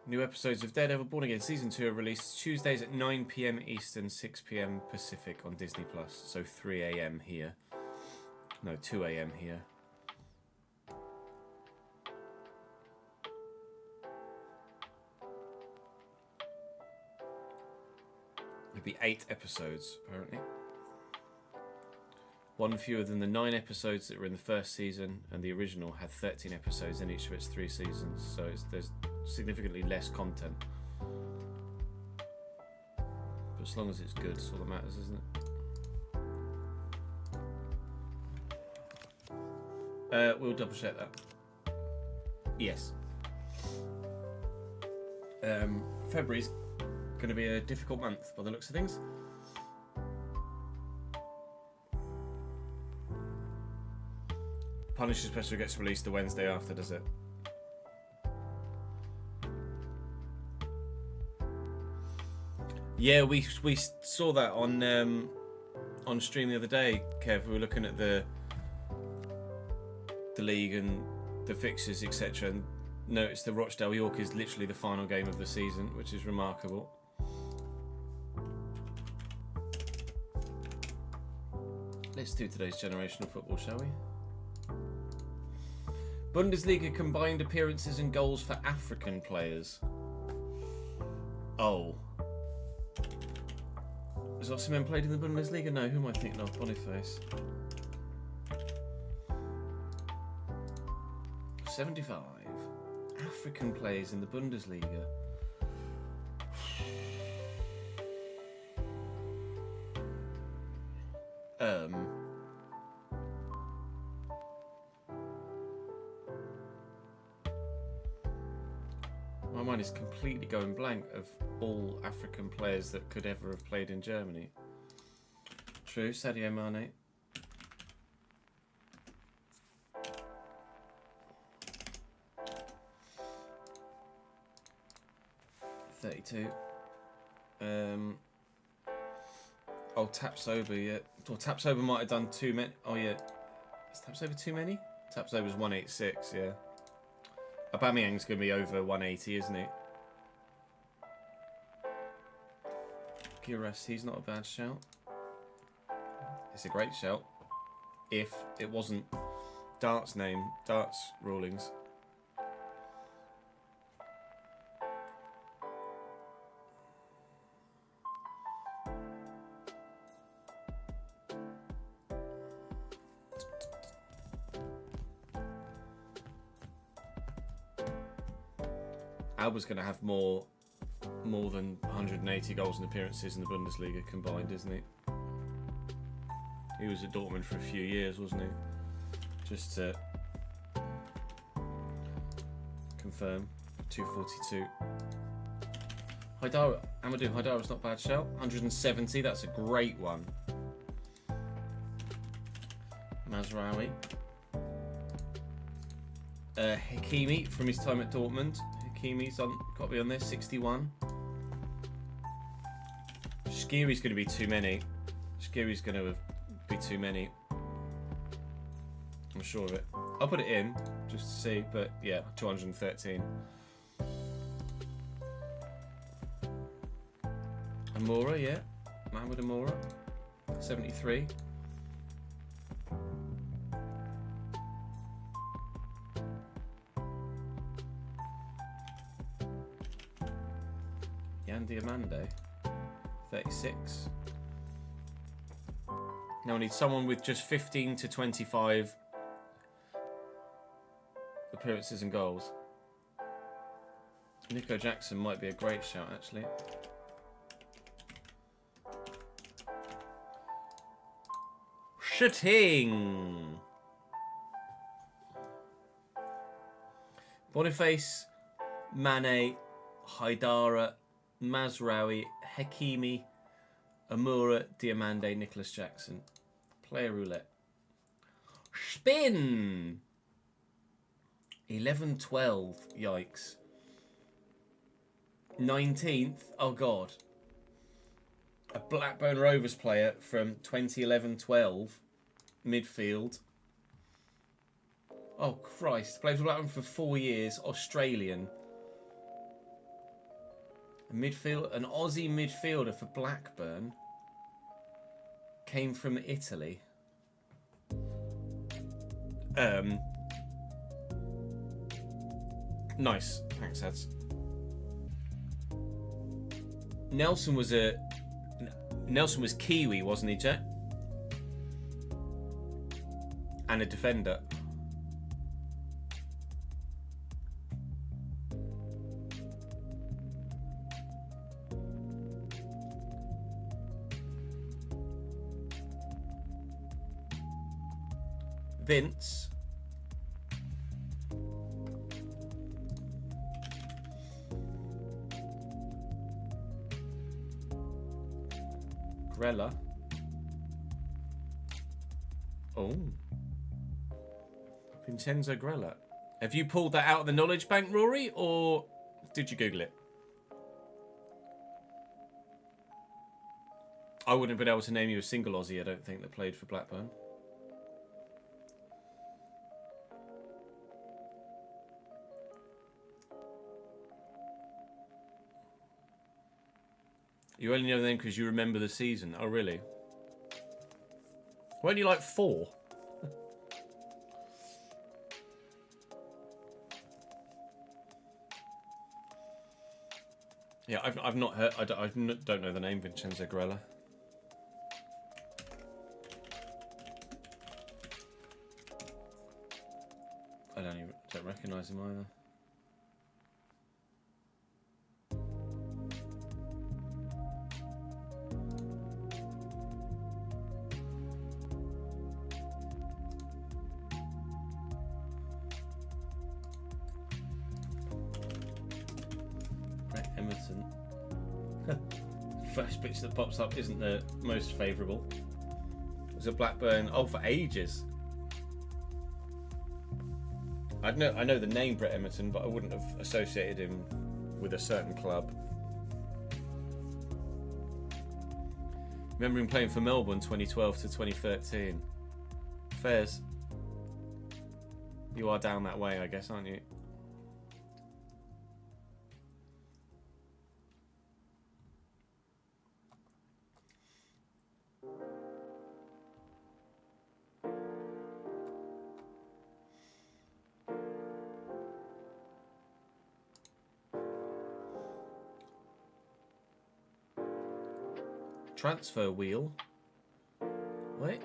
New episodes of Daredevil Born Again Season 2 are released Tuesdays at 9 PM Eastern, 6 PM Pacific on Disney+. So 3 AM here. No, 2 AM here. It'll be 8 episodes, apparently. One fewer than the 9 episodes that were in the first season, and the original had 13 episodes in each of its 3 seasons, so there's significantly less content. But as long as it's good, it's all that matters, isn't it? We'll double check that. Yes. February's going to be a difficult month by the looks of things. Punisher Special gets released the Wednesday after, does it? Yeah, we saw that on stream the other day, Kev. We were looking at the league and the fixtures, etc., and noticed that Rochdale York is literally the final game of the season, which is remarkable. Let's do today's generational football, shall we? Bundesliga combined appearances and goals for African players. Oh. Has Osimhen played in the Bundesliga? No, who am I thinking of? Boniface. 75. African players in the Bundesliga. My mind is completely going blank of all African players that could ever have played in Germany. True, Sadio Mane. $32. Oh, Tapsoba, yeah. Or Tapsoba might have done too many. Oh, yeah. Is Tapsoba too many? Tapsoba's 186, yeah. Aubameyang's going to be over 180, isn't he? Giras, he's not a bad shout. It's a great shout. If it wasn't Dart's rulings. Alba's going to have more than 180 goals and appearances in the Bundesliga combined, isn't he? He was at Dortmund for a few years, wasn't he? Just to confirm, 242. Amadou Haidara's not a bad shout. 170, that's a great one. Mazraoui. Hakimi from his time at Dortmund. Hakimi's got to be on there, 61. Shaqiri's going to be too many. Shaqiri's going to be too many. I'm sure of it. I'll put it in just to see, but yeah, 213. Amora, yeah. Mohamed Amora, 73. Diamande, 36. Now I need someone with just 15 to 25 appearances and goals. Nico Jackson might be a great shout, actually. Shooting! Boniface, Mane, Haidara, Mazraoui, Hakimi, Amura, Diamande, Nicholas Jackson. Player roulette. Spin! 11-12. Yikes. 19th. Oh, God. A Blackburn Rovers player from 2011-12. Midfield. Oh, Christ. Played for Blackburn for 4 years. Australian. An Aussie midfielder for Blackburn came from Italy. Nice, thanks, Ads. Nelson was Kiwi, wasn't he, Jet? And a defender. Vince. Grella. Oh. Vincenzo Grella. Have you pulled that out of the knowledge bank, Rory, or did you Google it? I wouldn't have been able to name you a single Aussie, I don't think, that played for Blackburn. You only know the name because you remember the season. Oh, really? Weren't you like 4? Yeah, I've not heard. I don't know the name Vincenzo Grella. I don't recognise him either. Emerson. First pitch that pops up isn't the most favourable. It was a Blackburn. Oh, for ages. I know the name Brett Emerson, but I wouldn't have associated him with a certain club. Remember him playing for Melbourne 2012 to 2013. Fairs. You are down that way, I guess, aren't you? Transfer wheel. Wait.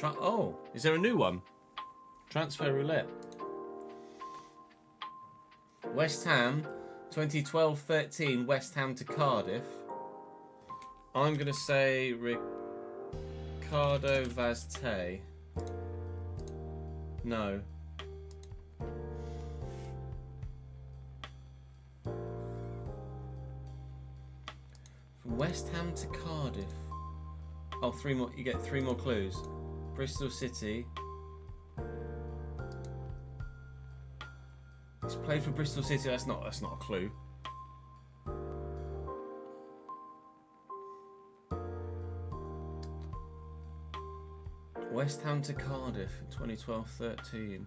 Oh, is there a new one? Transfer roulette. West Ham, 2012-13, West Ham to Cardiff. I'm going to say Ricardo Vazte. No. From West Ham to Cardiff. Oh, 3 more. You get 3 more clues. Bristol City. He's played for Bristol City. That's not a clue. West Ham to Cardiff in 2012-13.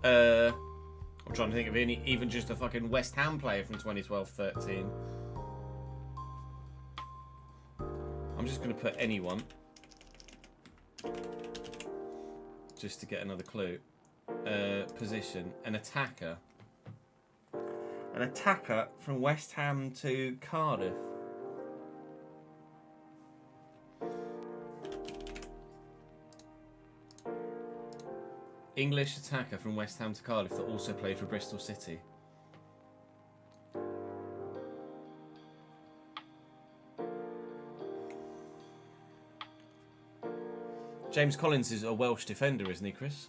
I'm trying to think of even just a fucking West Ham player from 2012-13. I'm just going to put anyone. Just to get another clue. Position. An attacker. An attacker from West Ham to Cardiff. English attacker from West Ham to Cardiff that also played for Bristol City. James Collins is a Welsh defender, isn't he, Chris?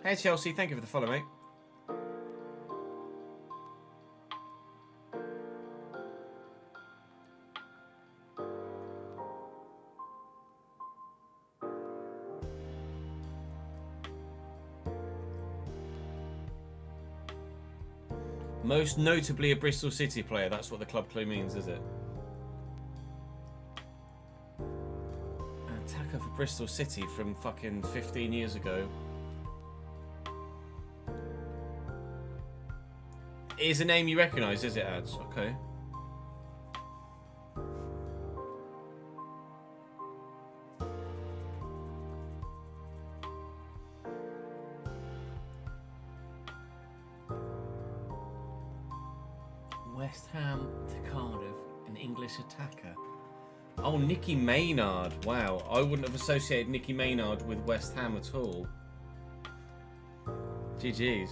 Hey Chelsea, thank you for the follow, mate. Most notably a Bristol City player, that's what the club clue means, is it? An attacker for Bristol City from fucking 15 years ago. It is a name you recognise, is it, Ads? Okay. West Ham to Cardiff, an English attacker. Oh, Nicky Maynard. Wow, I wouldn't have associated Nicky Maynard with West Ham at all. GG's.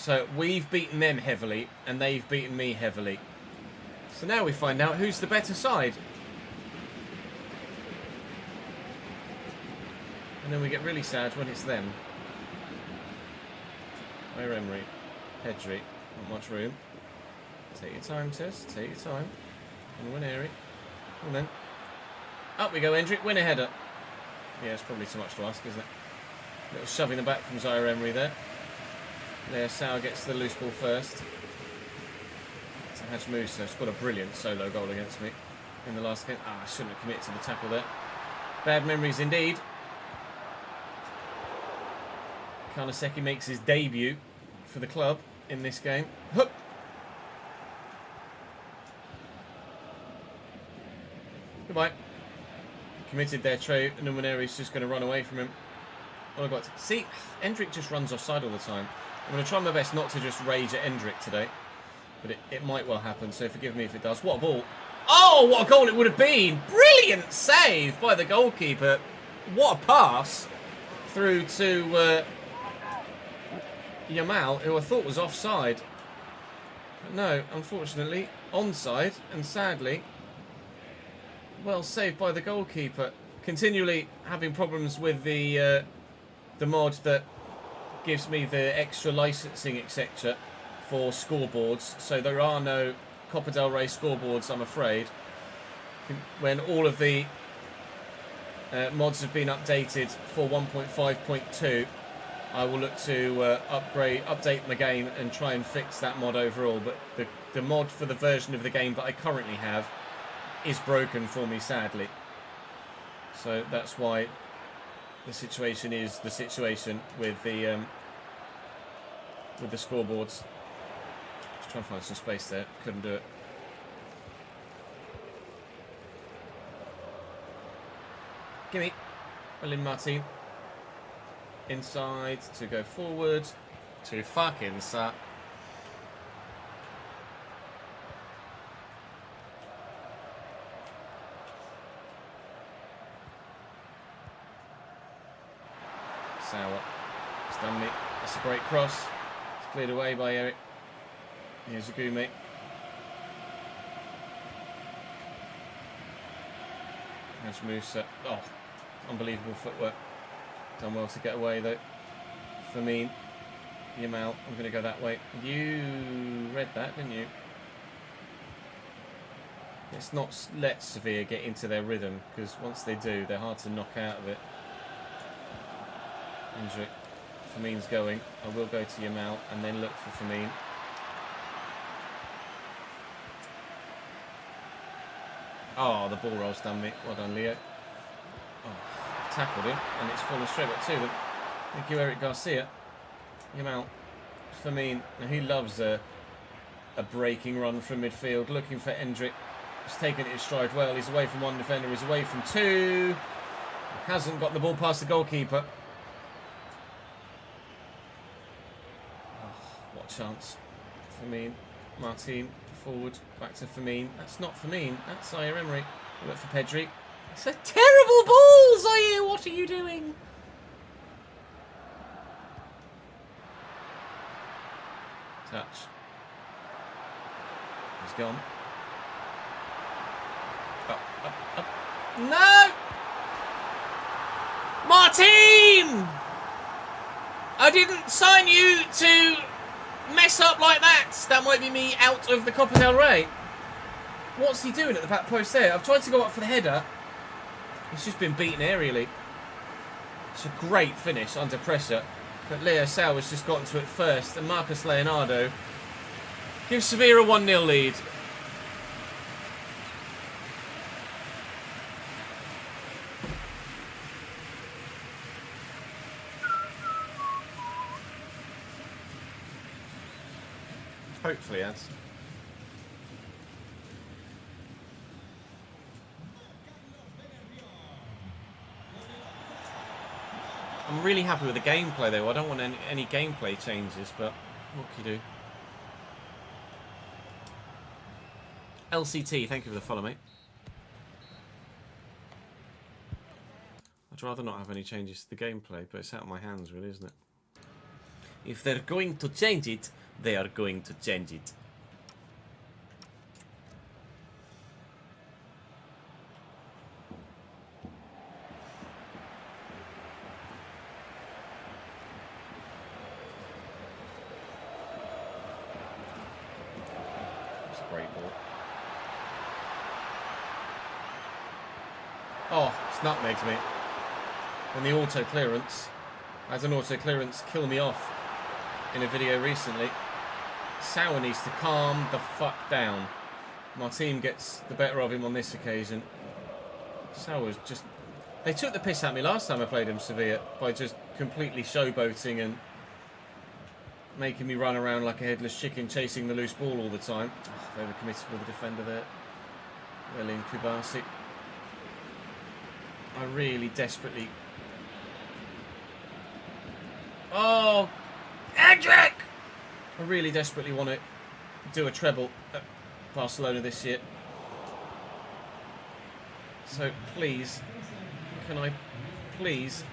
So we've beaten them heavily, and they've beaten me heavily. So now we find out who's the better side. And then we get really sad when it's them. Where Emery? Pedri. Not much room. Take your time, Tess. Take your time. And win Airy. And then. Up we go, Hendrick. Win a header. Yeah, it's probably too much to ask, isn't it? A little shoving the back from Zaire Emery there. There, Sauer gets the loose ball first. To Haj Musa. Scored a brilliant solo goal against me in the last game. I shouldn't have committed to the tackle there. Bad memories indeed. Karnaseki makes his debut for the club in this game. Hup. Goodbye. Committed there, Trey, and Numeneri's just going to run away from him. Oh, I got to see, Endrick just runs offside all the time. I'm going to try my best not to just rage at Endrick today, but it might well happen, so forgive me if it does. What a ball. Oh, what a goal it would have been. Brilliant save by the goalkeeper. What a pass through to Yamal, who I thought was offside. But no, unfortunately, onside, and sadly, well saved by the goalkeeper. Continually having problems with the mod that gives me the extra licensing, etc. for scoreboards. So there are no Copa del Rey scoreboards, I'm afraid. When all of the mods have been updated for 1.5.2, I will look to update my game and try and fix that mod overall. But the mod for the version of the game that I currently have is broken for me, sadly. So that's why the situation is the situation with the scoreboards. Just trying to find some space there. Couldn't do it. Gimme. William Martin. Inside to go forward. To fucking suck. Sauer. It's done me. That's a great cross. It's cleared away by Eric. Here's a Gume. Haj Musa. Oh, unbelievable footwork. Done well to get away though. Firmine. Yamal. I'm going to go that way. You read that, didn't you? Let's not let Sevilla get into their rhythm, because once they do, they're hard to knock out of it. Hendrick. Firmine's going. I will go to Yamal and then look for Firmine. Oh, the ball roll's done me. Well done, Leo. Oh, I've tackled him and it's fallen straight back to them. Thank you, Eric Garcia. Yamal. Firmine. Now, he loves a breaking run from midfield. Looking for Hendrick. He's taken it in stride well. He's away from one defender. He's away from two. Hasn't got the ball past the goalkeeper. Chance. Firmine, Martin, forward, back to Firmine. That's not Firmine, that's Zaire Emery. Look for Pedri. It's a terrible ball, Zaire, what are you doing? Touch. He's gone. Up. No! Martin! I didn't sign you to mess up like that. That might be me out of the Copa del Rey. What's he doing at the back post there? I've tried to go up for the header. He's just been beaten aerially. It's a great finish under pressure. But Leo Sauer's just gotten to it first. And Marcus Leonardo gives Sevilla a 1-0 lead. Hopefully, yes. I'm really happy with the gameplay though. I don't want any gameplay changes, but what can you do? LCT, thank you for the follow, mate. I'd rather not have any changes to the gameplay, but it's out of my hands really, isn't it? If they're going to change it, they are going to change it. It's a great ball. Oh, it's nutmegged me. And the auto clearance, as an auto clearance, kill me off in a video recently. Sauer needs to calm the fuck down. My team gets the better of him on this occasion. Sauer's just... They took the piss at me last time I played him, Sevilla, by just completely showboating and making me run around like a headless chicken chasing the loose ball all the time. Oh, overcommitted with the defender there. Well in Kubasi. I really desperately... Oh! Hendrick! I really desperately want to do a treble at Barcelona this year. So please, can I please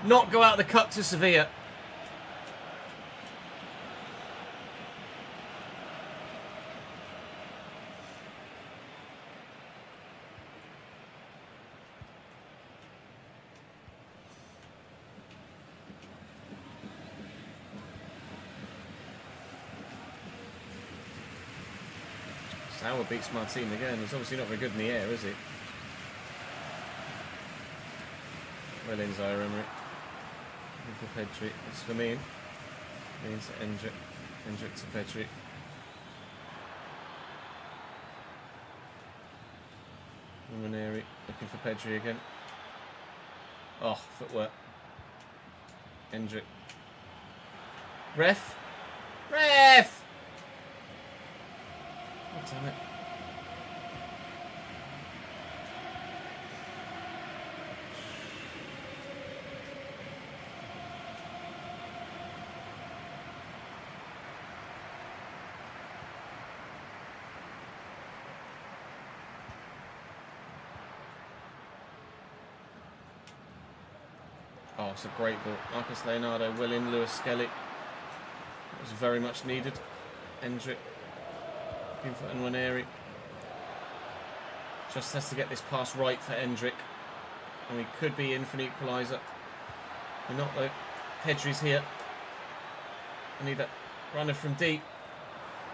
not go out the cup to Sevilla? Sauer beats Martin again. He's obviously not very good in the air, is he? Well in Zaire Emery. For Pedri. It's for me. Means Hendrick. Hendrick to Pedri. Raneri looking for Pedri again. Oh, footwork. Hendrick. Ref! Ref! Oh, damn it. Oh, it's a great ball. Marcus Leonardo, Willian, Lewis Skelly. That was very much needed. Hendrick. Looking for Nwaneri. Just has to get this pass right for Hendrick. And we could be in for an equaliser. We're not though. Pedri's here. I need that runner from deep.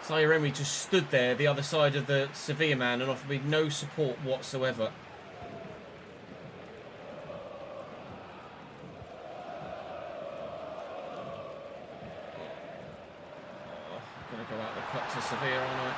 Zaire Emery just stood there, the other side of the Sevilla man, and offered me no support whatsoever. Go out the cut to Sevilla, aren't I?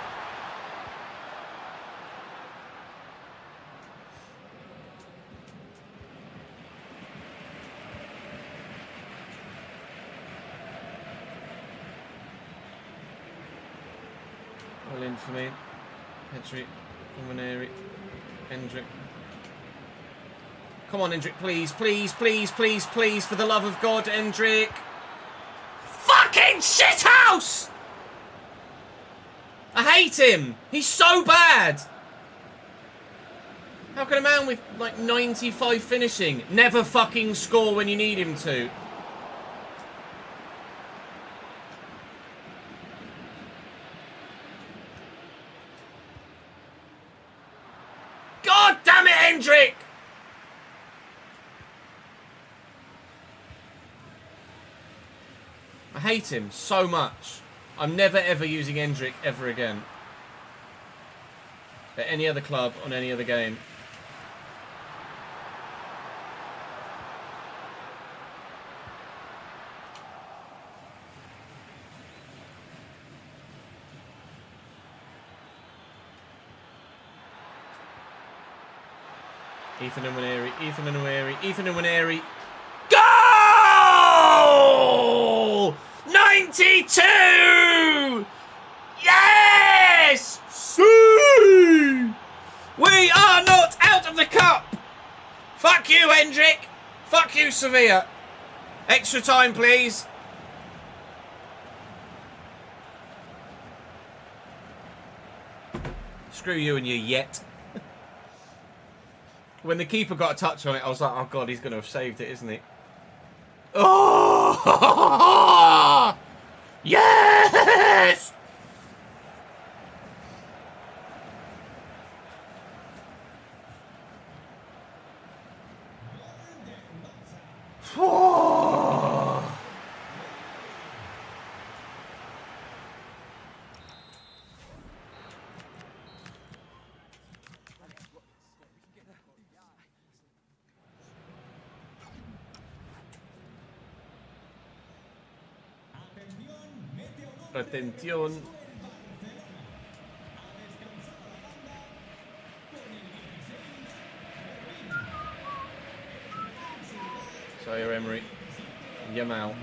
Well in for me. Pedri, Nwaneri, Hendrick. Come on, Hendrick, please, please, please, please, please, for the love of God, Hendrick. Fucking shithouse! I hate him! He's so bad! How can a man with like 95 finishing never fucking score when you need him to? God damn it, Hendrick! I hate him so much. I'm never ever using Hendrick ever again. At any other club, on any other game. Ethan Nwaneri, Ethan Nwaneri, Ethan Nwaneri. Goal! 92! Yes! See! We are not out of the cup! Fuck you, Hendrick! Fuck you, Sevilla! Extra time, please. Screw you and your yet. When the keeper got a touch on it, I was like, oh god, he's going to have saved it, isn't he? Oh! Yes! Oh! Atención. Zaire Emery. Yamal.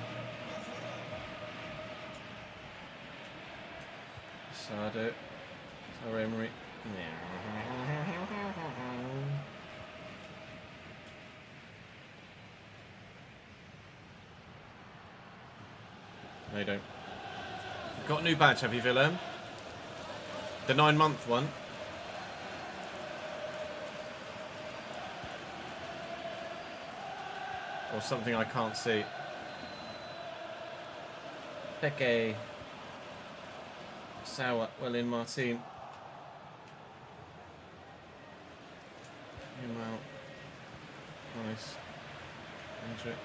Sado. Zaire Emery. No, you don't. Got a new badge, have you, Willem? The 9-month one. Or something I can't see. Peque. Sour. Well in Martin. Nice. Enter it.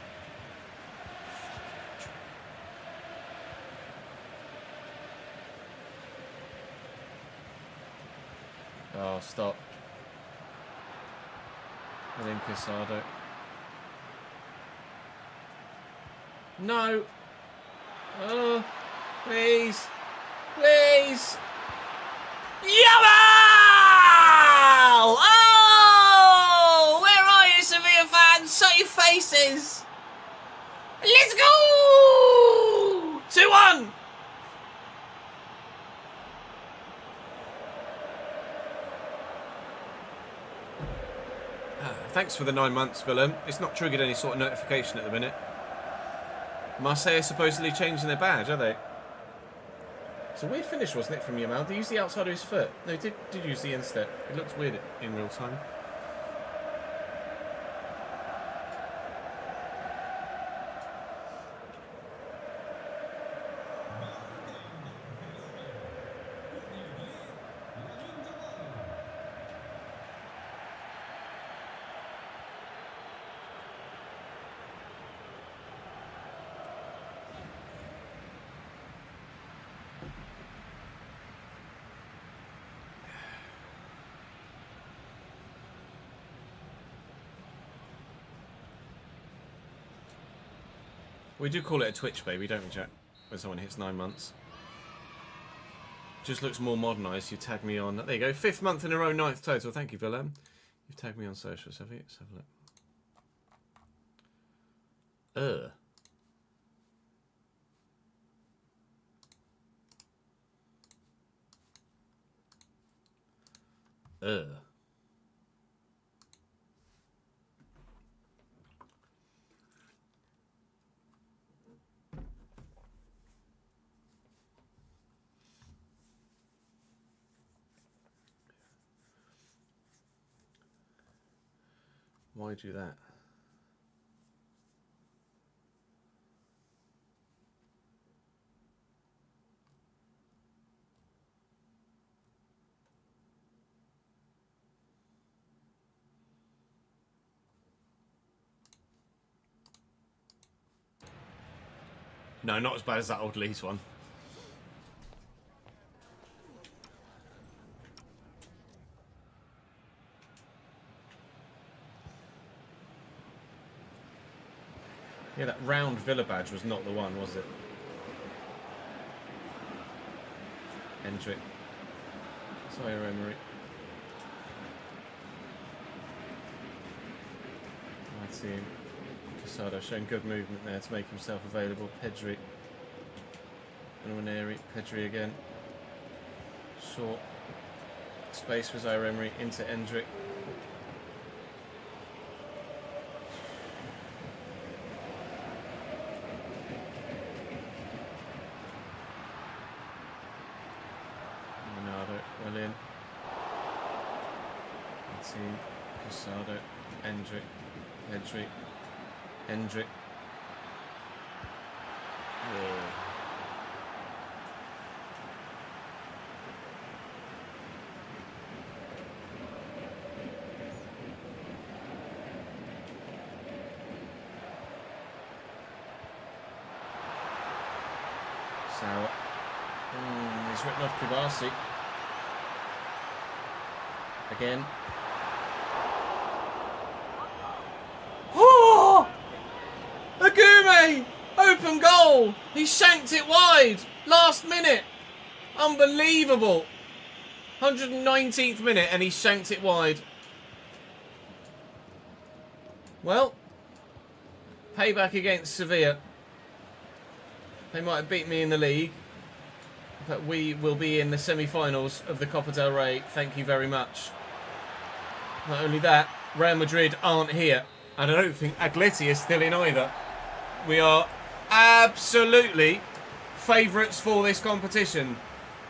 Oh, stop. William Casado. No! Oh, please! Please! Yamal! Oh! Where are you, Sevilla fans? Shut your faces! Let's go! 2-1! Thanks for the 9 months, Willem. It's not triggered any sort of notification at the minute. Marseille are supposedly changing their badge, are they? It's a weird finish, wasn't it, from Yamal? Did he use the outside of his foot? No, he did use the instep. It looks weird in real time. We do call it a Twitch baby, don't we, Jack? When someone hits 9 months. Just looks more modernised. You tag me on... There you go. 5th month in a row, 9th total. Thank you, Willem. You've tagged me on socials, have you? Let's have a look. Why do that? No, not as bad as that old Leeds one. Yeah, that round Villa badge was not the one, was it? Enter it. Zaire Emery. Martin. Casado showing good movement there to make himself available. Pedri. And Ranieri. Pedri again. Short. Space for Zaire Emery. Into Endrick. Casado, Hendrick. Oh. Sour. He's written off Kubasi. Again. Oh! Agume! Open goal! He shanked it wide! Last minute! Unbelievable! 119th minute and he shanked it wide. Well, payback against Sevilla. They might have beaten me in the league, but we will be in the semi-finals of the Copa del Rey. Thank you very much. Not only that, Real Madrid aren't here, and I don't think Atleti is still in either. We are absolutely favourites for this competition,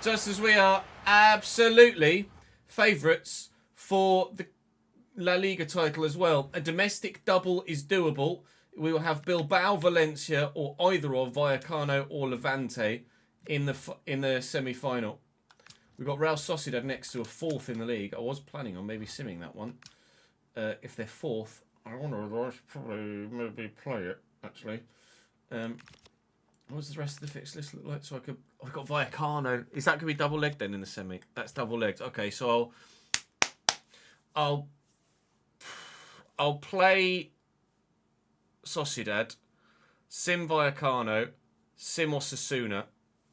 just as we are absolutely favourites for the La Liga title as well. A domestic double is doable. We will have Bilbao, Valencia, or either of Vallecano or Levante in the semi-final. We've got Real Sociedad next to a fourth in the league. I was planning on maybe simming that one. If they're fourth, I wonder if I should probably maybe play it, actually. What does the rest of the fixed list look like? So I've got Vallecano. Is that going to be double-legged then in the semi? That's double-legged. Okay, so I'll play Sociedad, sim Vallecano, sim Osasuna,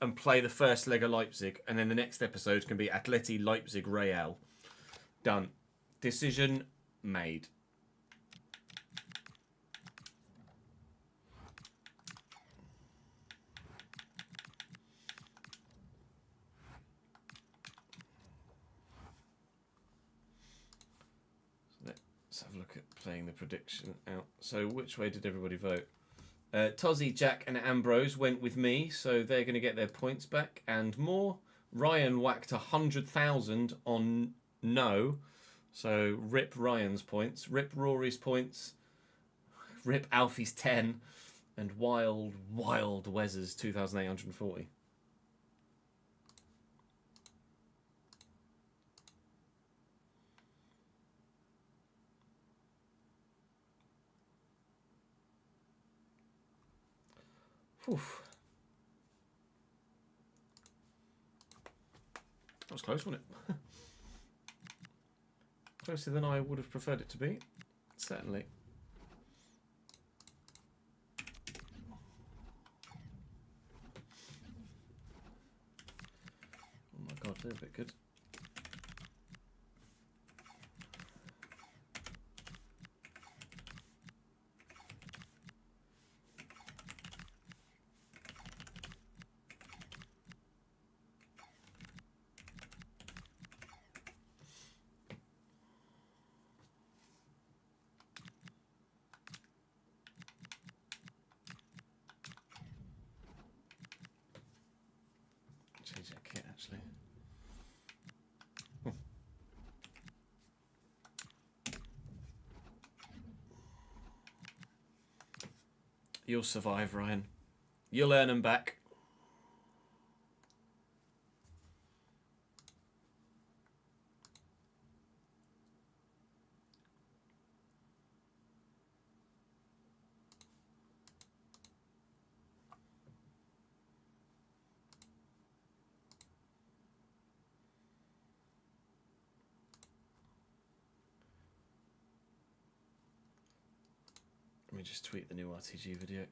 and play the first leg of Leipzig, and then the next episode can be Atleti, Leipzig, Real. Done. Decision made. Let's have a look at playing the prediction out. So which way did everybody vote? Tozzy, Jack and Ambrose went with me, so they're going to get their points back and more. Ryan whacked 100,000 on no, so rip Ryan's points, rip Rory's points, rip Alfie's 10, and wild Wes's 2,840. Oof. That was close, wasn't it? Closer than I would have preferred it to be. Certainly. Oh my god, they're a bit good. Change that kit actually. You'll survive, Ryan. You'll earn them back. Let me just tweet the new RTG video.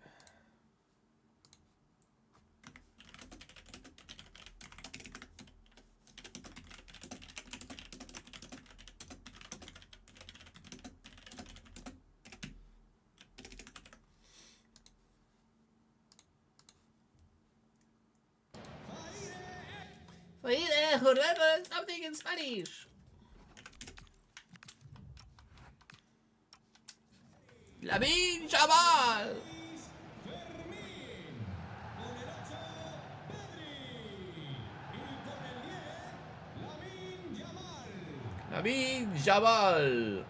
Something in Spanish. Lamin Jabal. Lamin Jabal.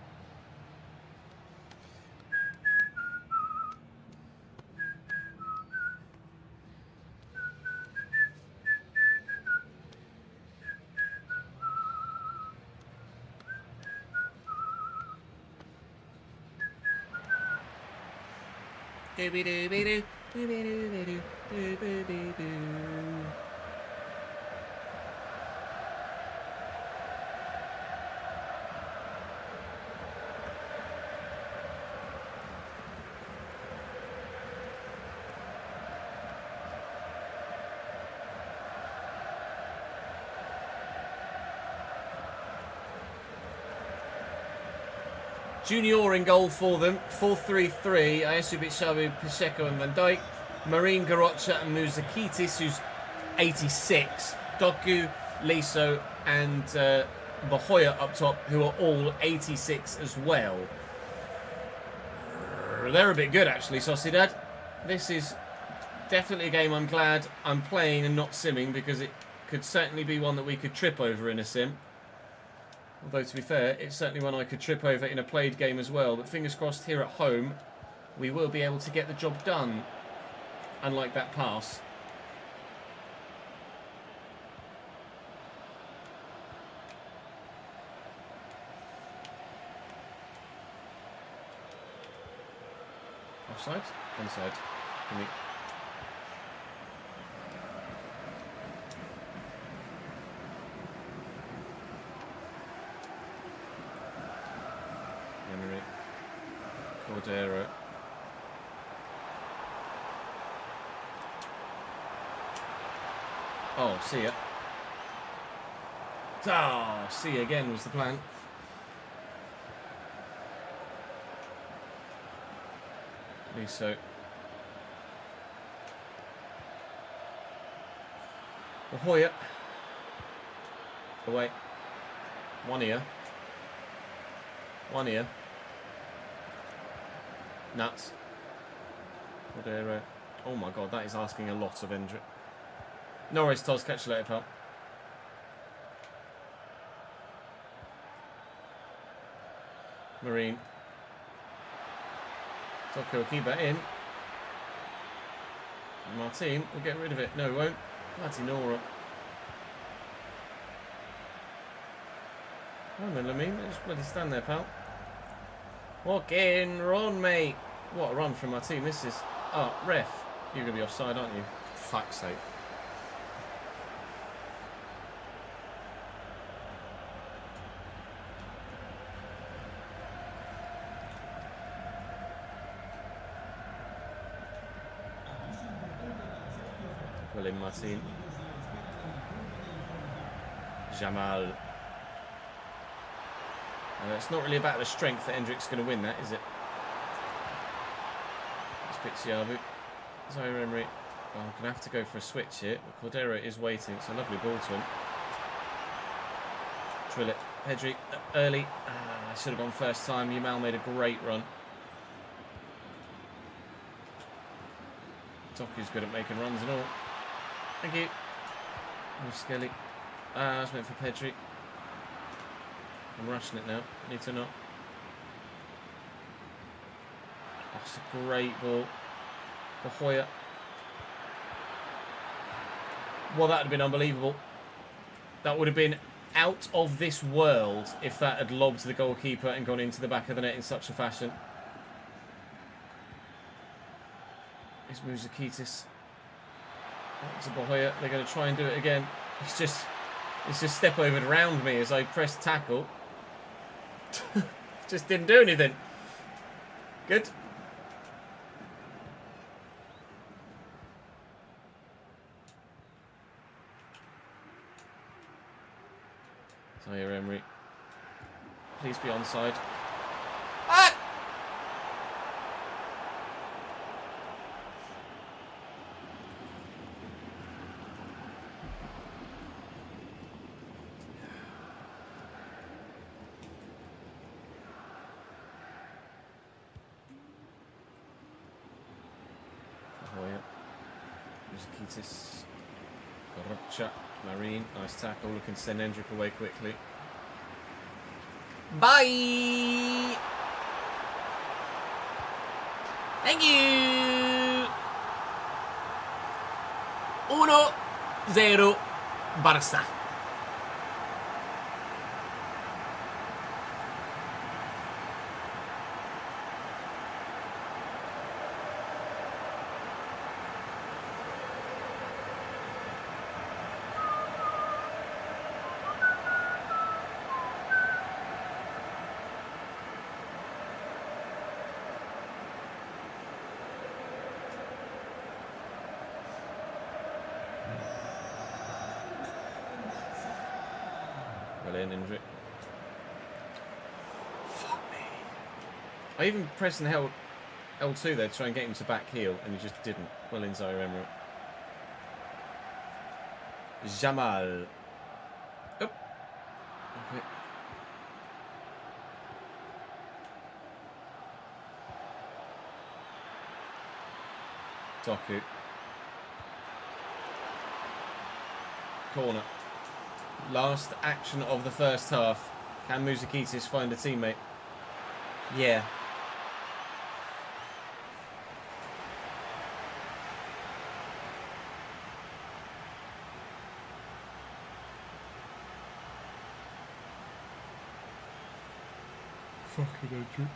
Dooby-dooby-doo. Dooby-dooby-doo. Dooby-dooby-doo. Junior in goal for them. 4-3-3. Ayasubic, Pacheco and Van Dijk. Marine, Garocha and Muzakitis, who's 86. Doku, Liso and Bahoya up top, who are all 86 as well. They're a bit good, actually, Sociedad. This is definitely a game I'm glad I'm playing and not simming, because it could certainly be one that we could trip over in a sim. Although, to be fair, it's certainly one I could trip over in a played game as well. But fingers crossed here at home, we will be able to get the job done. Unlike that pass. Offside? Onside. Give me. Emery. Cordero. Oh, see ya. Ah, see ya again was the plan. Liso. Ahoya. Away. One ear. One ear. Nuts. Cordero. Oh my god, that is asking a lot of Endrick. No worries, Toz. Catch you later, pal. Marine. Toko will keep that in. And Martin will get rid of it. No, he won't. Martinora. Oh, then, Lamine. Just bloody stand there, pal. Walk in. Run, mate. What a run from our team. This is... Oh, ref. You're going to be offside, aren't you? Fuck's sake. William Martin. Jamal. It's not really about the strength that Endrick's going to win that, is it? It's Pixiabu. Zaire Emery. Oh, I'm going to have to go for a switch here. But Cordero is waiting. It's a lovely ball to him. Drill it. Pedri early. I should have gone first time. Yamal made a great run. Doku's good at making runs and all. Thank you. Oh, Skelly. That's meant for Pedri. I'm rushing it now. Need to not. That's a great ball. Bahoya. Well, that would have been unbelievable. That would have been out of this world if that had lobbed the goalkeeper and gone into the back of the net in such a fashion. It's Muzakitis. That's a Bahoya. They're going to try and do it again. It's just step overed around me as I pressed tackle. Just didn't do anything. Good. Zaire Emery. Please be onside. Ah! Muzakitis. Garocha. Marine. Nice tackle. Looking to send Endrick away quickly. Bye! Thank you! 1-0 Barça. Well in, Hendrick. Fuck me. I even pressed and held L2 there to try and get him to back heel, and he just didn't. Well in, Zaire Emery. Jamal. Oh. Okay. Doku. Corner. Last action of the first half. Can Musakitis find a teammate? Yeah. Fucking Hendrick.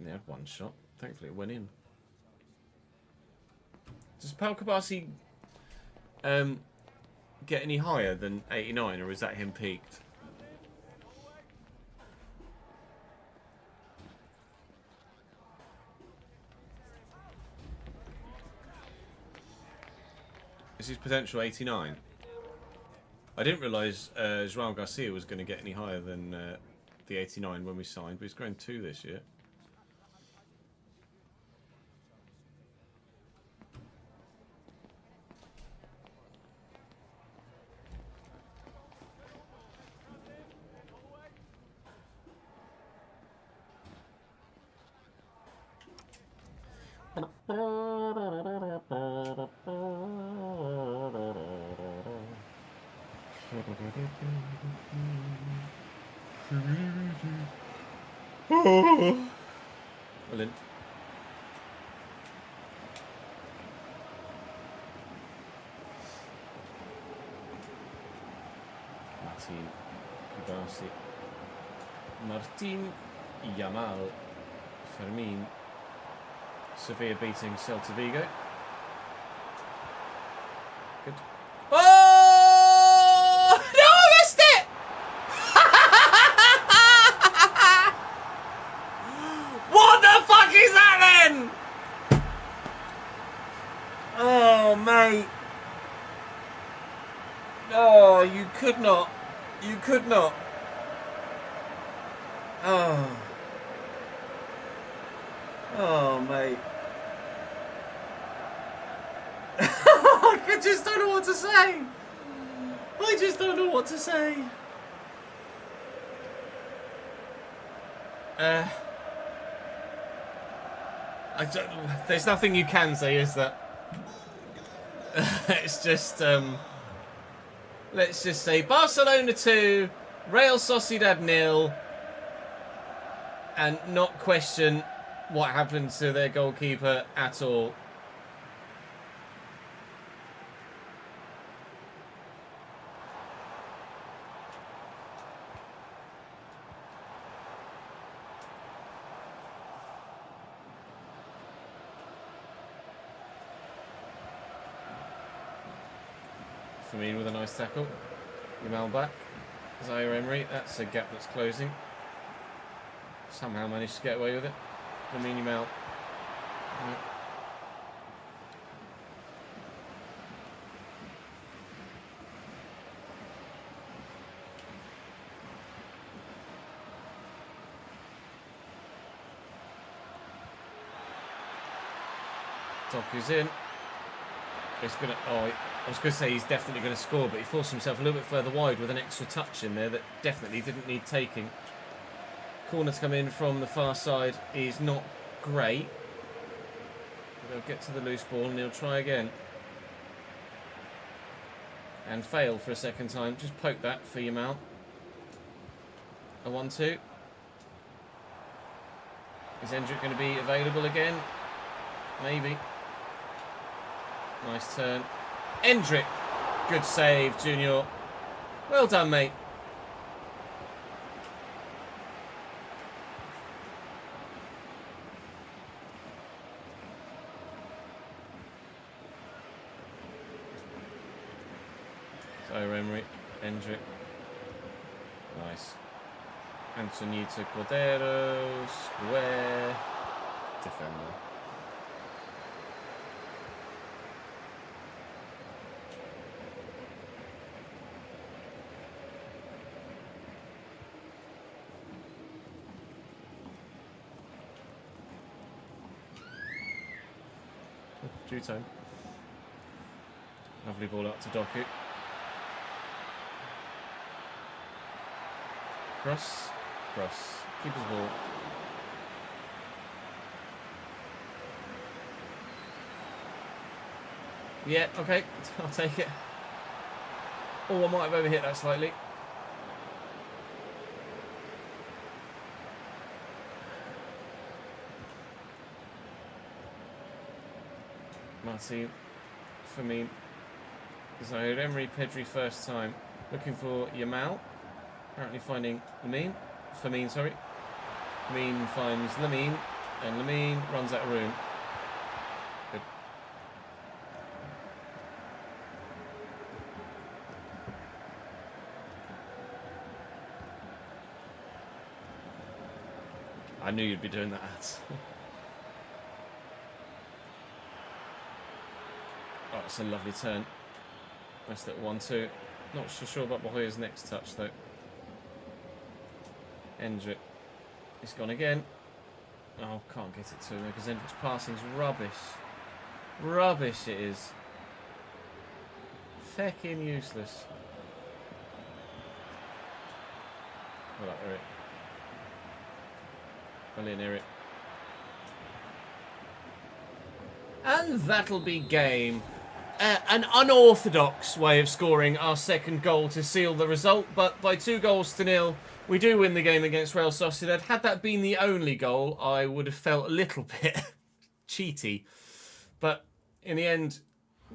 They had one shot. Thankfully it went in. Does Pau Kabasi get any higher than 89, or is that him peaked? Is his potential 89? I didn't realise João Garcia was going to get any higher than the 89 when we signed, but he's grown 2 this year. Brilliant. Martin Kubasi. Martin Yamal. Fermin. Sevilla beating Celta Vigo. Good. Oh! No, I missed it! What the fuck is that then? Oh, mate. Oh, you could not. You could not. Oh. Oh, mate. I just don't know what to say. I just don't know what to say. There's nothing you can say, is there? It's just, let's just say Barcelona 2, Real Sociedad 0, and not question what happened to their goalkeeper at all. Firmino with a nice tackle. Yamal back. Zaire Emery, that's a gap that's closing. Somehow managed to get away with it. Yamal. Yeah. Doku's in. It's gonna. Oh, I was going to say he's definitely going to score, but he forced himself a little bit further wide with an extra touch in there that definitely didn't need taking. Corner to come in from the far side is not great. But they'll get to the loose ball and he'll try again. And fail for a second time. Just poke that for Yamal. A 1-2. Is Hendrick going to be available again? Maybe. Nice turn. Hendrick. Good save, Junior. Well done, mate. So Emery. Hendrick. Nice. Antonito Cordero. Square. Defender. Due-tone. Lovely ball up to Doku. Cross. Keeper's ball. Yeah, okay. I'll take it. Oh, I might have overhit that slightly. Martin, for me, so Emery, Pedri first time, looking for Yamal, apparently finding Lamine, Firmine, sorry. Lamine finds Lamine, and Lamine runs out of room. Good. I knew you'd be doing that. Oh, it's a lovely turn. Nice little 1-2. Not so sure about Bohoya's next touch, though. Hendrick. It's gone again. Oh, can't get it to him because Hendrick's passing's rubbish. Rubbish it is. Feckin' useless. Well, Eric. Brilliant, Eric. And that'll be game. An unorthodox way of scoring our second goal to seal the result, but by 2-0, we do win the game against Real Sociedad. Had that been the only goal, I would have felt a little bit cheaty. But in the end,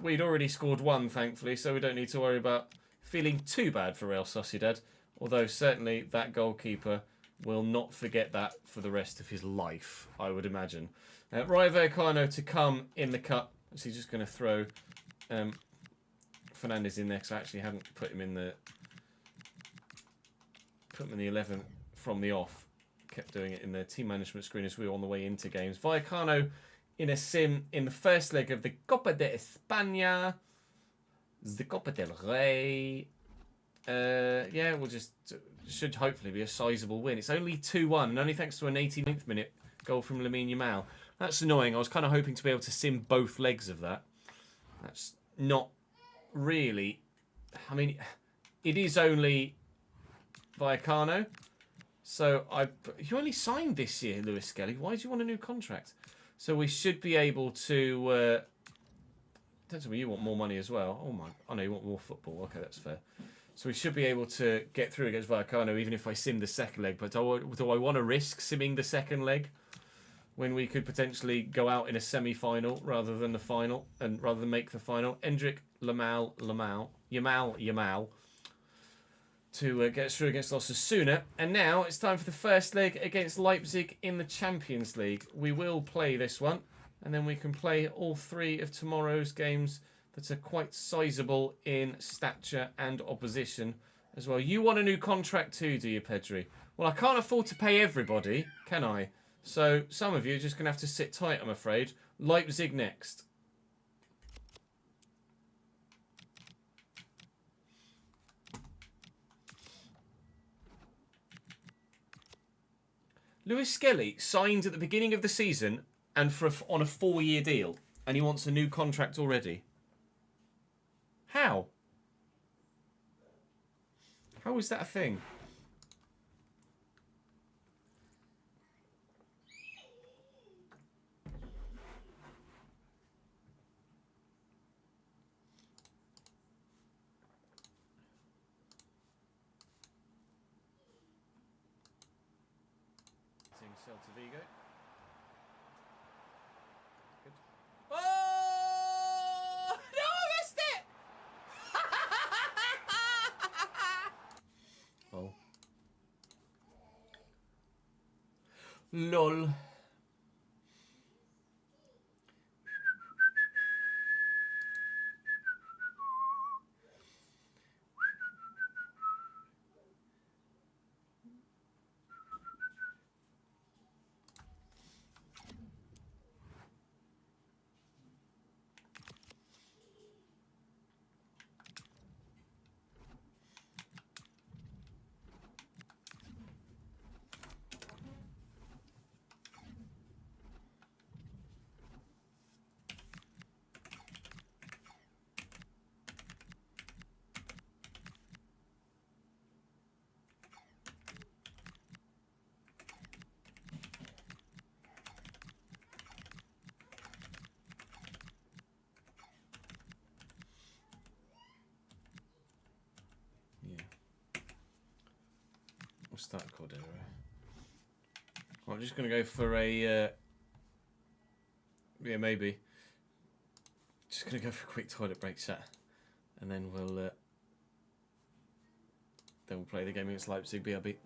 we'd already scored one, thankfully, so we don't need to worry about feeling too bad for Real Sociedad. Although certainly that goalkeeper will not forget that for the rest of his life, I would imagine. Rayo Vallecano to come in the cup. So he's just going to throw Fernandez in there because I actually haven't put him in the 11 from the off. Kept doing it in the team management screen as we were on the way into games. Vallecano in a sim in the first leg of the Copa de España, the Copa del Rey. Yeah, we'll just should hopefully be a sizable win. It's only 2-1, and only thanks to an 89th minute goal from Lamine Yamal. That's annoying. I was kind of hoping to be able to sim both legs of that. That's not really... I mean, it is only Vallecano. So you only signed this year, Lewis Skelly. Why do you want a new contract? So we should be able to... don't tell me you want more money as well. Oh my... Oh no, you want more football. Okay, that's fair. So we should be able to get through against Vallecano even if I sim the second leg. But do I want to risk simming the second leg when we could potentially go out in a semi-final rather than the final, and rather than make the final? Hendrick, Yamal to get us through against Osasuna. And now it's time for the first leg against Leipzig in the Champions League. We will play this one, and then we can play all three of tomorrow's games that are quite sizable in stature and opposition as well. You want a new contract too, do you, Pedri? Well, I can't afford to pay everybody, can I? So some of you are just going to have to sit tight, I'm afraid. Leipzig next. Lewis Skelly signed at the beginning of the season and on a 4-year deal, and he wants a new contract already. How? How is that a thing? Celta Vigo. Good. Oh! No, I missed it! Oh. Lol. We'll start recording anyway. Well, I'm just going to go for a... yeah, maybe. Just going to go for a quick toilet break chat. And then we'll play the game against Leipzig, BRB.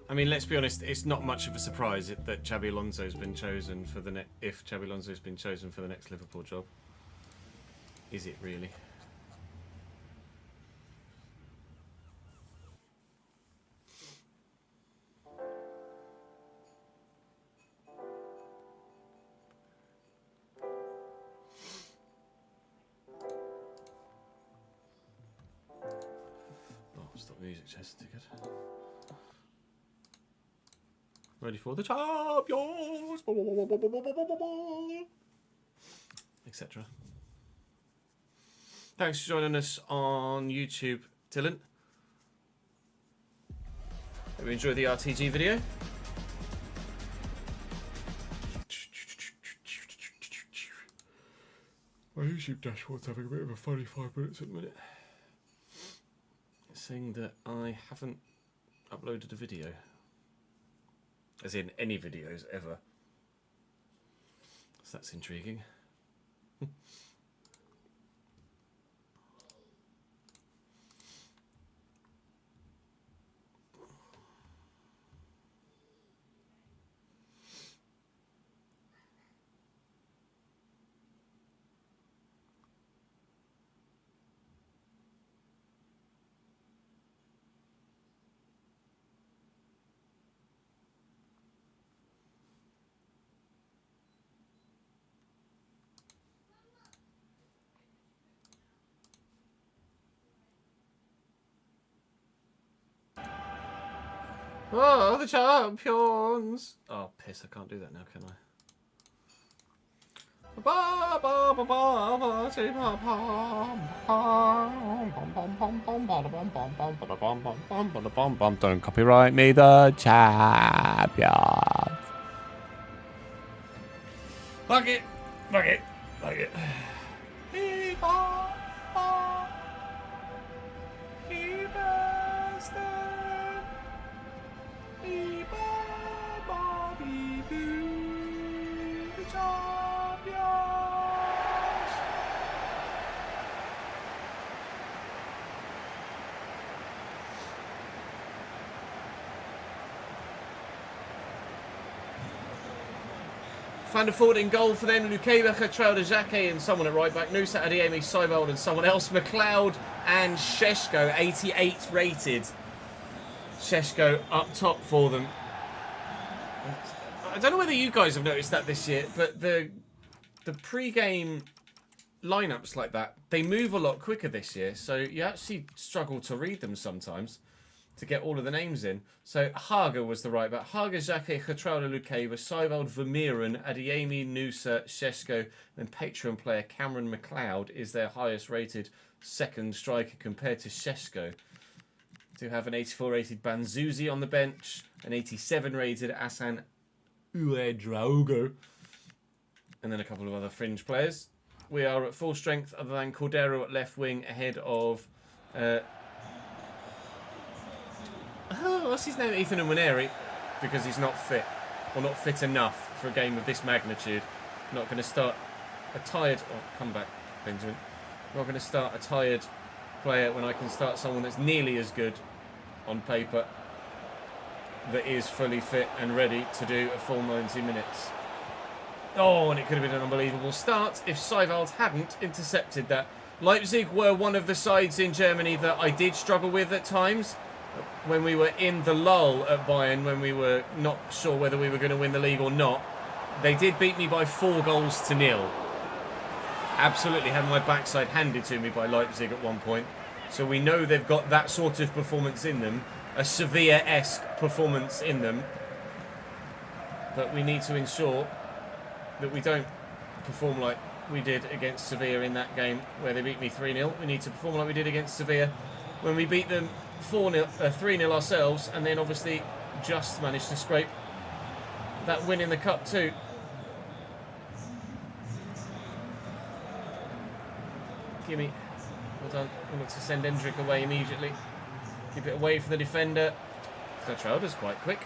I mean, let's be honest. It's not much of a surprise that Xabi Alonso's been chosen for the if Xabi Alonso's been chosen for the next Liverpool job. Is it really? Oh, stop music, chest ticket. Ready for the champions, etc. Thanks for joining us on YouTube, Dylan. Hope you enjoyed the RTG video. My YouTube dashboard's having a bit of a funny 5 minutes at the minute. It's saying that I haven't uploaded a video. As in any videos ever. So that's intriguing. Oh, the champions! Oh, piss, I can't do that now, can I? Don't copyright me, the champions. Fuck it, fuck it, fuck it. Van der Voort in goal for them. Lukebacher, Traoré, Xhaka and someone at right back. Nusa, Adiemi, Seibold and someone else. McLeod and Šeško, 88 rated. Šeško up top for them. I don't know whether you guys have noticed that this year, but the pre-game lineups like that, they move a lot quicker this year, so you actually struggle to read them sometimes to get all of the names in. So Haga was the right back. Haga, Xhaka, Traoré, Lukebacher, Seibold, Vermeeren, Adiemi, Nusa, Šeško, and Patreon player Cameron McLeod is their highest rated second striker compared to Šeško. To have an 84 rated Banzuzi on the bench, an 87 rated Asan Uedraogo, and then a couple of other fringe players. We are at full strength other than Cordero at left wing ahead of what's his name? Ethan Nwaneri, because he's not fit, or not fit enough for a game of this magnitude. Not going to start a tired... Oh, come back, Benjamin. Not going to start a tired player when I can start someone that's nearly as good on paper, that is fully fit and ready to do a full 90 minutes. Oh, and it could have been an unbelievable start if Seibold hadn't intercepted that. Leipzig were one of the sides in Germany that I did struggle with at times. When we were in the lull at Bayern, when we were not sure whether we were going to win the league or not, they did beat me by 4-0. Absolutely had my backside handed to me by Leipzig at one point. So we know they've got that sort of performance in them, a Sevilla-esque performance in them. But we need to ensure that we don't perform like we did against Sevilla in that game where they beat me 3-0. We need to perform like we did against Sevilla when we beat them 3-0 ourselves, and then obviously just managed to scrape that win in the cup too. Gimme. Well done. I want to send Endrick away immediately. Keep it away from the defender. Traoré quite quick.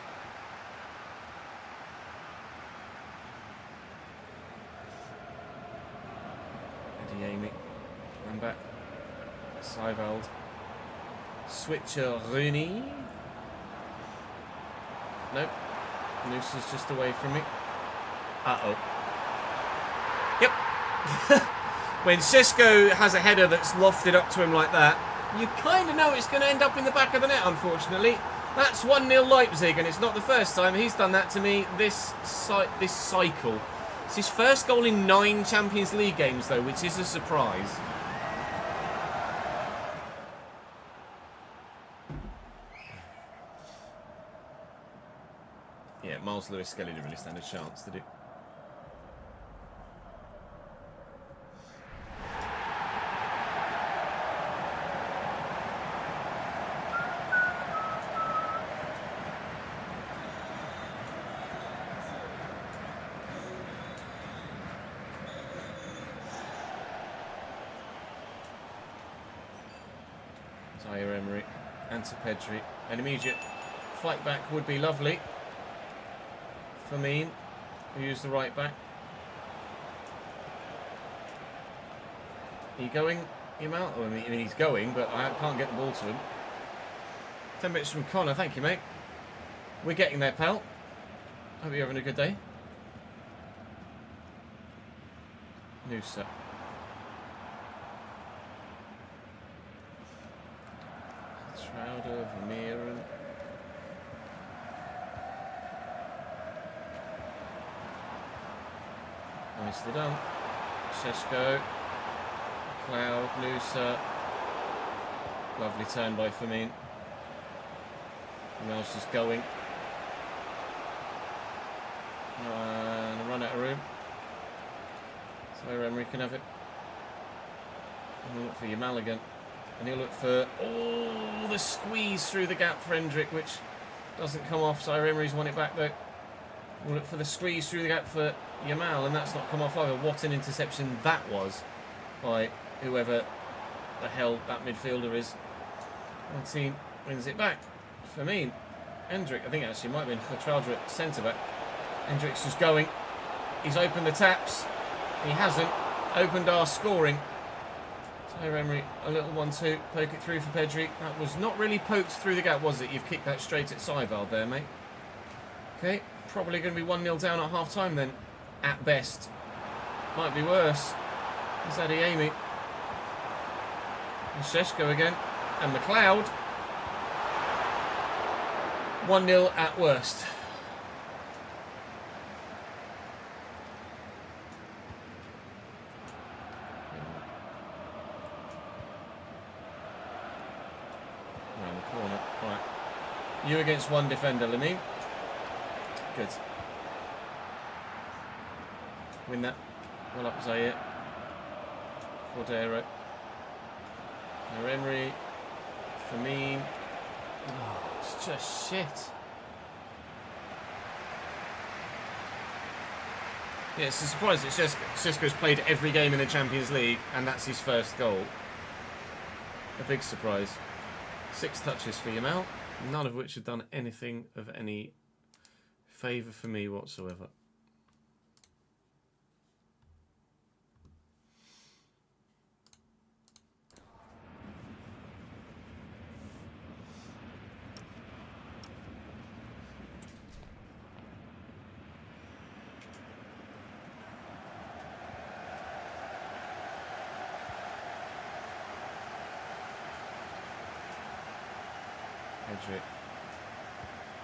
Adiemi. And back. Seibold. Switcher Rooney. Nope. Noose is just away from me. Uh-oh. Yep. When Šeško has a header that's lofted up to him like that, you kind of know it's going to end up in the back of the net, unfortunately. That's 1-0 Leipzig, and it's not the first time he's done that to me this cycle. It's his first goal in 9 Champions League games, though, which is a surprise. Yeah, Miles Lewis-Skelly didn't really stand a chance, did he? Emery, Ante Pedri. An immediate fight back would be lovely. Firmine, who used the right back. Are you going him out? I mean, he's going, but I can't get the ball to him. 10 bits from Connor, thank you, mate. We're getting there, pal. Hope you're having a good day. Noosa. Shrouder, Vermeeren. Nicely done. Šeško. Cloud, Noosa. Lovely turn by Firmine. Who else is going? And a run out of room. So Emery can have it. And we'll look for Yamal again. And he'll look for, oh, the squeeze through the gap for Hendrick, which doesn't come off. So Emery's won it back, though. We'll look for the squeeze through the gap for Yamal, and that's not come off either. What an interception that was by whoever the hell that midfielder is. One team wins it back. Firmine. Hendrick, I think actually it might have been Trauder at centre-back. Hendrick's just going. He's opened the taps. He hasn't opened our scoring. Emery, a little 1-2, poke it through for Pedri. That was not really poked through the gap, was it? You've kicked that straight at Seivald there, mate. Okay, probably going to be 1-0 down at half-time then, at best. Might be worse. Is that Amy? And Šeško again. And McLeod. 1-0 at worst. You against one defender, Lemmy. Good. Win that. Well up, Zaire. Cordero. Emery. Firmine. Oh, it's just shit. Yeah, it's a surprise that Šeško's played every game in the Champions League, and that's his first goal. A big surprise. 6 touches for Yamal. None of which have done anything of any favour for me whatsoever.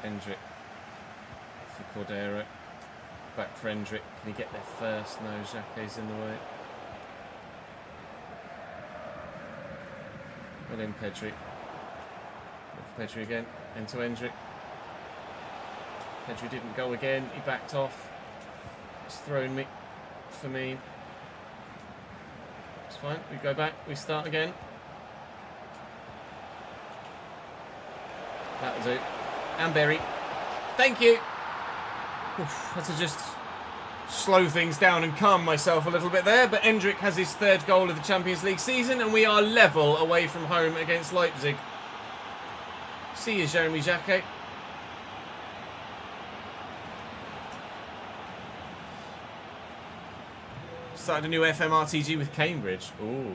Hendrick for Cordero. Back for Hendrick. Can he get there first? No, Xhake's in the way. Well in Pedri. For Pedri again. Into Hendrick. Pedri didn't go again. He backed off. It's thrown me. For me. It's fine. We go back. We start again. That'll do. And Berry. Thank you. Oof, had to just slow things down and calm myself a little bit there. But Hendrick has his 3rd goal of the Champions League season, and we are level away from home against Leipzig. See you, Jeremy Jacquet. Started a new FMRTG with Cambridge. Ooh.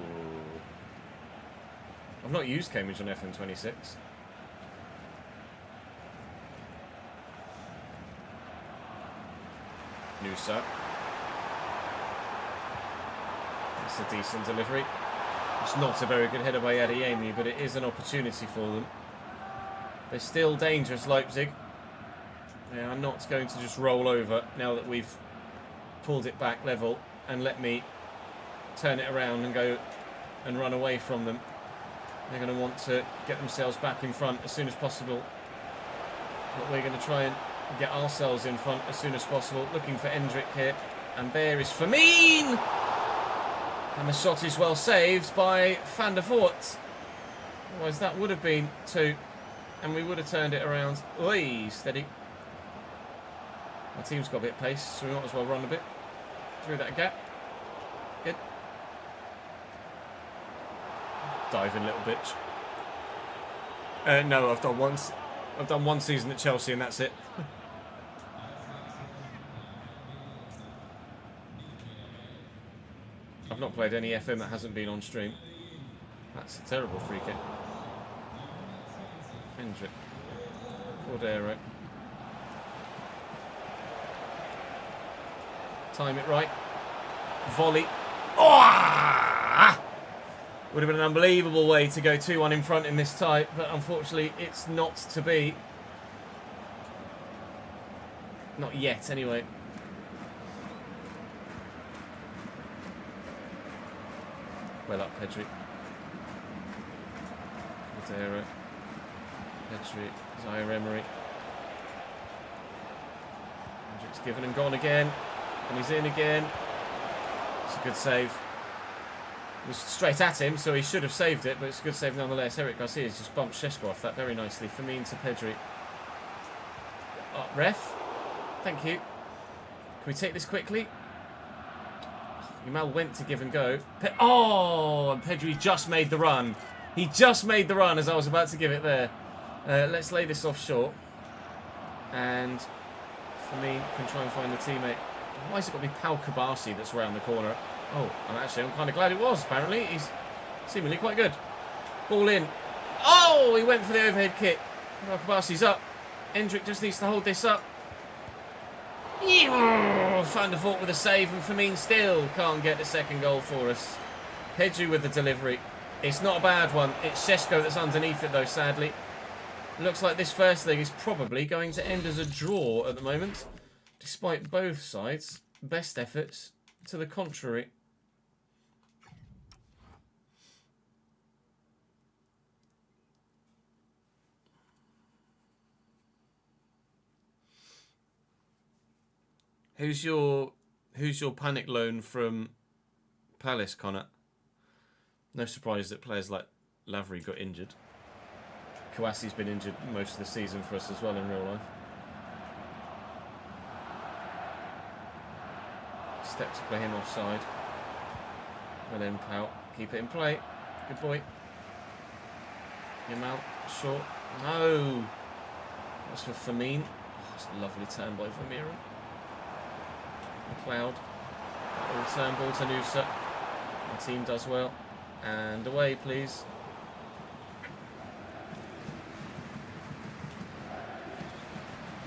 I've not used Cambridge on FM26. Nusa. It's a decent delivery. It's not a very good header by Adeyemi, but it is an opportunity for them. They're still dangerous, Leipzig. They are not going to just roll over now that we've pulled it back level and let me turn it around and go and run away from them. They're going to want to get themselves back in front as soon as possible. But we're going to try and get ourselves in front as soon as possible. Looking for Endrick here. And there is Firmine! And the shot is well saved by Van der Voort. Otherwise that would have been 2. And we would have turned it around. Oi, steady. Our team's got a bit of pace, so we might as well run a bit through that gap. Good. Diving little bitch. No, I've done once. I've done one season at Chelsea and that's it. I've not played any FM that hasn't been on stream. That's a terrible free kick. Hendrick. Cordero. Time it right. Volley. Oh! Would have been an unbelievable way to go 2-1 in front in this tie, but unfortunately it's not to be. Not yet, anyway. Well up, Pedri. Cordero. Pedri. Zaire-Emery. Hendrick's given and gone again. And he's in again. It's a good save. It was straight at him, so he should have saved it, but it's a good save nonetheless. Eric Garcia's just bumped Šeško off that very nicely. Firmine to Pedri. Oh, ref. Thank you. Can we take this quickly? Yamal went to give and go. Oh, and Pedri just made the run. He just made the run as I was about to give it there. Let's lay this off short. And Firmine can try and find the teammate. Why has it got to be Pau Kabasi that's around the corner? Oh, I'm kind of glad it was, apparently. He's seemingly quite good. Ball in. Oh, he went for the overhead kick. Pau Kabasi's up. Endrick just needs to hold this up. Van der Voort with a save, and Firmine still can't get the second goal for us. Pedri with the delivery. It's not a bad one. It's Šeško that's underneath it, though, sadly. Looks like this first leg is probably going to end as a draw at the moment. Despite both sides' best efforts to the contrary. Who's your panic loan from Palace, Connor? No surprise that players like Lavery got injured. Kouassi's been injured most of the season for us as well in real life. Step to play him offside. And then Pau. Keep it in play. Good boy. Yamal. Short. No. That's for Firmine. Oh, it's a lovely turn by Vermeeren. McLeod. Return ball to Nusa. The team does well. And away, please.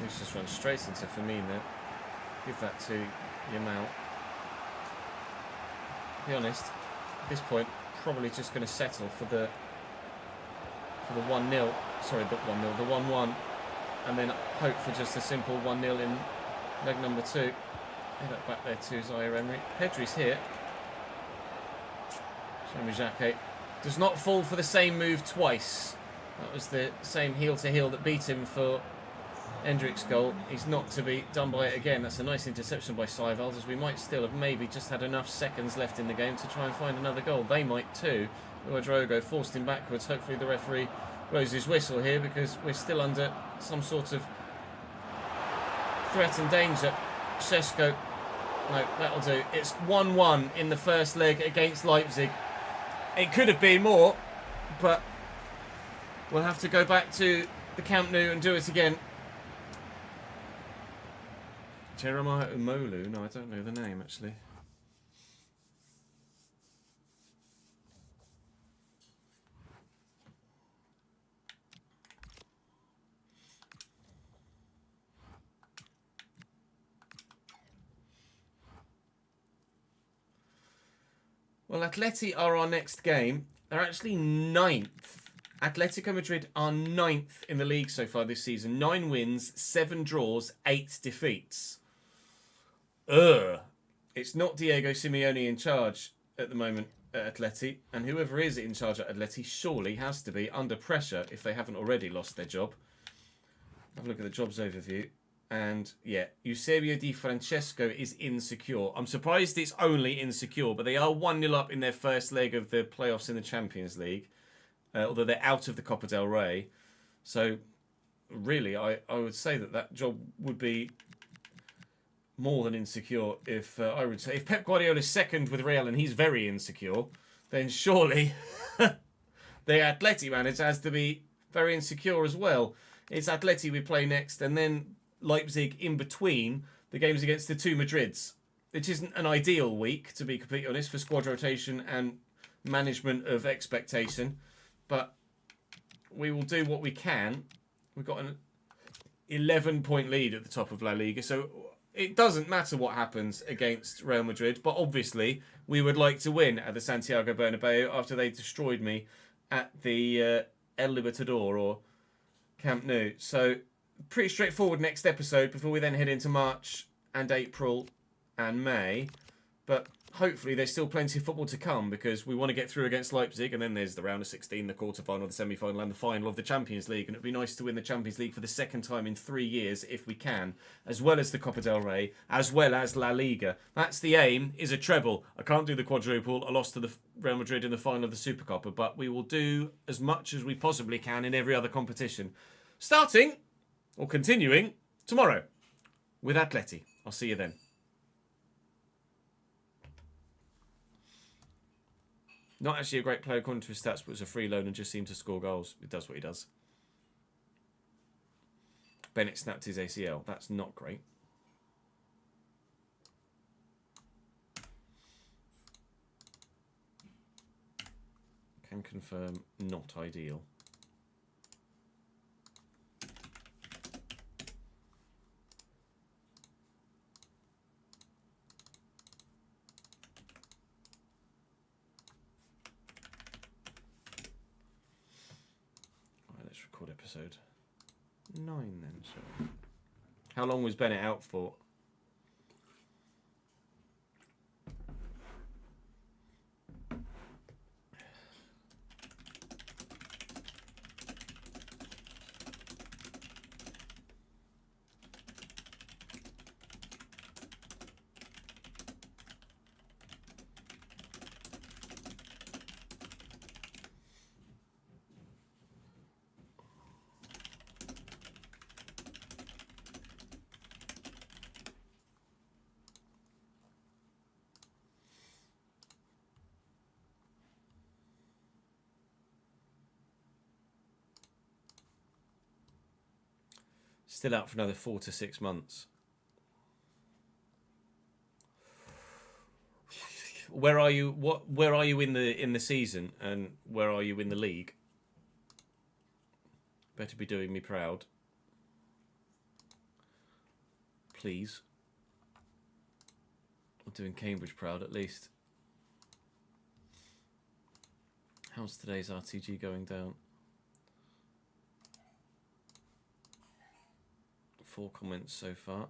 Nusa's run straight into Firmine there. Give that to Yamal. To be honest, at this point, probably just going to settle for the 1-0. Sorry, the 1-0, the 1-1, and then hope for just a simple 1-0 in leg number 2. Head up back there to Zaire-Emery. Pedri's here. Jeremy Jacquet does not fall for the same move twice. That was the same heel-to-heel that beat him for Endrick's goal. He's not to be done by it again. That's a nice interception by Seiwald, as we might still have maybe just had enough seconds left in the game to try and find another goal. They might too. Ouedraogo forced him backwards. Hopefully the referee blows his whistle here, because we're still under some sort of threat and danger. Šeško. No, that'll do. It's 1-1 in the first leg against Leipzig. It could have been more, but we'll have to go back to the Camp Nou and do it again. Jeremiah Umolu? No, I don't know the name, actually. Well, Atleti are our next game. They're actually ninth. Atletico Madrid are ninth in the league so far this season. 9 wins, 7 draws, 8 defeats. It's not Diego Simeone in charge at the moment at Atleti, and whoever is in charge at Atleti surely has to be under pressure if they haven't already lost their job. Have a look at the jobs overview. And yeah, Eusebio Di Francesco is insecure. I'm surprised it's only insecure, but they are 1-0 up in their first leg of the playoffs in the Champions League, although they're out of the Copa del Rey. So really, I would say that job would be more than insecure if I would say if Pep Guardiola's second with Real and he's very insecure, then surely the Atleti manager has to be very insecure as well. It's Atleti we play next, and then Leipzig in between the games against the 2 Madrids. It isn't an ideal week, to be completely honest, for squad rotation and management of expectation, but we will do what we can. We've got an 11-point lead at the top of La Liga, so it doesn't matter what happens against Real Madrid, but obviously we would like to win at the Santiago Bernabeu after they destroyed me at the El Libertador or Camp Nou. So pretty straightforward next episode before we then head into March and April and May. But hopefully there's still plenty of football to come because we want to get through against Leipzig, and then there's the round of 16, the quarter-final, the semi-final and the final of the Champions League. And it'd be nice to win the Champions League for the second time in 3 years if we can, as well as the Copa del Rey, as well as La Liga. That's the aim, is a treble. I can't do the quadruple. I lost to the Real Madrid in the final of the Supercopa, but we will do as much as we possibly can in every other competition. Starting, or continuing, tomorrow with Atleti. I'll see you then. Not actually a great player according to his stats, but was a free loan and just seemed to score goals. He does what he does. Bennett snapped his ACL. That's not great. Can confirm, not ideal. Episode 9 then, so how long was Bennett out for? Still out for another 4 to 6 months. Where are you? Where are you in the season, and where are you in the league? Better be doing me proud, please. Or doing Cambridge proud at least. How's today's RTG going down? 4 comments so far.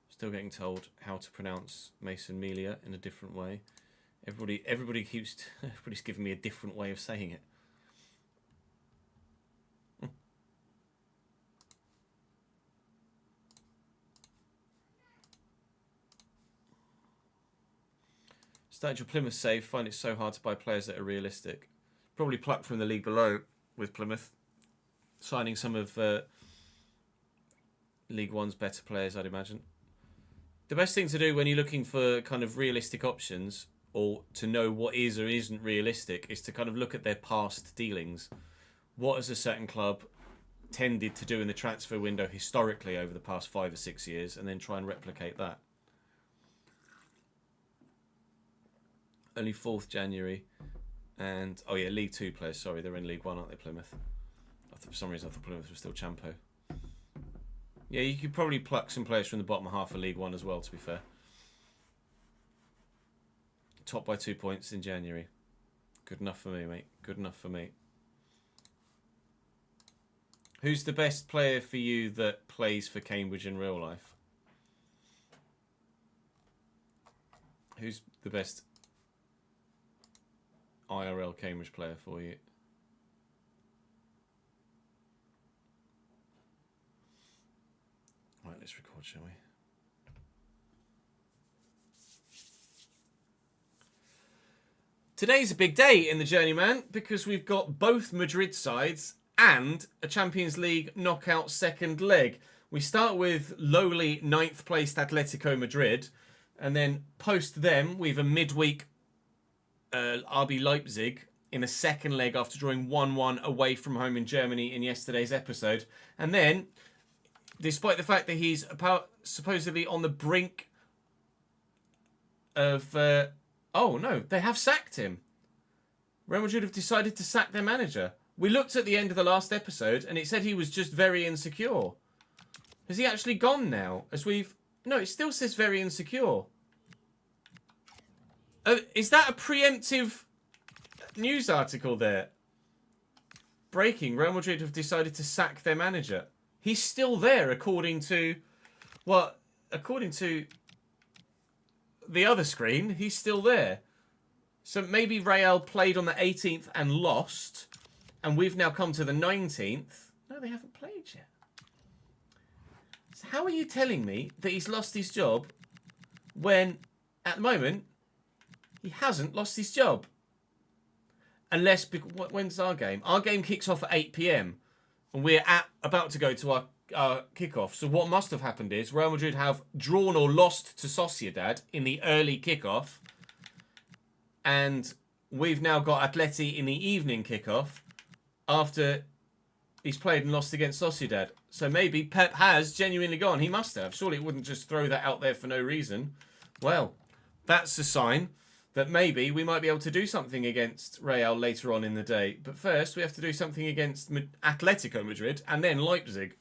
Still getting told how to pronounce Mason Melia in a different way. Everybody's giving me a different way of saying it. Started your Plymouth save. Find it so hard to buy players that are realistic. Probably plucked from the league below with Plymouth. Signing some of League One's better players, I'd imagine. The best thing to do when you're looking for kind of realistic options, or to know what is or isn't realistic, is to kind of look at their past dealings. What has a certain club tended to do in the transfer window historically over the past 5 or 6 years, and then try and replicate that. Only 4th January, and oh yeah, League 2 players. Sorry, they're in League 1, aren't they, Plymouth? For some reason I thought Plymouth was still Champo. Yeah, you could probably pluck some players from the bottom half of League 1 as well, to be fair. top by 2 points in January. Good enough for me, mate. Good enough for me. Who's the best player for you that plays for Cambridge in real life? Who's the best IRL Cambridge player for you? Right, let's record, shall we? Today's a big day in the Journeyman because we've got both Madrid sides and a Champions League knockout second leg. We start with lowly 9th placed Atletico Madrid, and then post them we've a midweek RB Leipzig in a second leg after drawing 1-1 away from home in Germany in yesterday's episode. And then, despite the fact that he's supposedly on the brink of... oh, no, they have sacked him. Real Madrid have decided to sack their manager. We looked at the end of the last episode and it said he was just very insecure. Has he actually gone now? No, it still says very insecure. Is that a preemptive news article there? Breaking, Real Madrid have decided to sack their manager. He's still there according to the other screen. He's still there. So maybe Real played on the 18th and lost, and we've now come to the 19th. No, they haven't played yet. So how are you telling me that he's lost his job when, at the moment, he hasn't lost his job? Unless, when's our game? Our game kicks off at 8 p.m. and we're about to go to our kickoff. So what must have happened is Real Madrid have drawn or lost to Sociedad in the early kickoff, and we've now got Atleti in the evening kickoff after he's played and lost against Sociedad. So maybe Pep has genuinely gone. He must have. Surely it wouldn't just throw that out there for no reason. Well, that's a sign that maybe we might be able to do something against Real later on in the day. But first, we have to do something against Atletico Madrid and then Leipzig.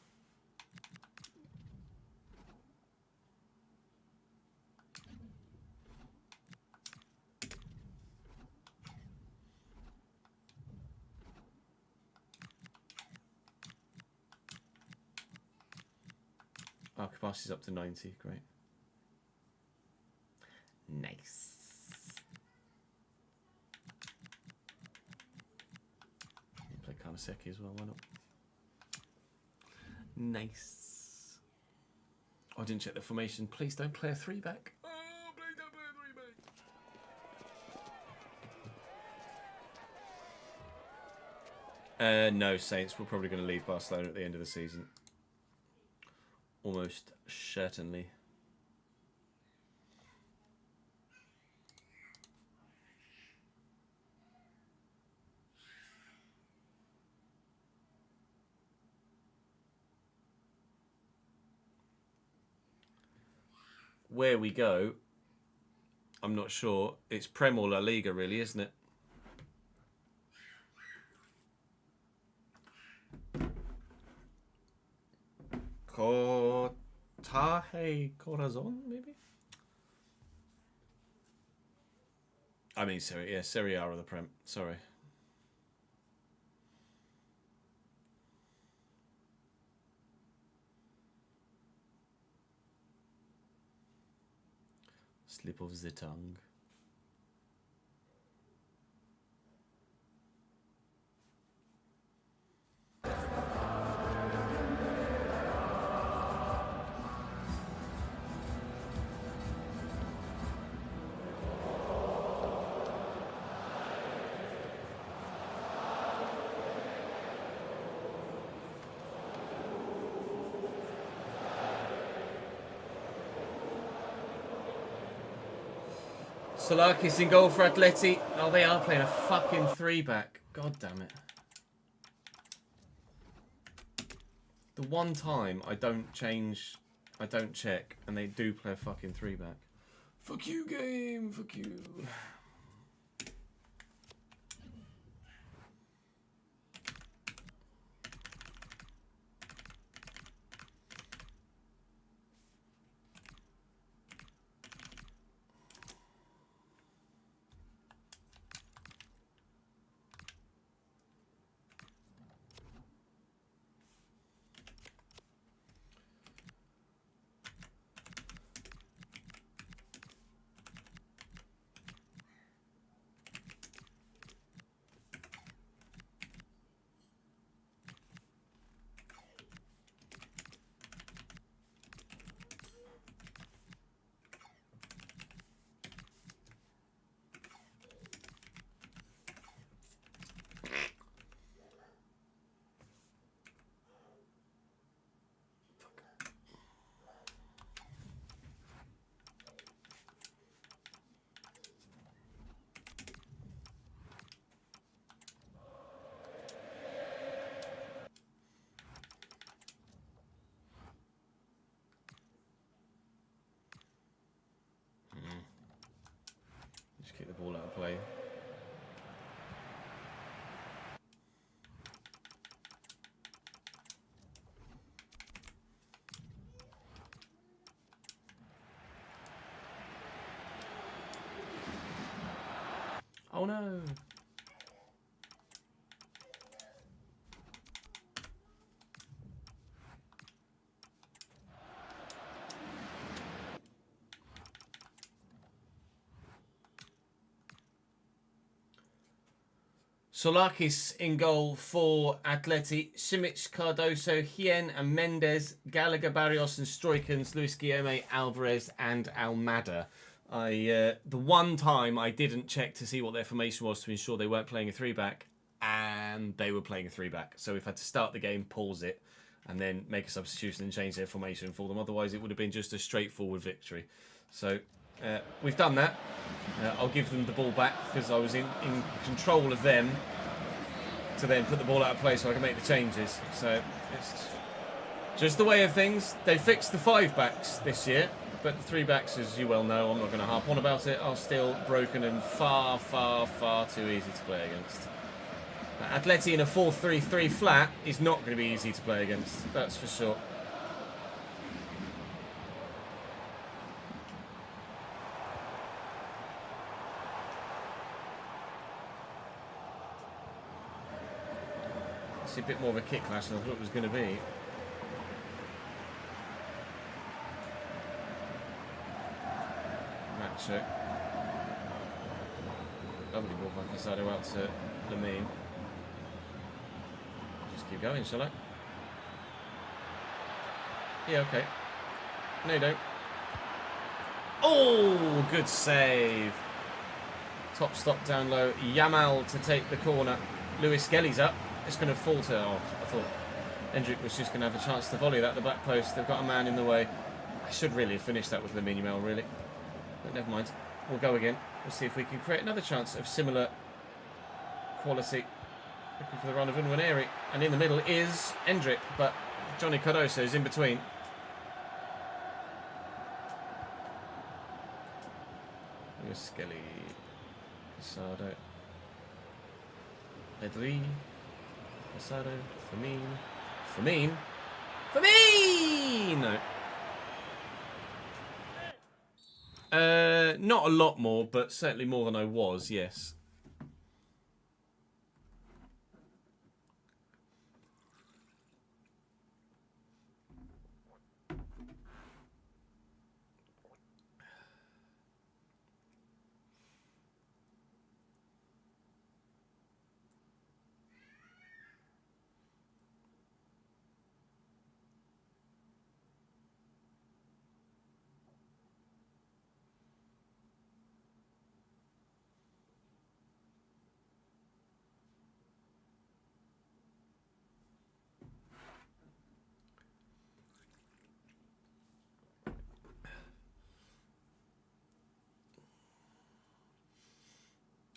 Our capacity's up to 90. Great. Nice. Play Karnaseki as well, why not? Nice. Oh, I didn't check the formation. Please don't play a 3-back. Oh, please don't play a 3-back. No, Saints. We're probably going to leave Barcelona at the end of the season. Almost certainly. Where we go, I'm not sure. It's Prem or La Liga, really, isn't it? Cortaje Corazon, maybe? I mean, Serie A or the Prem. Sorry. Slip of the tongue. Solakis in goal for Atleti. Oh, they are playing a fucking 3-back. God damn it. The one time I don't change, I don't check, and they do play a fucking 3-back. Fuck you, game. Fuck you. play. Oh no! Solakis in goal for Atleti. Simic, Cardoso, Hien and Mendes. Gallagher, Barrios and Stroikens. Luis Guillaume, Alvarez and Almada. The one time I didn't check to see what their formation was to ensure they weren't playing a 3-back, and they were playing a 3-back. So we've had to start the game, pause it, and then make a substitution and change their formation for them. Otherwise, it would have been just a straightforward victory. So we've done that. I'll give them the ball back because I was in control of them to then put the ball out of play so I can make the changes. So it's just the way of things. They fixed the 5-backs this year, but the 3-backs, as you well know, I'm not going to harp on about it, are still broken and far, far, far too easy to play against. Atleti in a 4-3-3 flat is not going to be easy to play against, that's for sure. It's a bit more of a kick clash than I thought it was going to be. Macho. Lovely ball by Casado out to Lamine. Just keep going, shall I? Yeah, okay. No, you don't. Oh, good save. Top stop down low. Yamal to take the corner. Lewis Skelly's up. It's going to falter. Oh, I thought Hendrick was just going to have a chance to volley that at the back post. They've got a man in the way. I should really have finished that with Lamine Yamal, really. But never mind. We'll go again. We'll see if we can create another chance of similar quality. Looking for the run of Unwaneri. And in the middle is Hendrick, but Johnny Cardoso is in between. Here's Skelly. Casado. Pedri. Casado. Firmine. No. Not a lot more, but certainly more than I was, yes.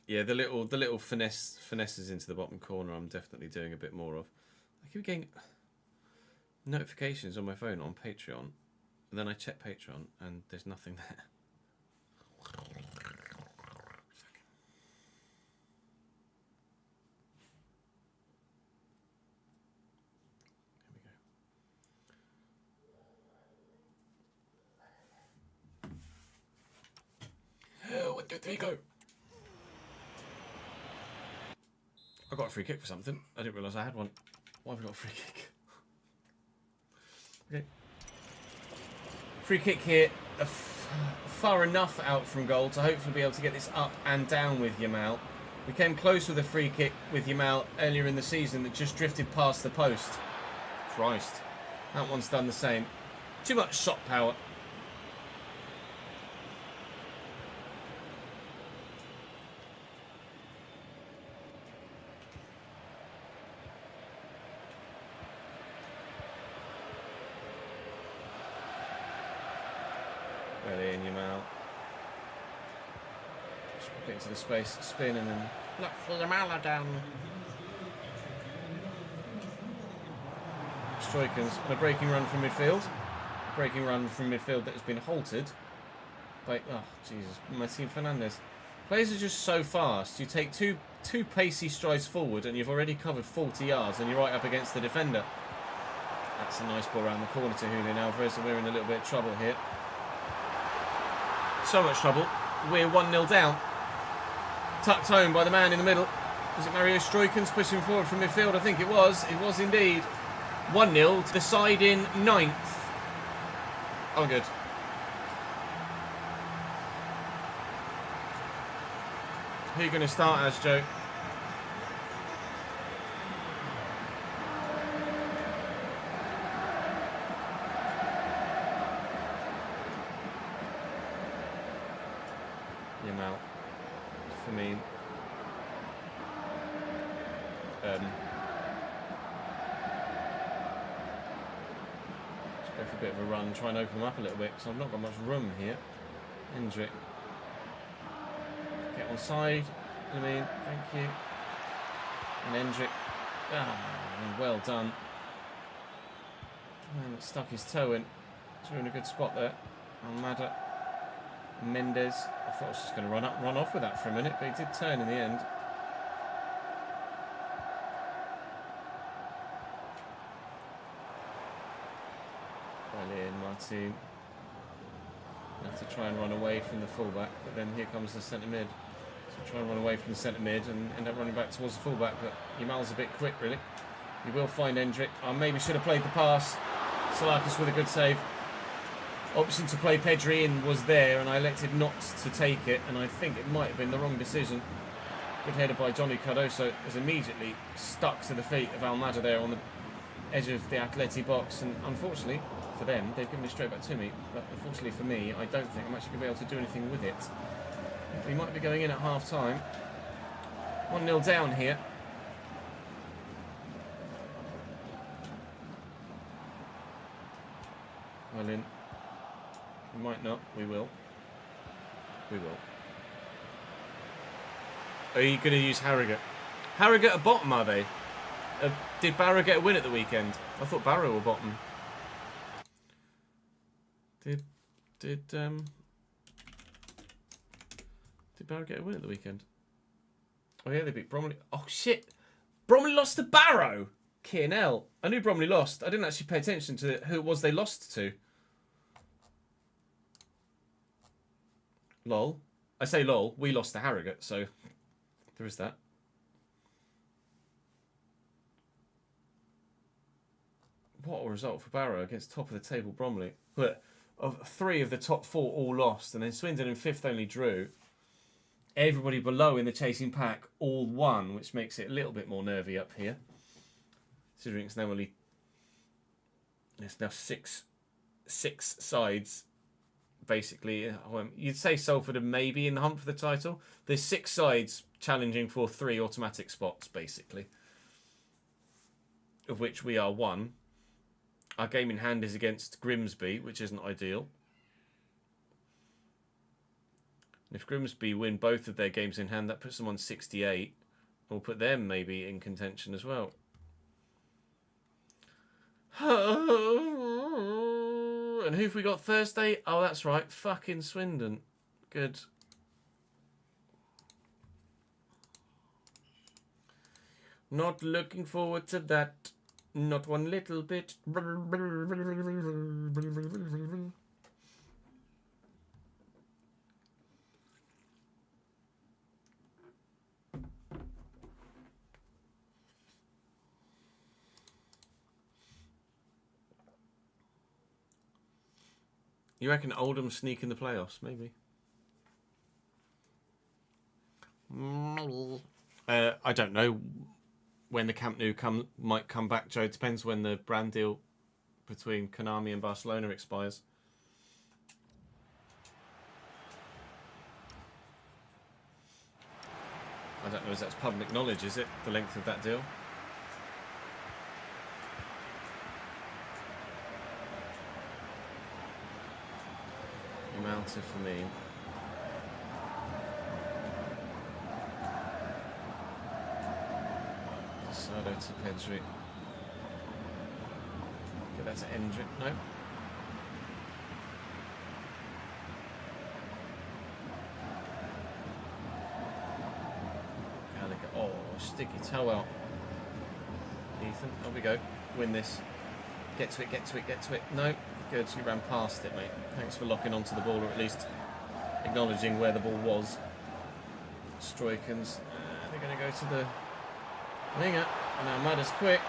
Yeah, the little finesses into the bottom corner I'm definitely doing a bit more of. I keep getting notifications on my phone on Patreon, and then I check Patreon and there's nothing there. Here we go. 1, 2, 3, go. I got a free kick for something. I didn't realise I had one. Why have I got a free kick? Okay. Free kick here. Far enough out from goal to hopefully be able to get this up and down with Yamal. We came close with a free kick with Yamal earlier in the season that just drifted past the post. Christ. That one's done the same. Too much shot power. Well in, Yamal. Just get into the space, spin and then look for Yamal down. Stroikens on a breaking run from midfield. Breaking run from midfield that has been halted by, oh Jesus, Martin Fernandez. Players are just so fast. You take two pacey strides forward and you've already covered 40 yards and you're right up against the defender. That's a nice ball around the corner to Julian Alvarez, and we're in a little bit of trouble here. So much trouble. We're 1-0 down. Tucked home by the man in the middle. Was it Mario Stroikens pushing forward from midfield? I think it was. It was indeed. 1-0 to the side in 9th. Oh, good. Who are you going to start as, Joe? Yamal. For me. Let's go for a bit of a run, try and open them up a little bit, because I've not got much room here. Hendrick. Get on side. I mean, thank you. And Hendrick. Well done. Man, stuck his toe in. He's in a good spot there. Almada. Mendes. I thought I was just going to run off with that for a minute, but he did turn in the end. Martin. Have to try and run away from the fullback, but then here comes the centre mid. So try and run away from the centre mid and end up running back towards the fullback, but Yamal's a bit quick, really. He will find Hendrick. I maybe should have played the pass. Salakis with a good save. Option to play Pedri in was there, and I elected not to take it, and I think it might have been the wrong decision. Good header by Johnny Cardoso is immediately stuck to the feet of Almada there on the edge of the Atleti box, and unfortunately for them, they've given it straight back to me. But unfortunately for me, I don't think I'm actually going to be able to do anything with it. We might be going in at half time. 1-0 down here. Well in. We might not. We will. We will. Are you going to use Harrogate? Harrogate are bottom, are they? Did Barrow get a win at the weekend? I thought Barrow were bottom. Did Barrow get a win at the weekend? Oh yeah, they beat Bromley. Oh shit! Bromley lost to Barrow! K&L. I knew Bromley lost. I didn't actually pay attention to who it was they lost to. Lol. I say lol. We lost to Harrogate, so there is that. What a result for Barrow against top of the table Bromley. Look, of 3 of the top 4 all lost, and then Swindon in 5th only drew. Everybody below in the chasing pack all won, which makes it a little bit more nervy up here. Considering it's now six sides, basically. You'd say Salford are maybe in the hunt for the title. There's 6 sides challenging for 3 automatic spots, basically, of which we are 1. Our game in hand is against Grimsby, which isn't ideal. If Grimsby win both of their games in hand, that puts them on 68. We'll put them maybe in contention as well. And who've we got Thursday? Oh, that's right. Fucking Swindon. Good. Not looking forward to that. Not one little bit. You reckon Oldham sneak in the playoffs? Maybe. Maybe. I don't know when the Camp Nou might come back, Joe. It depends when the brand deal between Konami and Barcelona expires. I don't know if that's public knowledge, is it? The length of that deal? Mounted for me. Sado to Pedri. Get that to Hendrick. No. stick your toe out. Ethan, there we go. Win this. Get to it, get to it, get to it. No, good. You ran past it, mate. Thanks for locking onto the ball, or at least acknowledging where the ball was. Stroikens. They're going to go to the winger. Now Madder's quick.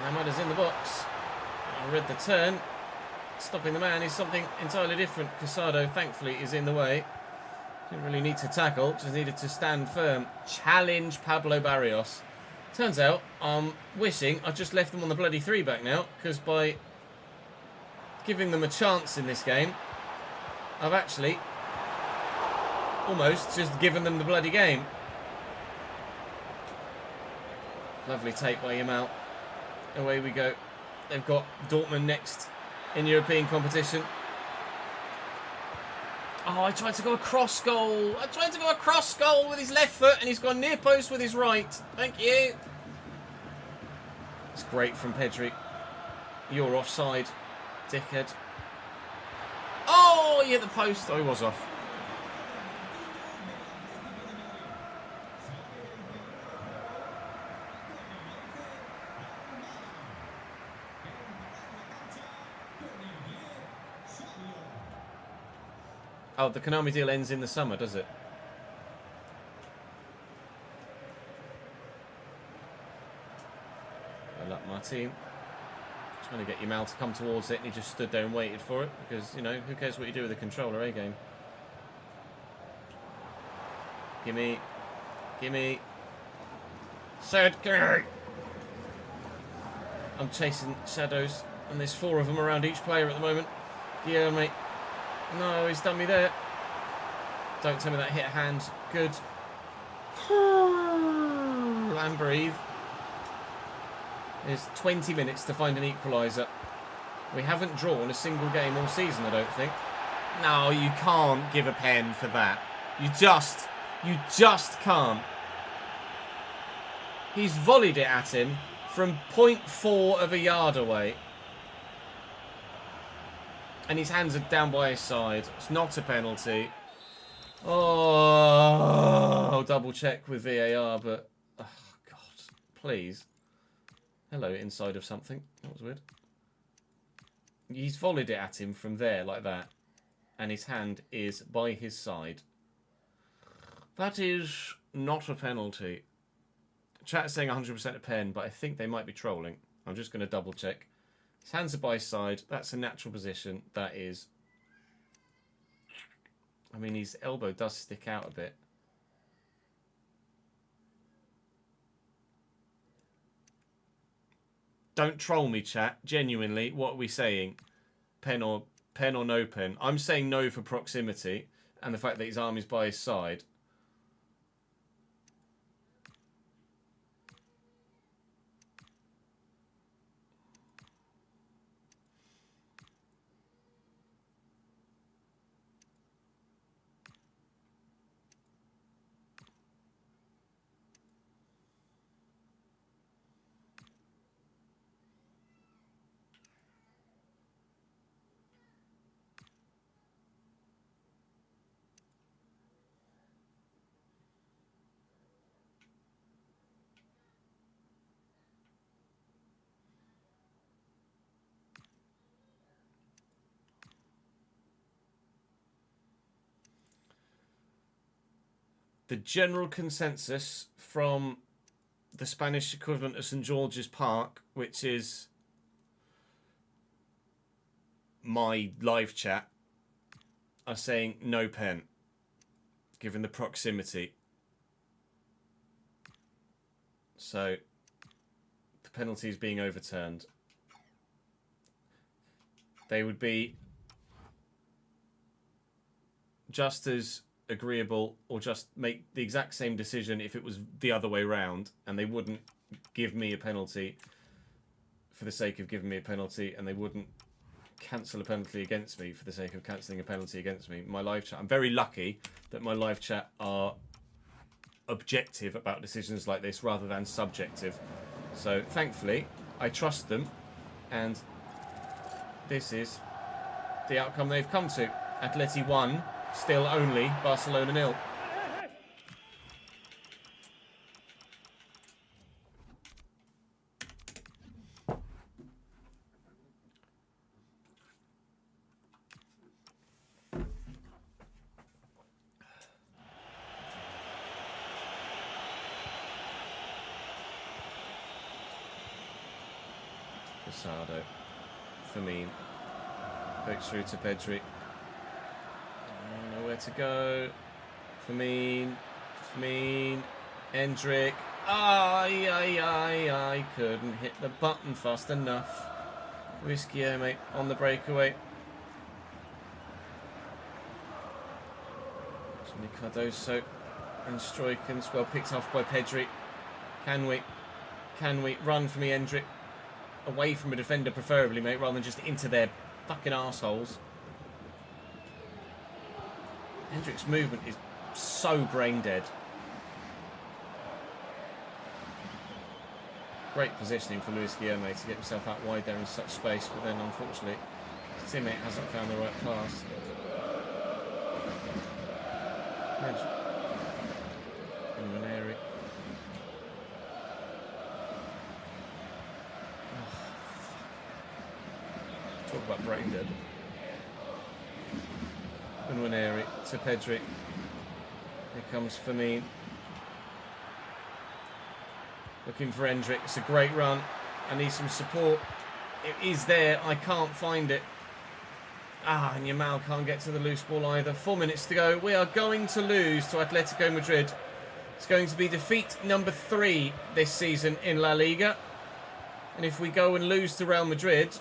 Now Madder's in the box. I read the turn. Stopping the man is something entirely different. Casado, thankfully, is in the way. Didn't really need to tackle, just needed to stand firm. Challenge Pablo Barrios. Turns out, I'm wishing I just left them on the bloody 3-back now, because by giving them a chance in this game, I've actually almost just given them the bloody game. Lovely take by Yamal. Away we go. They've got Dortmund next in European competition. Oh, I tried to go across goal. I tried to go across goal with his left foot and he's gone near post with his right. Thank you. It's great from Pedri. You're offside, dickhead. Oh, he hit the post. Oh, he was off. Oh, the Konami deal ends in the summer, does it? Well luck, Martin. Trying to get Yamal to come towards it, and he just stood there and waited for it. Because, you know, who cares what you do with a controller, game? Gimme. Gimme. Sergey! I'm chasing shadows, and there's 4 of them around each player at the moment. Yeah, mate. No, he's done me there. Don't tell me that hit a hand. Good. And breathe. There's 20 minutes to find an equaliser. We haven't drawn a single game all season, I don't think. No, you can't give a pen for that. You just can't. He's volleyed it at him from 0.4 of a yard away. And his hands are down by his side. It's not a penalty. Oh, I'll double check with VAR, but... Oh, God. Please. Hello, inside of something. That was weird. He's volleyed it at him from there, like that. And his hand is by his side. That is not a penalty. Chat's saying 100% a pen, but I think they might be trolling. I'm just going to double check. His hands are by his side. That's a natural position. That is. I mean, his elbow does stick out a bit. Don't troll me, chat. Genuinely, what are we saying? Pen or no pen? I'm saying no for proximity and the fact that his arm is by his side. The general consensus from the Spanish equivalent of St. George's Park, which is my live chat, are saying no pen, given the proximity. So the penalty is being overturned. They would be just as agreeable or just make the exact same decision if it was the other way round, and they wouldn't give me a penalty for the sake of giving me a penalty, and they wouldn't cancel a penalty against me for the sake of cancelling a penalty against me. My live chat, I'm very lucky that my live chat are objective about decisions like this rather than subjective. So thankfully I trust them, and this is the outcome they've come to. Atleti 1, still only Barcelona 0. Casado. Firmine. Pokes through to Pedri. Nowhere to go. Firmine. Hendrick. I couldn't hit the button fast enough. Whiskey mate, on the breakaway. Jimmy Cardoso and Stroikens, well picked off by Pedri. Can we run for me, Hendrick? Away from a defender, preferably, mate, rather than just into their fucking arseholes. Hendrick's movement is so brain dead. Great positioning for Luis Guillaume to get himself out wide there in such space, but then unfortunately his teammate hasn't found the right pass. Ranieri. Talk about brain dead. Ranieri to Pedri. Here comes Firmine. Looking for Hendrick. It's a great run. I need some support. It is there. I can't find it. And Yamal can't get to the loose ball either. 4 minutes to go. We are going to lose to Atletico Madrid. It's going to be defeat number 3 this season in La Liga. And if we go and lose to Real Madrid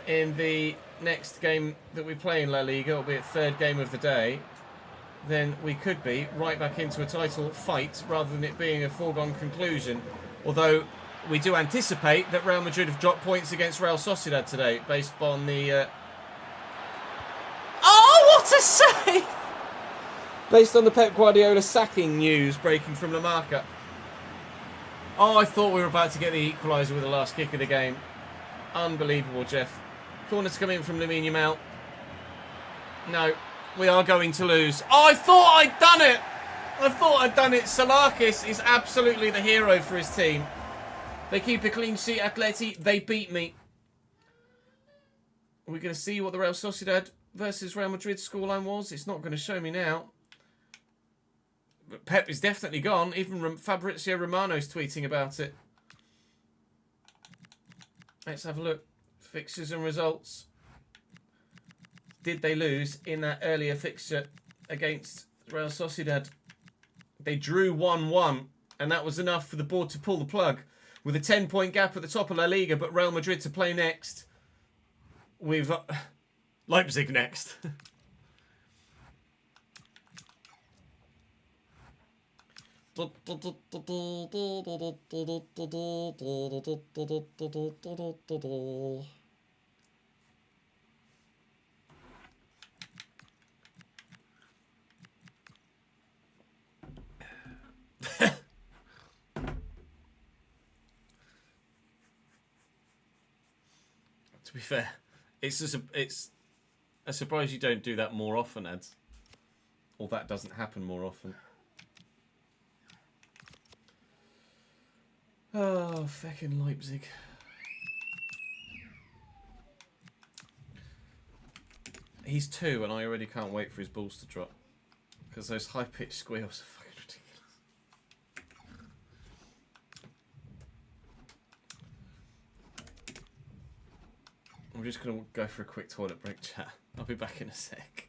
in the next game that we play in La Liga, albeit third game of the day, then we could be right back into a title fight rather than it being a foregone conclusion. Although we do anticipate that Real Madrid have dropped points against Real Sociedad today based on the... Oh, what a save! Based on the Pep Guardiola sacking news breaking from La Marca. Oh, I thought we were about to get the equaliser with the last kick of the game. Unbelievable, Jeff. Corner to come in from Lamine Yamal. No. We are going to lose. Oh, I thought I'd done it. Salakis is absolutely the hero for his team. They keep a clean sheet, Atleti. They beat me. Are we going to see what the Real Sociedad versus Real Madrid scoreline was? It's not going to show me now. But Pep is definitely gone. Even Fabrizio Romano's tweeting about it. Let's have a look. Fixtures and results. Did they lose in that earlier fixture against Real Sociedad? They drew 1-1, and that was enough for the board to pull the plug. With a 10-point gap at the top of La Liga, but Real Madrid to play next. With Leipzig next. To be fair, it's a surprise you don't do that more often, Ads. Or that doesn't happen more often. Oh, feckin' Leipzig. He's 2 and I already can't wait for his balls to drop. Because those high-pitched squeals are fucking ridiculous. I'm just going to go for a quick toilet break, chat. I'll be back in a sec.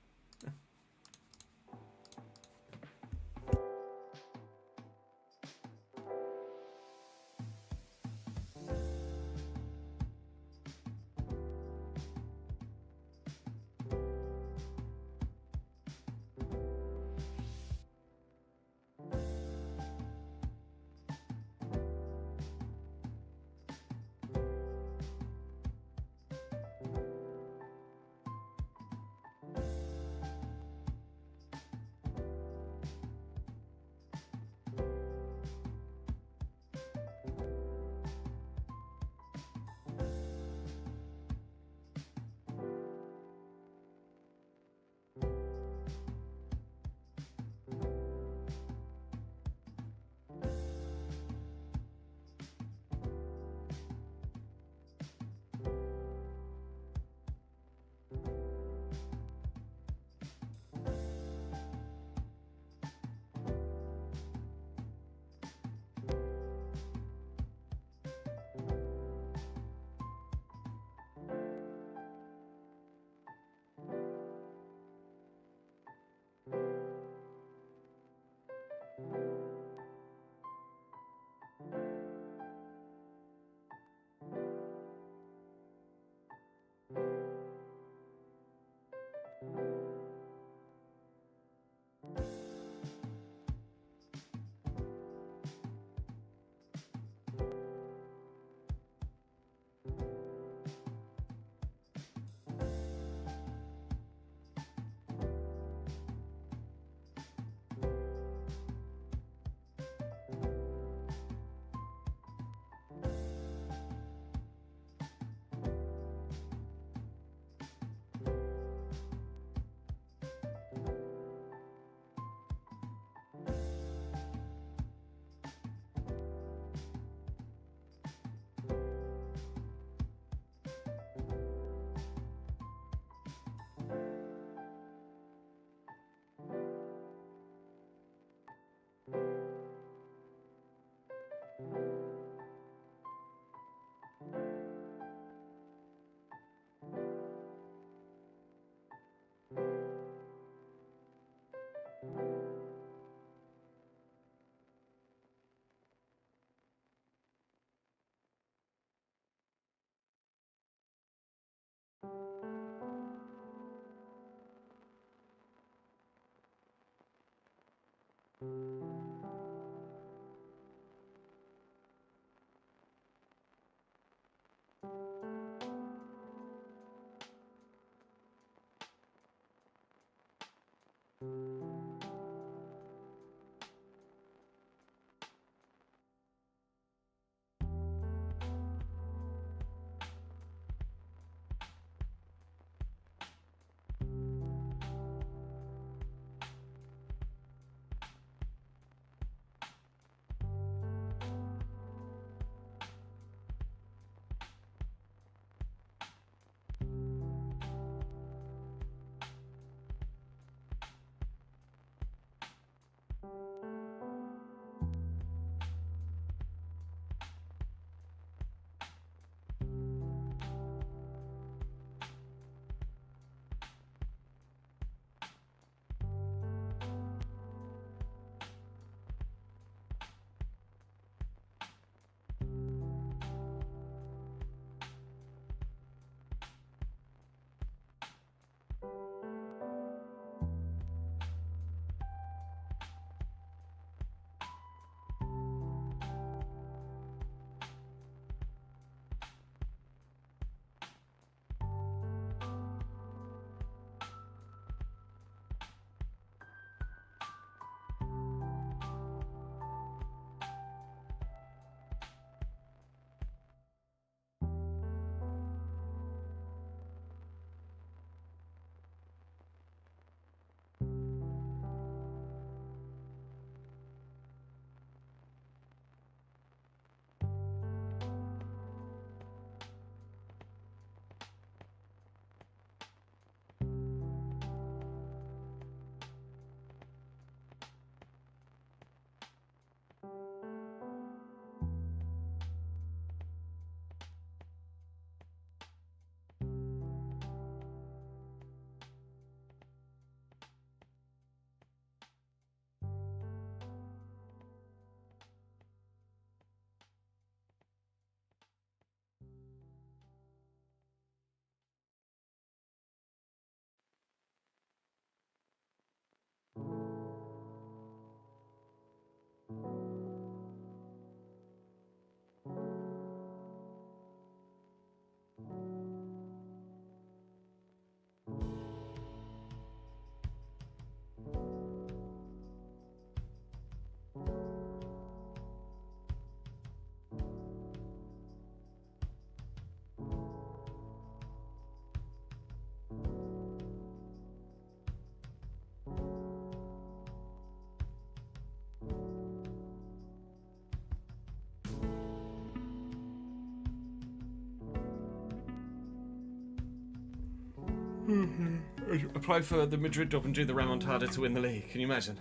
Apply for the Madrid job and do the remontada to win the league. Can you imagine?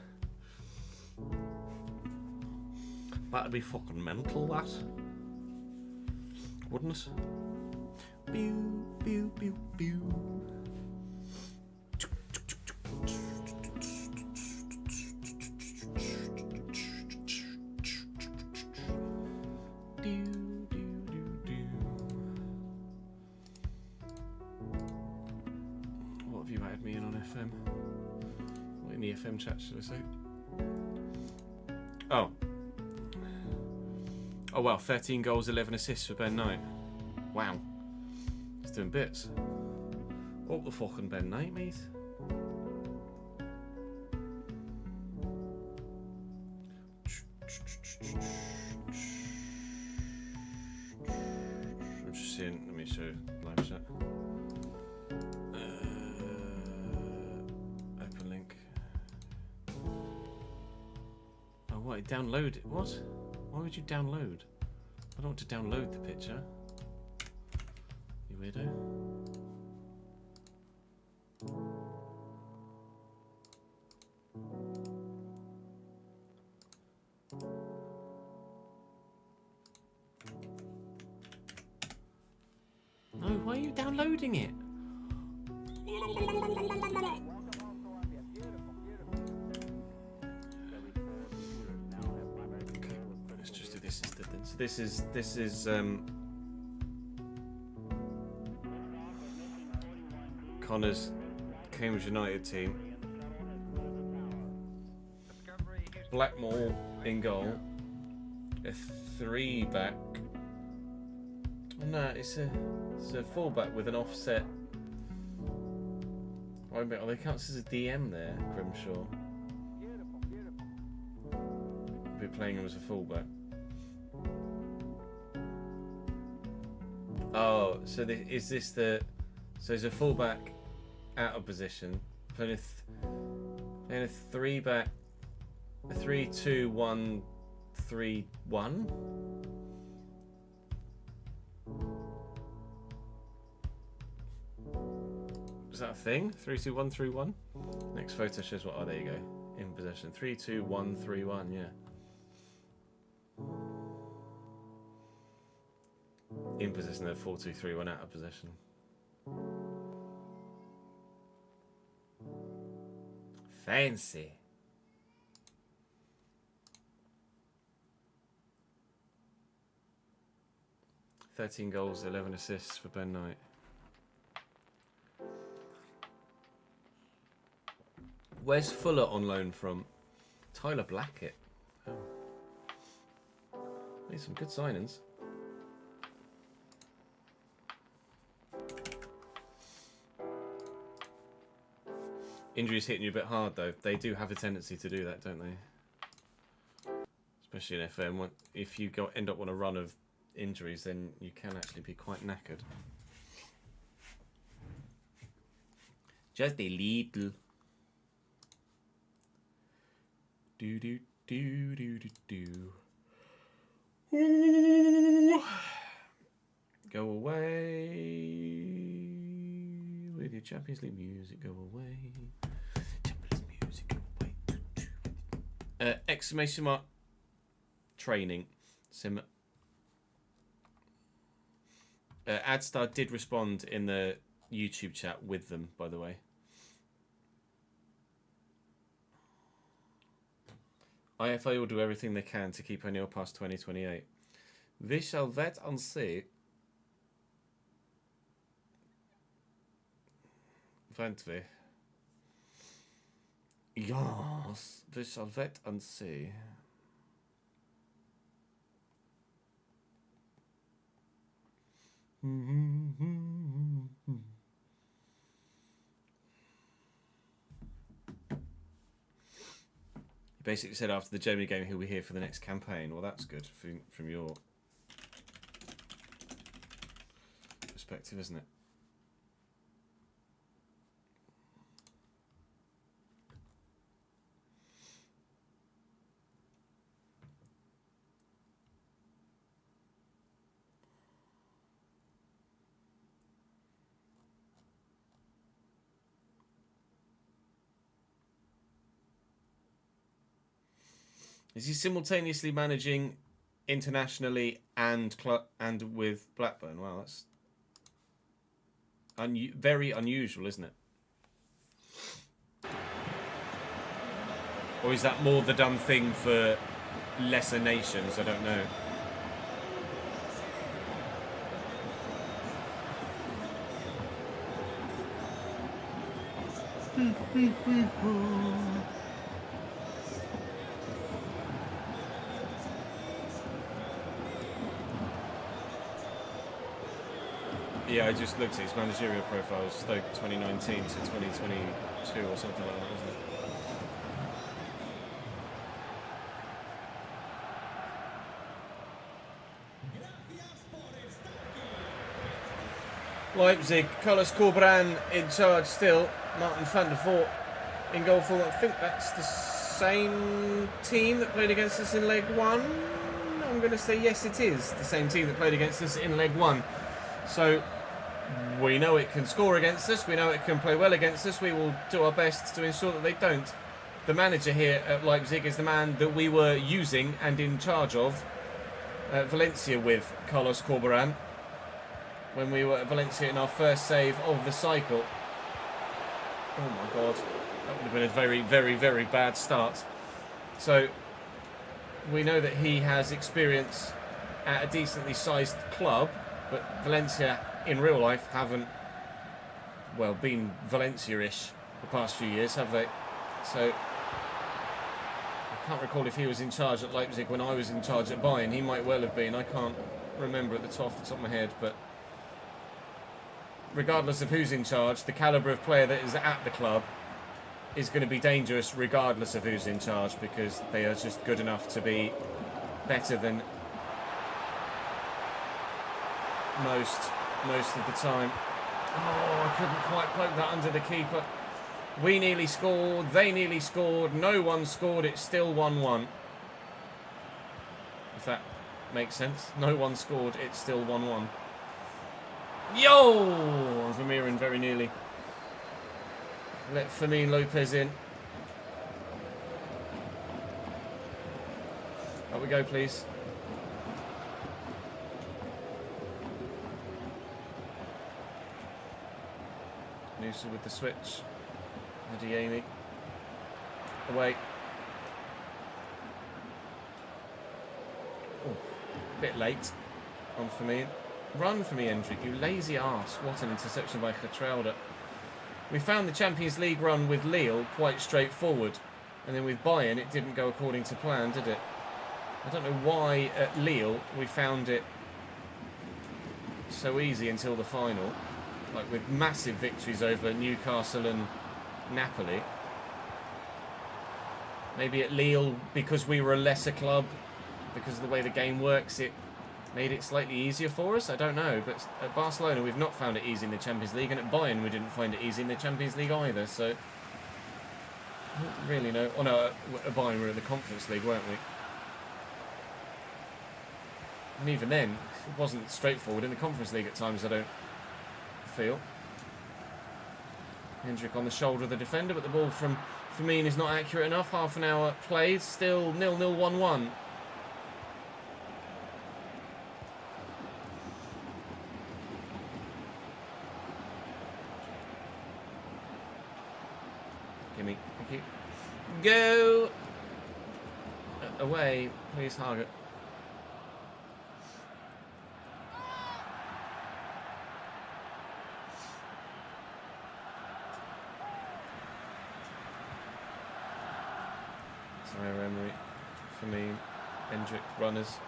That'd be fucking mental, that. Wouldn't it? Pew, pew, pew, pew. What have you added me in on FM? What in the FM chat should I say? Oh. Oh wow, 13 goals, 11 assists for Ben Knight. Wow. He's doing bits. Up the fucking Ben Knight, mate. I'm just seeing, let me show you live chat. Open link. Oh, what? Download it? What? Why would you download? I don't want to download the picture. You weirdo. Why are you downloading it? Okay, let's just do this instead then. So this is Connor's Cambridge United team. Blackmore in goal. A 3-back. No, it's a full-back with an offset. Oh, they counts as a DM there, Grimshaw. We'll be playing him as a full-back. Oh, so is this the... So he's a full-back out of position. Playing a 3-back... A 3-2-1-3-1? Is that a thing? 3-2-1-3-1? Next photo shows what... Oh, there you go. In possession. 3-2-1-3-1, yeah. In possession, they're 4-2-3-1 out of possession. Fancy. $13 goals, 11 assists for Ben Knight. Where's Fuller on loan from? Tyler Blackett. Oh. Need some good signings. Injuries hitting you a bit hard though. They do have a tendency to do that, don't they? Especially in FM. If you end up on a run of injuries, then you can actually be quite knackered. Just a little. Do do do do do do. Ooh. Go away with your Champions League music. Go away. Champions League music. Go away. Exclamation mark. Training. Sim. Adstar did respond in the YouTube chat with them, by the way. IFA will do everything they can to keep O'Neill past 2028. We shall wait and see. Won't we? Yes, we shall wait and see. He basically said after the Germany game he'll be here for the next campaign. Well, that's good from your perspective, isn't it? Is he simultaneously managing internationally and with Blackburn? Wow, that's very unusual, isn't it? Or is that more the done thing for lesser nations? I don't know. Yeah, I just looked at his managerial profile, Stoke 2019 to 2022 or something like that, isn't it? Leipzig, Carlos Corberán in charge still. Martin van der Voort in goal for, I think that's the same team that played against us in leg one. I'm going to say yes, it is the same team that played against us in leg one. So we know it can score against us. We know it can play well against us. We will do our best to ensure that they don't. The manager here at Leipzig is the man that we were using and in charge of Valencia with, Carlos Corberán. when we were at Valencia in our first save of the cycle. Oh my God, that would have been a very, very, very bad start. So we know that he has experience at a decently sized club, but Valencia in real life haven't, well, been Valencia-ish the past few years, have they? So I can't recall if he was in charge at Leipzig when I was in charge at Bayern. He might well have been. I can't remember off the top of my head, but regardless of who's in charge, the calibre of player that is at the club is going to be dangerous regardless of who's in charge, because they are just good enough to be better than most of the time. Oh, I couldn't quite poke that under the keeper. We nearly scored, they nearly scored, no one scored, it's still 1-1. If that makes sense. No one scored, it's still 1-1. Yo! Vermeeren very nearly let Fermin Lopez in. Up we go, please. Noosa with the switch. Adiemi. Away. Oh, a bit late on Fermin. Run for me, Hendrik, you lazy arse. What an interception by Getrelda. We found the Champions League run with Lille quite straightforward. And then with Bayern, it didn't go according to plan, did it? I don't know why at Lille we found it so easy until the final. Like with massive victories over Newcastle and Napoli. Maybe at Lille, because we were a lesser club, because of the way the game works, it made it slightly easier for us. I don't know, but at Barcelona we've not found it easy in the Champions League, and at Bayern we didn't find it easy in the Champions League either, so I don't really know. Oh no, at Bayern we were in the Conference League, weren't we? And even then, it wasn't straightforward in the Conference League at times, I don't feel. Hendrik on the shoulder of the defender, but the ball from Fermin is not accurate enough. Half an hour played, still 0-0, 1-1. Gimme, thank you. Go! Away, please, Hargett. Sorry, Emery, Fermin, Hendrik, runners.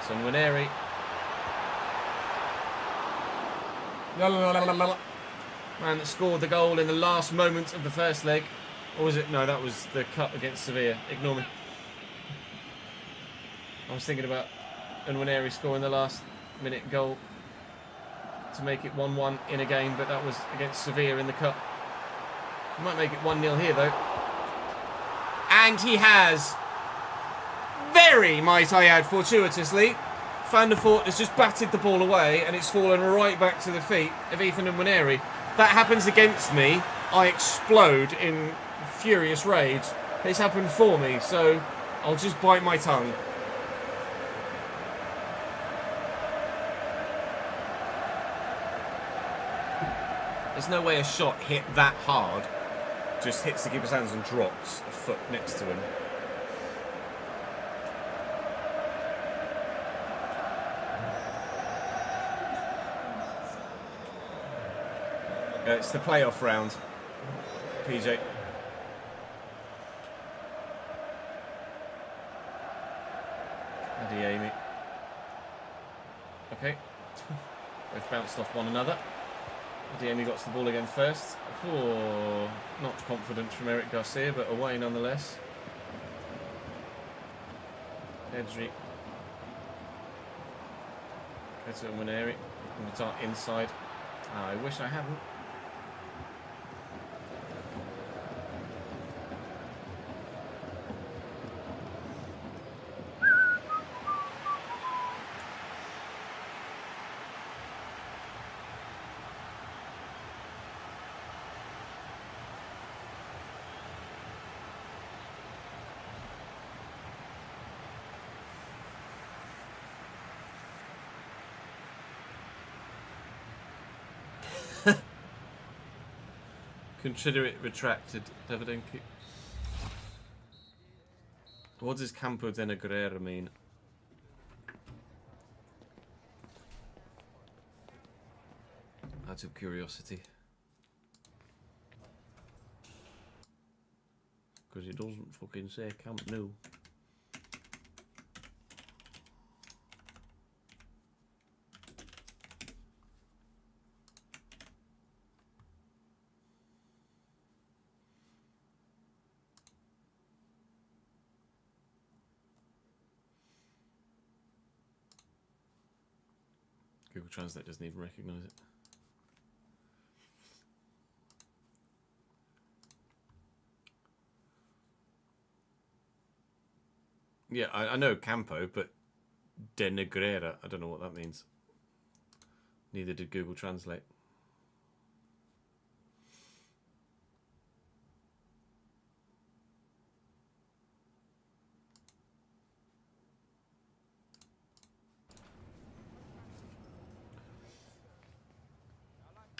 Sonwaneri. Man that scored the goal in the last moment of the first leg. Or was it? No, that was the cut against Sevilla. Ignore me. I was thinking about Nwaneri scoring the last minute goal to make it 1-1 in a game, but that was against Sevilla in the cup. He might make it 1-0 here, though. And he has, very, might I add, fortuitously, Van der Voort has just batted the ball away and it's fallen right back to the feet of Ethan Nwaneri. That happens against me, I explode in furious rage. It's happened for me, so I'll just bite my tongue. There's no way a shot hit that hard just hits the keeper's hands and drops a foot next to him. It's the playoff round, PJ. Adiemi. Okay. Both bounced off one another. Adiemi got to the ball again first. Oh, not confident from Eric Garcia, but away nonetheless. Edry. Go to Nwaneri. And the dart inside. I wish I hadn't. Consider it retracted, Davidenki. What does Campo de Negrera mean? Out of curiosity. Because it doesn't fucking say Camp Nou. Google Translate doesn't even recognise it. Yeah, I know Campo, but de Negrera, I don't know what that means. Neither did Google Translate.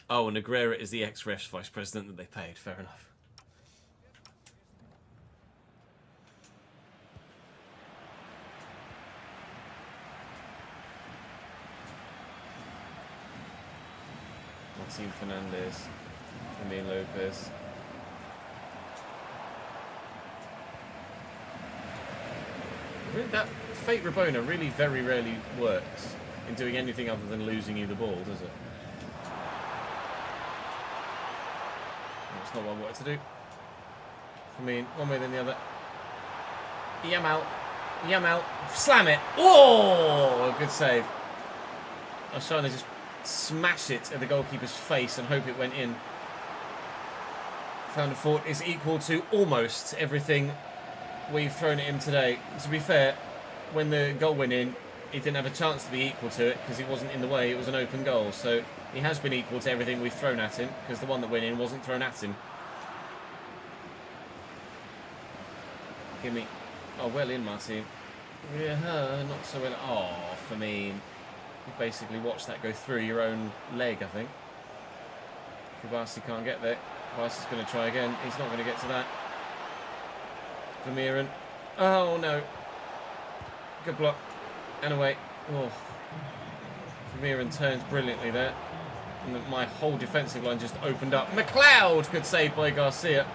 Oh, and Negrera is the ex-ref's vice president that they paid. Fair enough. Martin Fernandez, Emil Lopez. Really, that fake Rabona really very rarely works in doing anything other than losing you the ball, does it? That's not what I wanted to do. For me, one way then the other. Yamal, slam it! Oh, good save. I was trying to just smash it at the goalkeeper's face and hope it went in. Van der Voort is equal to almost everything we've thrown at him today. To be fair, when the goal went in, he didn't have a chance to be equal to it because it wasn't in the way, it was an open goal. So he has been equal to everything we've thrown at him because the one that went in wasn't thrown at him. Give me... Oh, well in, Martin. Yeah, not so well. Oh, for me. You basically watched that go through your own leg, I think. Kubasi can't get there. Kubasi's going to try again. He's not going to get to that. Vermeeren. Oh, no. Good block. And away. Oh. Vermeeren turns brilliantly there. And my whole defensive line just opened up. McLeod! Good save by Garcia.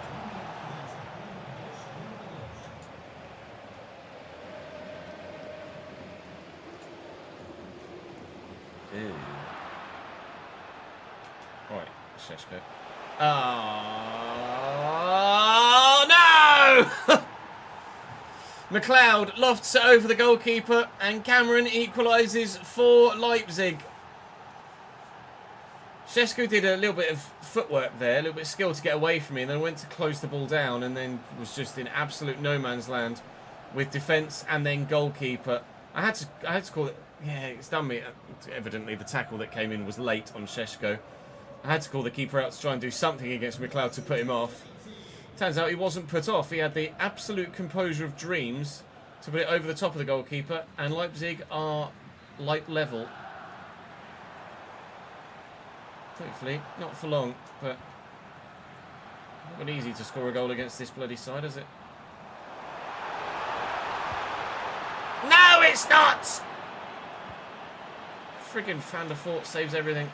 Ew. Alright, Šeško. Oh, no! McLeod lofts it over the goalkeeper and Cameron equalises for Leipzig. Šeško did a little bit of footwork there, a little bit of skill to get away from me, and then went to close the ball down and then was just in absolute no man's land with defence and then goalkeeper. I had to call it. Yeah, it's done me. Evidently, the tackle that came in was late on Šeško. I had to call the keeper out to try and do something against McLeod to put him off. Turns out he wasn't put off. He had the absolute composure of dreams to put it over the top of the goalkeeper, and Leipzig are light level. Hopefully, not for long, but not been easy to score a goal against this bloody side, is it? No, it's not! Friggin' Van der Voort saves everything.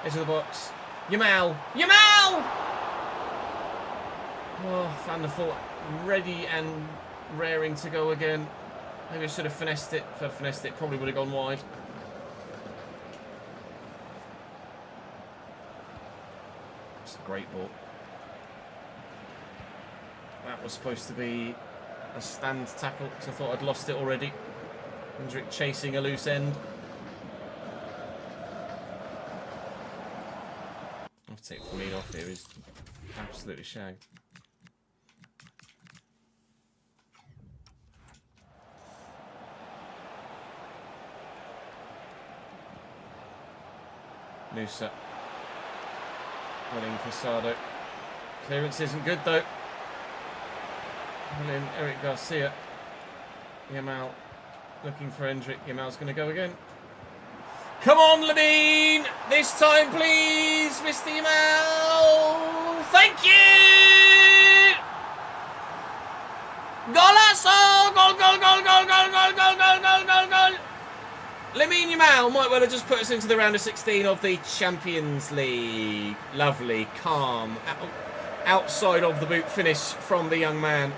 Into the box. Yamal! Oh, Van der Voort ready and raring to go again. Maybe I should have finessed it. If I'd finessed it, probably would have gone wide. It's a great ball. That was supposed to be a stand tackle, because I thought I'd lost it already. Hendrik chasing a loose end. I have to take Firmino off here, he's absolutely shagged. Nusa. Winning Casado. Clearance isn't good though. William Eric Garcia. Yamal. Looking for Hendrick. Yamal's going to go again. Come on, Lamine! This time, please, Mr. Yamal! Thank you! Golazo! Goal, goal, goal, goal, goal, goal, goal, goal, goal, goal, goal! Lamine Yamal might well have just put us into the round of 16 of the Champions League. Lovely, calm, outside of the boot finish from the young man.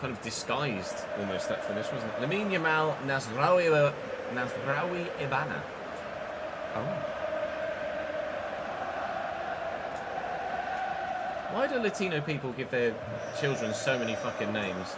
Kind of disguised almost that finish, wasn't it? Lamine Yamal, Nasraoui Ibana. Oh. Why do Latino people give their children so many fucking names?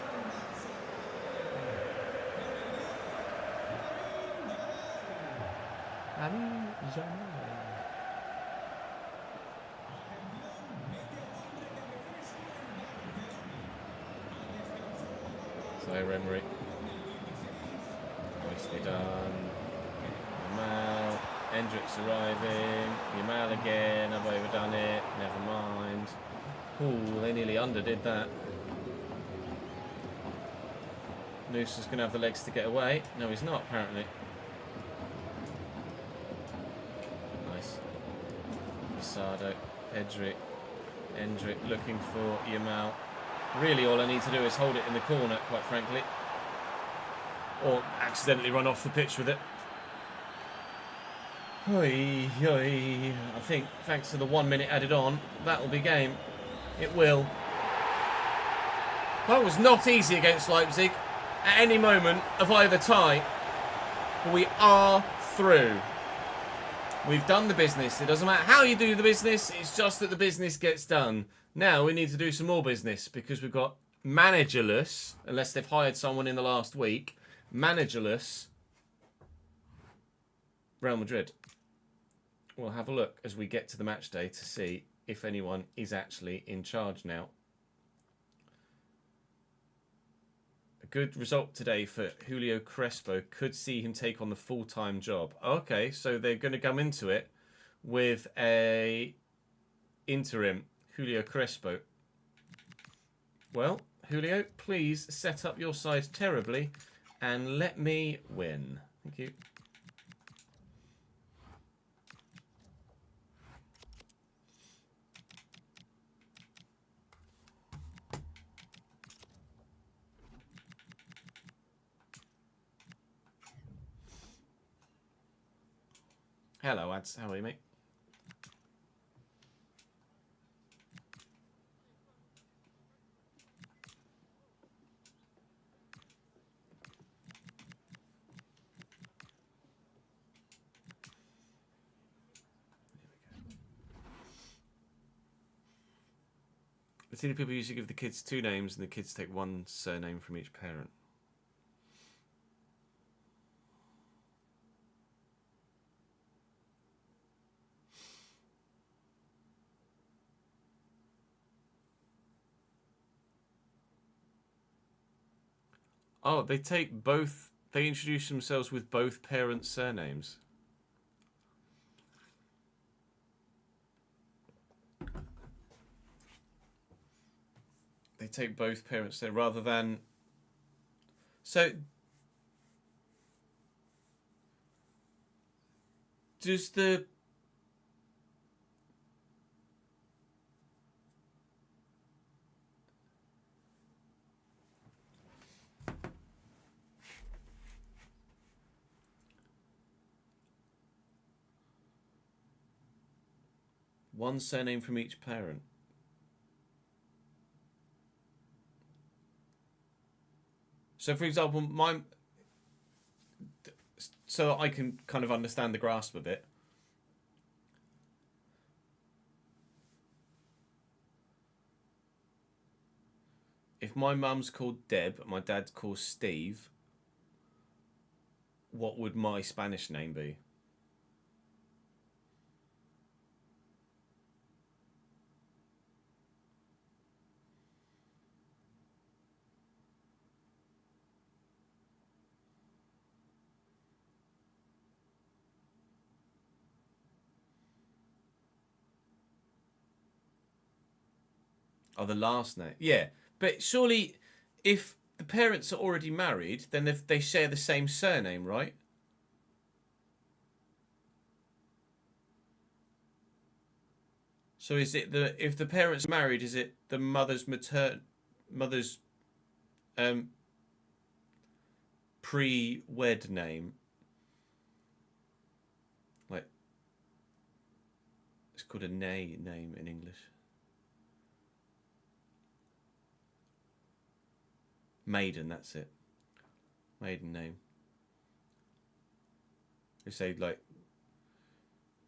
So Emery. Nicely done. Yamal. Hendrick's arriving. Yamal again. I've overdone it. Never mind. Ooh, they nearly underdid that. Noose is going to have the legs to get away. No, he's not, apparently. Nice. Asado. Hendrick looking for Yamal. Really, all I need to do is hold it in the corner, quite frankly. Or accidentally run off the pitch with it. Oi, oi. I think, thanks to the 1 minute added on, that'll be game. It will. That was not easy against Leipzig at any moment of either tie. But we are through. We've done the business. It doesn't matter how you do the business. It's just that the business gets done. Now we need to do some more business because we've got managerless, unless they've hired someone in the last week, managerless Real Madrid. We'll have a look as we get to the match day to see if anyone is actually in charge now. A good result today for Julio Crespo. Could see him take on the full-time job. Okay, so they're going to come into it with a interim Julio Crespo. Well, Julio, please set up your side terribly and let me win. Thank you. Hello, Ads. How are you, mate? I see the people usually give the kids two names and the kids take one surname from each parent. Oh, they take both. They introduce themselves with both parents' surnames. They take both parents there rather than. So, does the. One surname from each parent. So, for example, so I can kind of understand the grasp of it. If my mum's called Deb and my dad's called Steve, what would my Spanish name be? Oh, the last name. Yeah, but surely if the parents are already married, then they share the same surname, right? So is it if the parents are married, is it the mother's um pre-wed name? Like it's called a name in English. Maiden, that's it. Maiden name. You say like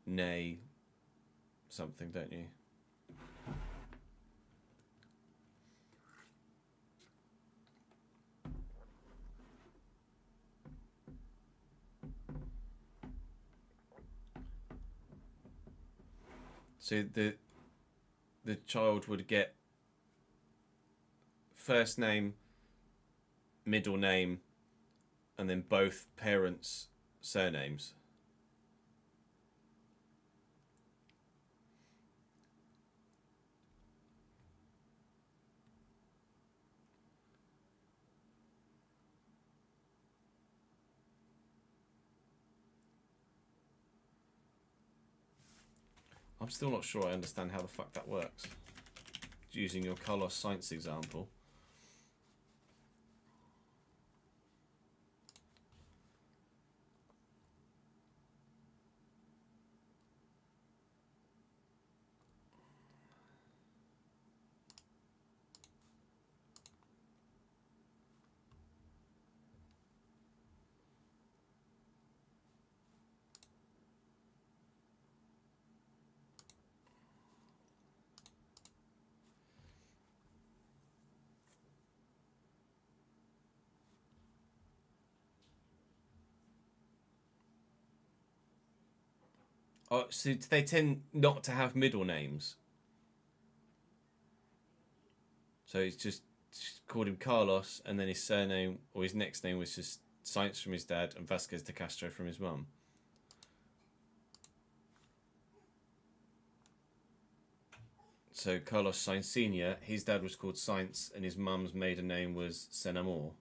nay something, don't you? So the child would get first name, middle name, and then both parents' surnames. I'm still not sure I understand how the fuck that works. Using your Carlos Sainz example. Oh, so they tend not to have middle names. So it's just called him Carlos, and then his surname or his next name was just Sainz from his dad and Vasquez de Castro from his mum. So Carlos Sainz Senior, his dad was called Sainz, and his mum's maiden name was Senamor.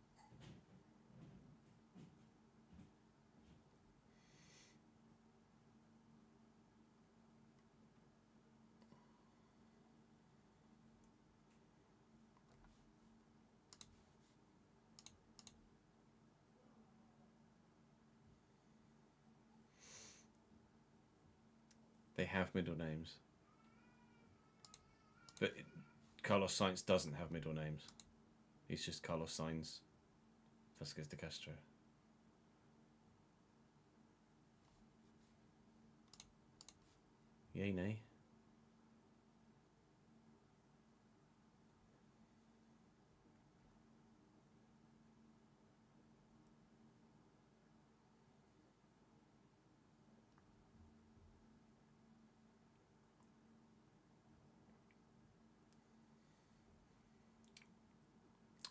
They have middle names. But Carlos Sainz doesn't have middle names. He's just Carlos Sainz Vasquez de Castro. Yay, nay.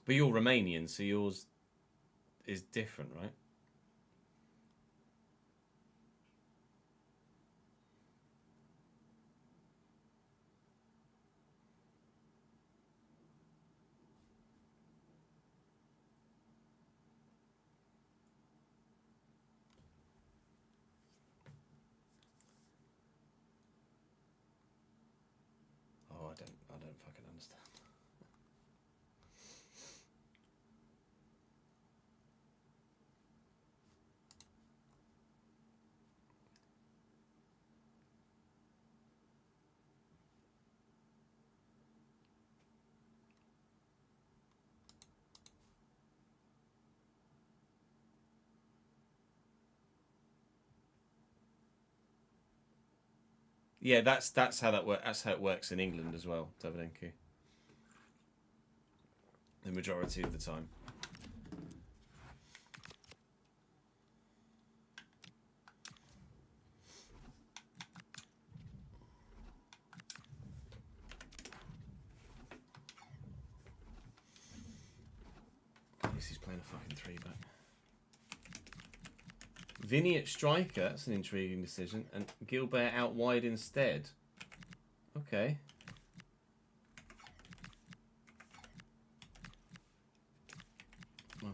But you're Romanian, so yours is different, right? Oh, I don't fucking understand. Yeah, that's how that works. That's how it works in England as well, Davidenko. The majority of the time. At least he's playing a fucking 3-back. Vinny at striker, that's an intriguing decision. And Gilbert out wide instead. Okay.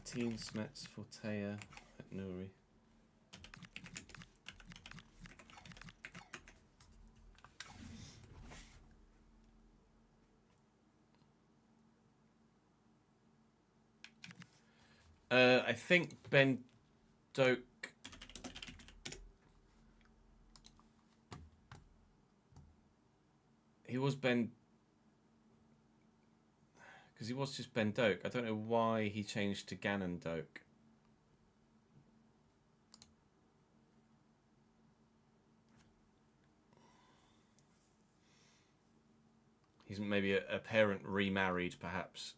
Martin, Smets, Fortea, Nuri. I think Ben Doak. He was Ben. Because he was just Ben Doak. I don't know why he changed to Gannon Doak. He's maybe a parent remarried, perhaps.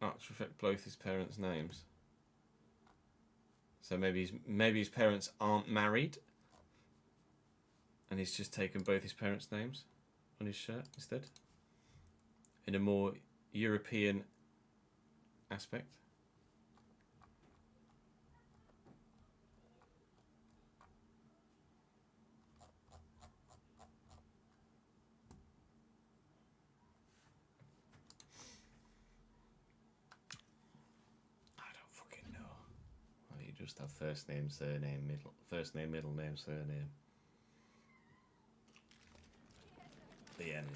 Oh, to reflect both his parents' names. So maybe his parents aren't married, and he's just taken both his parents' names on his shirt instead, in a more European aspect. Just have first name, surname, first name, middle name, surname. The end.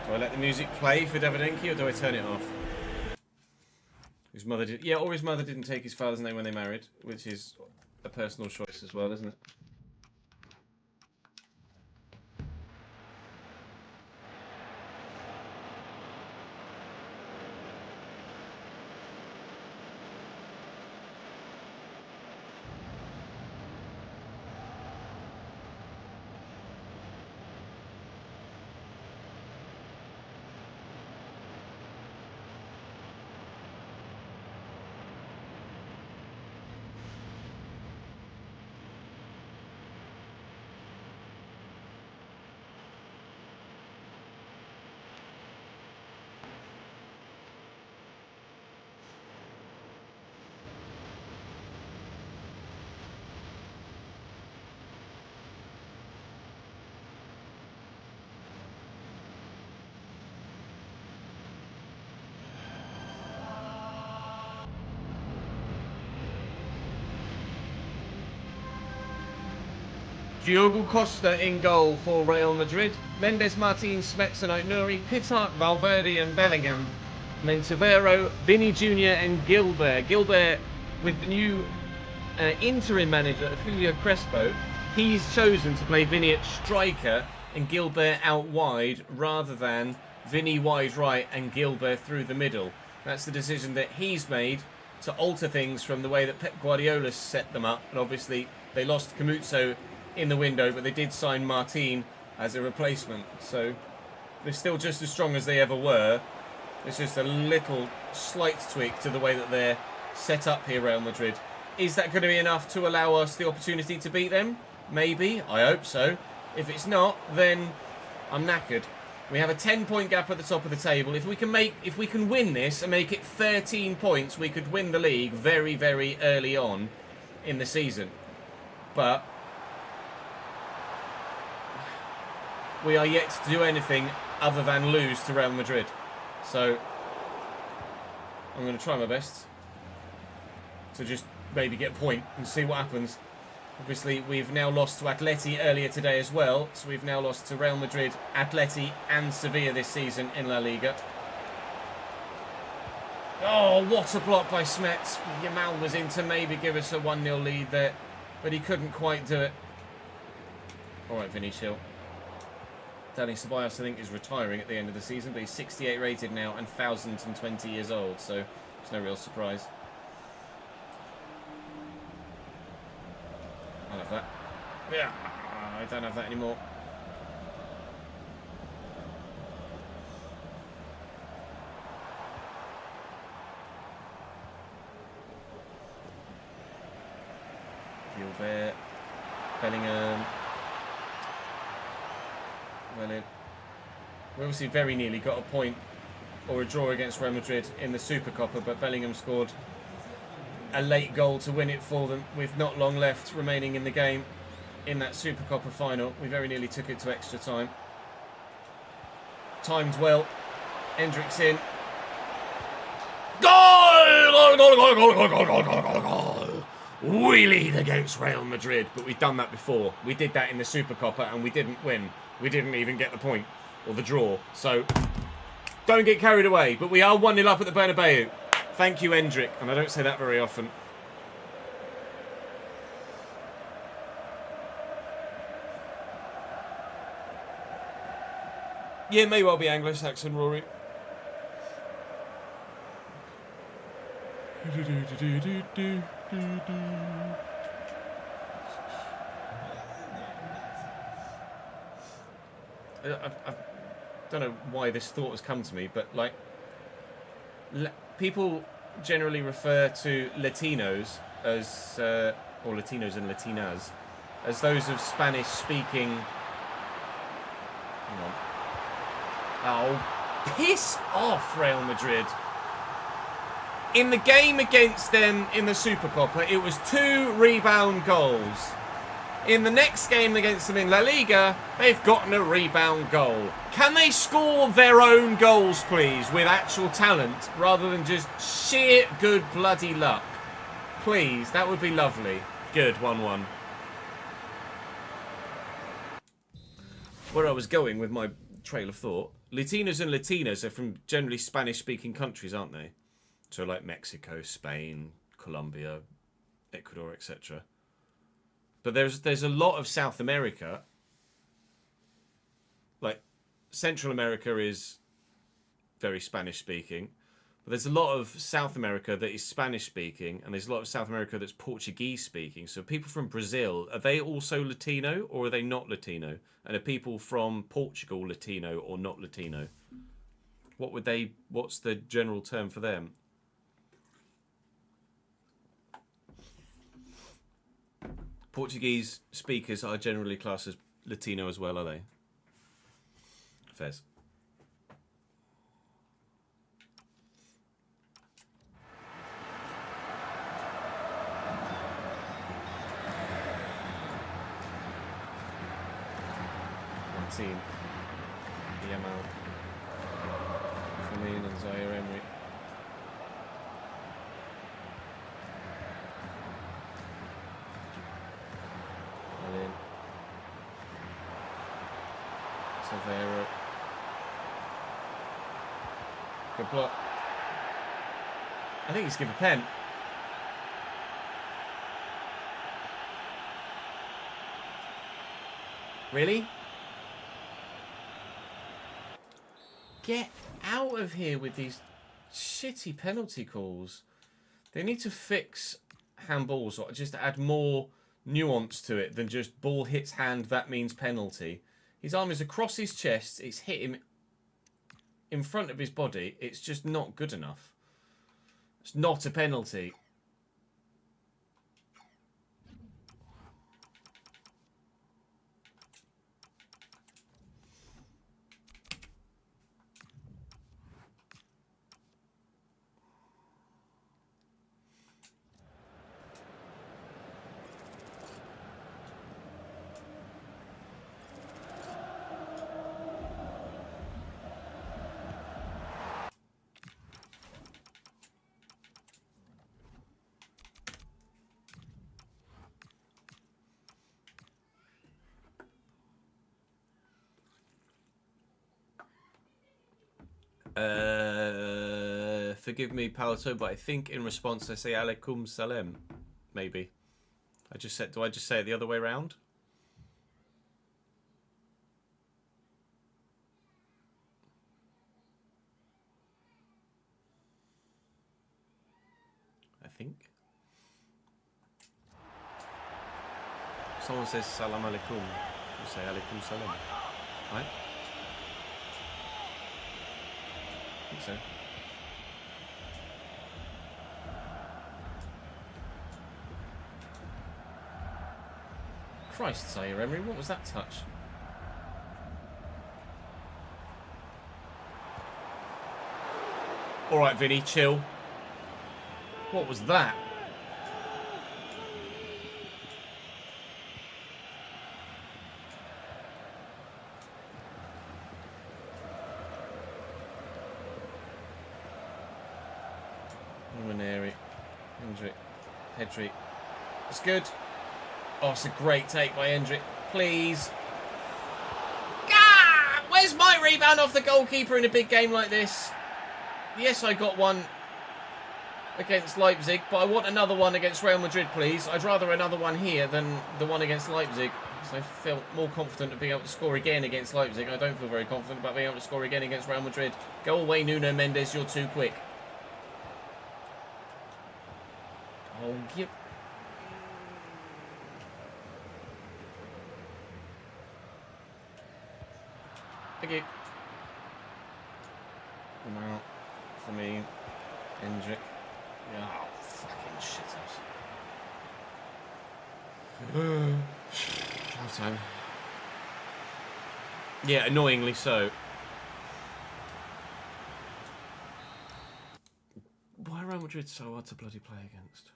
Do I let the music play for Davidinki or do I turn it off? His mother did, yeah, or his mother didn't take his father's name when they married, which is a personal choice as well, isn't it? Diogo Costa in goal for Real Madrid. Mendes, Martin, Smets and Oitnuri, Pittard, Valverde and Bellingham. Mentevero, Vinny Jr. and Gilbert. Gilbert with the new interim manager, Julio Crespo. He's chosen to play Vinny at striker and Gilbert out wide rather than Vinny wide right and Gilbert through the middle. That's the decision that he's made to alter things from the way that Pep Guardiola set them up. And obviously they lost Camuzzo in the window, but they did sign Martin as a replacement, so they're still just as strong as they ever were. It's just a little slight tweak to the way that they're set up here, Real Madrid. Is that going to be enough to allow us the opportunity to beat them? Maybe. I hope so. If it's not, then I'm knackered. We have a 10-point gap at the top of the table. If we can win this and make it 13 points, we could win the league very, very early on in the season. But we are yet to do anything other than lose to Real Madrid. So I'm going to try my best to just maybe get a point and see what happens. Obviously, we've now lost to Atleti earlier today as well. So we've now lost to Real Madrid, Atleti and Sevilla this season in La Liga. Oh, what a block by Smets. Yamal was in to maybe give us a 1-0 lead there, but he couldn't quite do it. All right, Vinny, chill. Dani Ceballos, I think, is retiring at the end of the season, but he's 68 rated now and 1,020 years old, so it's no real surprise. I'll have that. Yeah, I don't have that anymore. Gilbert, Bellingham. Well in. We obviously very nearly got a point or a draw against Real Madrid in the Super Copa, but Bellingham scored a late goal to win it for them with not long left remaining in the game in that Super Copa final. We very nearly took it to extra time. Timed well. Hendricks in. Goal! Goal, goal, goal, goal, goal, goal, goal, goal, goal, goal. We lead against Real Madrid, but we've done that before. We did that in the Super Copa and we didn't win. We didn't even get the point or the draw. So don't get carried away, but we are 1-0 up at the Bernabeu. Thank you, Hendrick, and I don't say that very often. Yeah, may well be Anglo-Saxon, Rory. I don't know why this thought has come to me, but like, people generally refer to Latinos as, or Latinos and Latinas, as those of Spanish-speaking. Hang on. Oh, piss off, Real Madrid. In the game against them in the Super Copa, it was 2 rebound goals. In the next game against them in La Liga, they've gotten a rebound goal. Can they score their own goals, please, with actual talent, rather than just sheer good bloody luck? Please, that would be lovely. Good, 1-1. Where I was going with my trail of thought, Latinos and Latinas are from generally Spanish-speaking countries, aren't they? So like Mexico, Spain, Colombia, Ecuador, etc. But there's a lot of South America. Like Central America is very Spanish speaking. But there's a lot of South America that is Spanish speaking, and there's a lot of South America that's Portuguese speaking. So people from Brazil, are they also Latino or are they not Latino? And are people from Portugal Latino or not Latino? What's the general term for them? Portuguese speakers are generally classed as Latino as well, are they? Fez. Martin. Yamal. Firmino and Zaire Emery. Severo. Good block. I think he's given a pen. Really? Get out of here with these shitty penalty calls. They need to fix handballs or just add more nuance to it than just ball hits hand, that means penalty. His arm is across his chest. It's hit him in front of his body. It's just not good enough. It's not a penalty. Forgive me, Palato, but I think in response I say alaikum salam. Maybe. Do I just say it the other way around? I think. Someone says salam alaikum. You say alaikum salam. Right? I think so. Christ, Zaire Emery, what was that touch? All right, Vinny, chill. What was that? Maneri, Hendrick, Hedrick. It's good. Oh, it's a great take by Hendrick. Please. Ah! Where's my rebound off the goalkeeper in a big game like this? Yes, I got one against Leipzig, but I want another one against Real Madrid, please. I'd rather another one here than the one against Leipzig. So I felt more confident of being able to score again against Leipzig. I don't feel very confident about being able to score again against Real Madrid. Go away, Nuno Mendes. You're too quick. Oh, yep. Thank you. Come out for me. Hendrick. Oh, fucking shit. Half time. Yeah, annoyingly so. Why are Real Madrid so hard to bloody play against?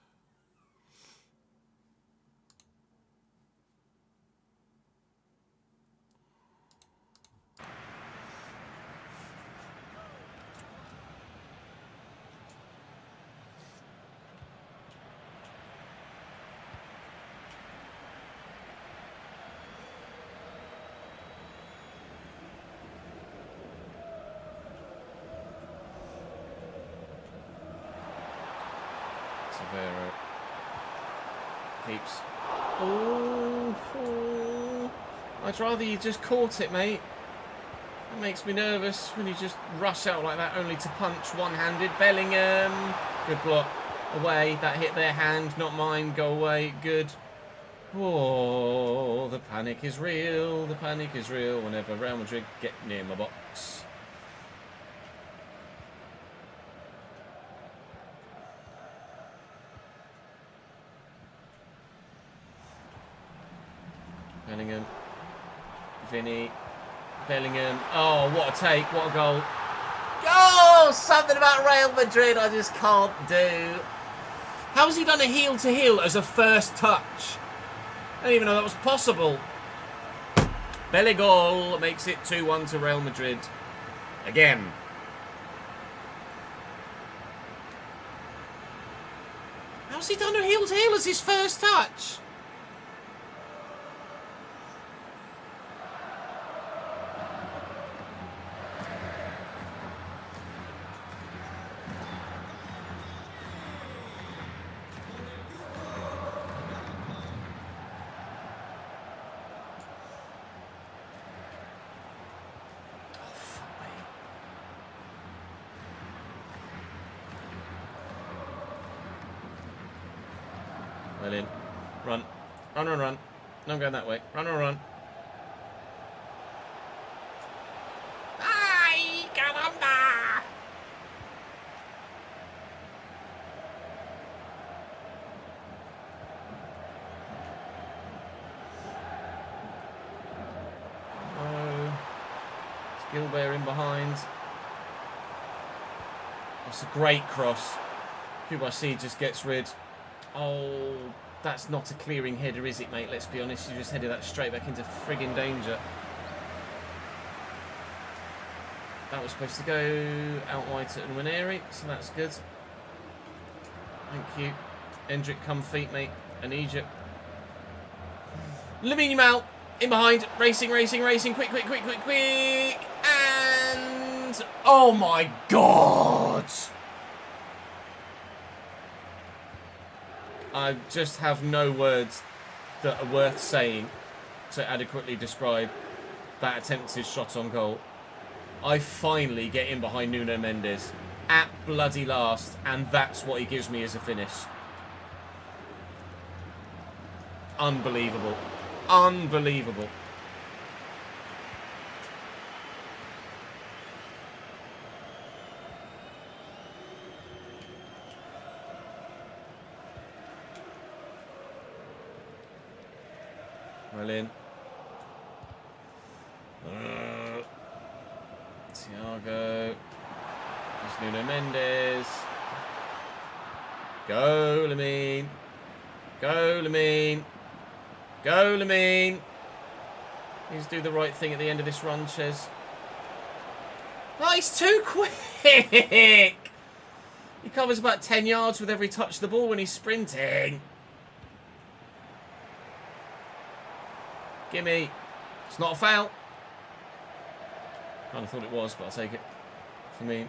Severo keeps. Oh, I'd rather you just caught it, mate. That makes me nervous when you just rush out like that, only to punch one-handed. Bellingham, good block. Away, that hit their hand, not mine. Go away, good. Oh, the panic is real. The panic is real whenever Real Madrid get near my box. Bellingham, Vinny, Bellingham. Oh, what a take, what a goal. Oh, something about Real Madrid I just can't do. How has he done a heel-to-heel as a first touch? I didn't even know that was possible. Belligol makes it 2-1 to Real Madrid. Again. How's he done a heel-to-heel as his first touch? Well in. Run. Run, run, run. No, I'm going that way. Run, run, run. Ay, caramba! Oh. It's Gilbert in behind. That's a great cross. QRC just gets rid. Oh, that's not a clearing header, is it, mate? Let's be honest. You just headed that straight back into friggin' danger. That was supposed to go out wide to Nwaneri, so that's good. Thank you. Hendrick, come feet, mate. I need you. Lamine Yamal in behind. Racing, racing, racing. Quick, quick, quick, quick, quick. And... oh, my God! I just have no words that are worth saying to adequately describe that attempted shot on goal. I finally get in behind Nuno Mendes at bloody last, and that's what he gives me as a finish. Unbelievable. Unbelievable. Well in. Thiago. There's Nuno Mendes. Go, Lamine. Go, Lamine. Go, Lamine. Please do the right thing at the end of this run, Ches. Oh, he's too quick. He covers about 10 yards with every touch of the ball when he's sprinting. Gimme. It's not a foul. Kind of thought it was, but I'll take it. For me,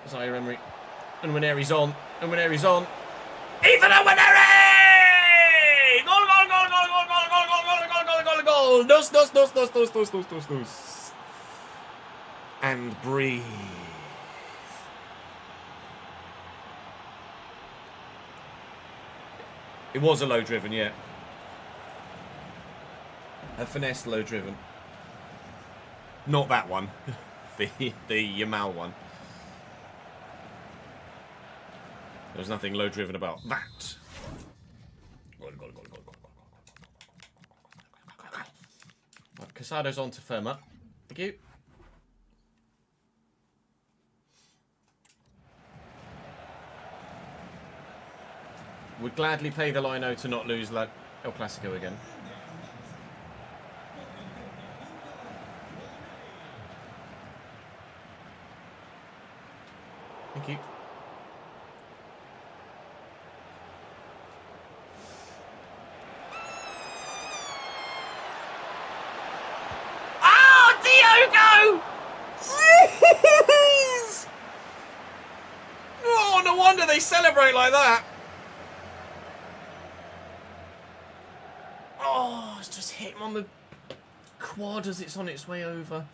Zaire Emery. And Nwaneri's on. And Nwaneri's on. Ethan Nwaneri! Goal, goal, goal, goal, goal, goal, goal, goal, goal, goal, goal, goal, goal. Dos, dos, dos, dos, dos, dos, dos, dos, dos. And breathe. It was a low driven, yeah. A finesse low driven. Not that one. the Yamal one. There was nothing low driven about that. Right, Casado's on to firm up. Thank you. Would gladly pay the lino to not lose like El Clasico again. Thank you. Oh, Diogo! Jeez! Oh, no wonder they celebrate like that. Oh, it's just hit him on the quad as it's on its way over.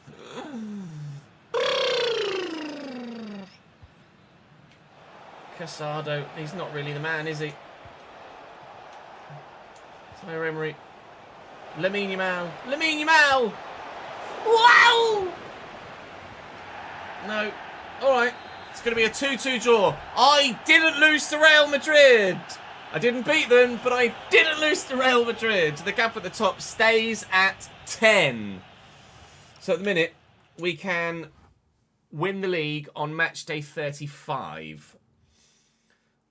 Casado, he's not really the man, is he? Zaire Emery. Lamine Yamal. Lamine Yamal! Wow! No. Alright. It's going to be a 2-2 draw. I didn't lose to Real Madrid. I didn't beat them, but I didn't lose to Real Madrid. The gap at the top stays at 10. So at the minute, we can win the league on match day 35.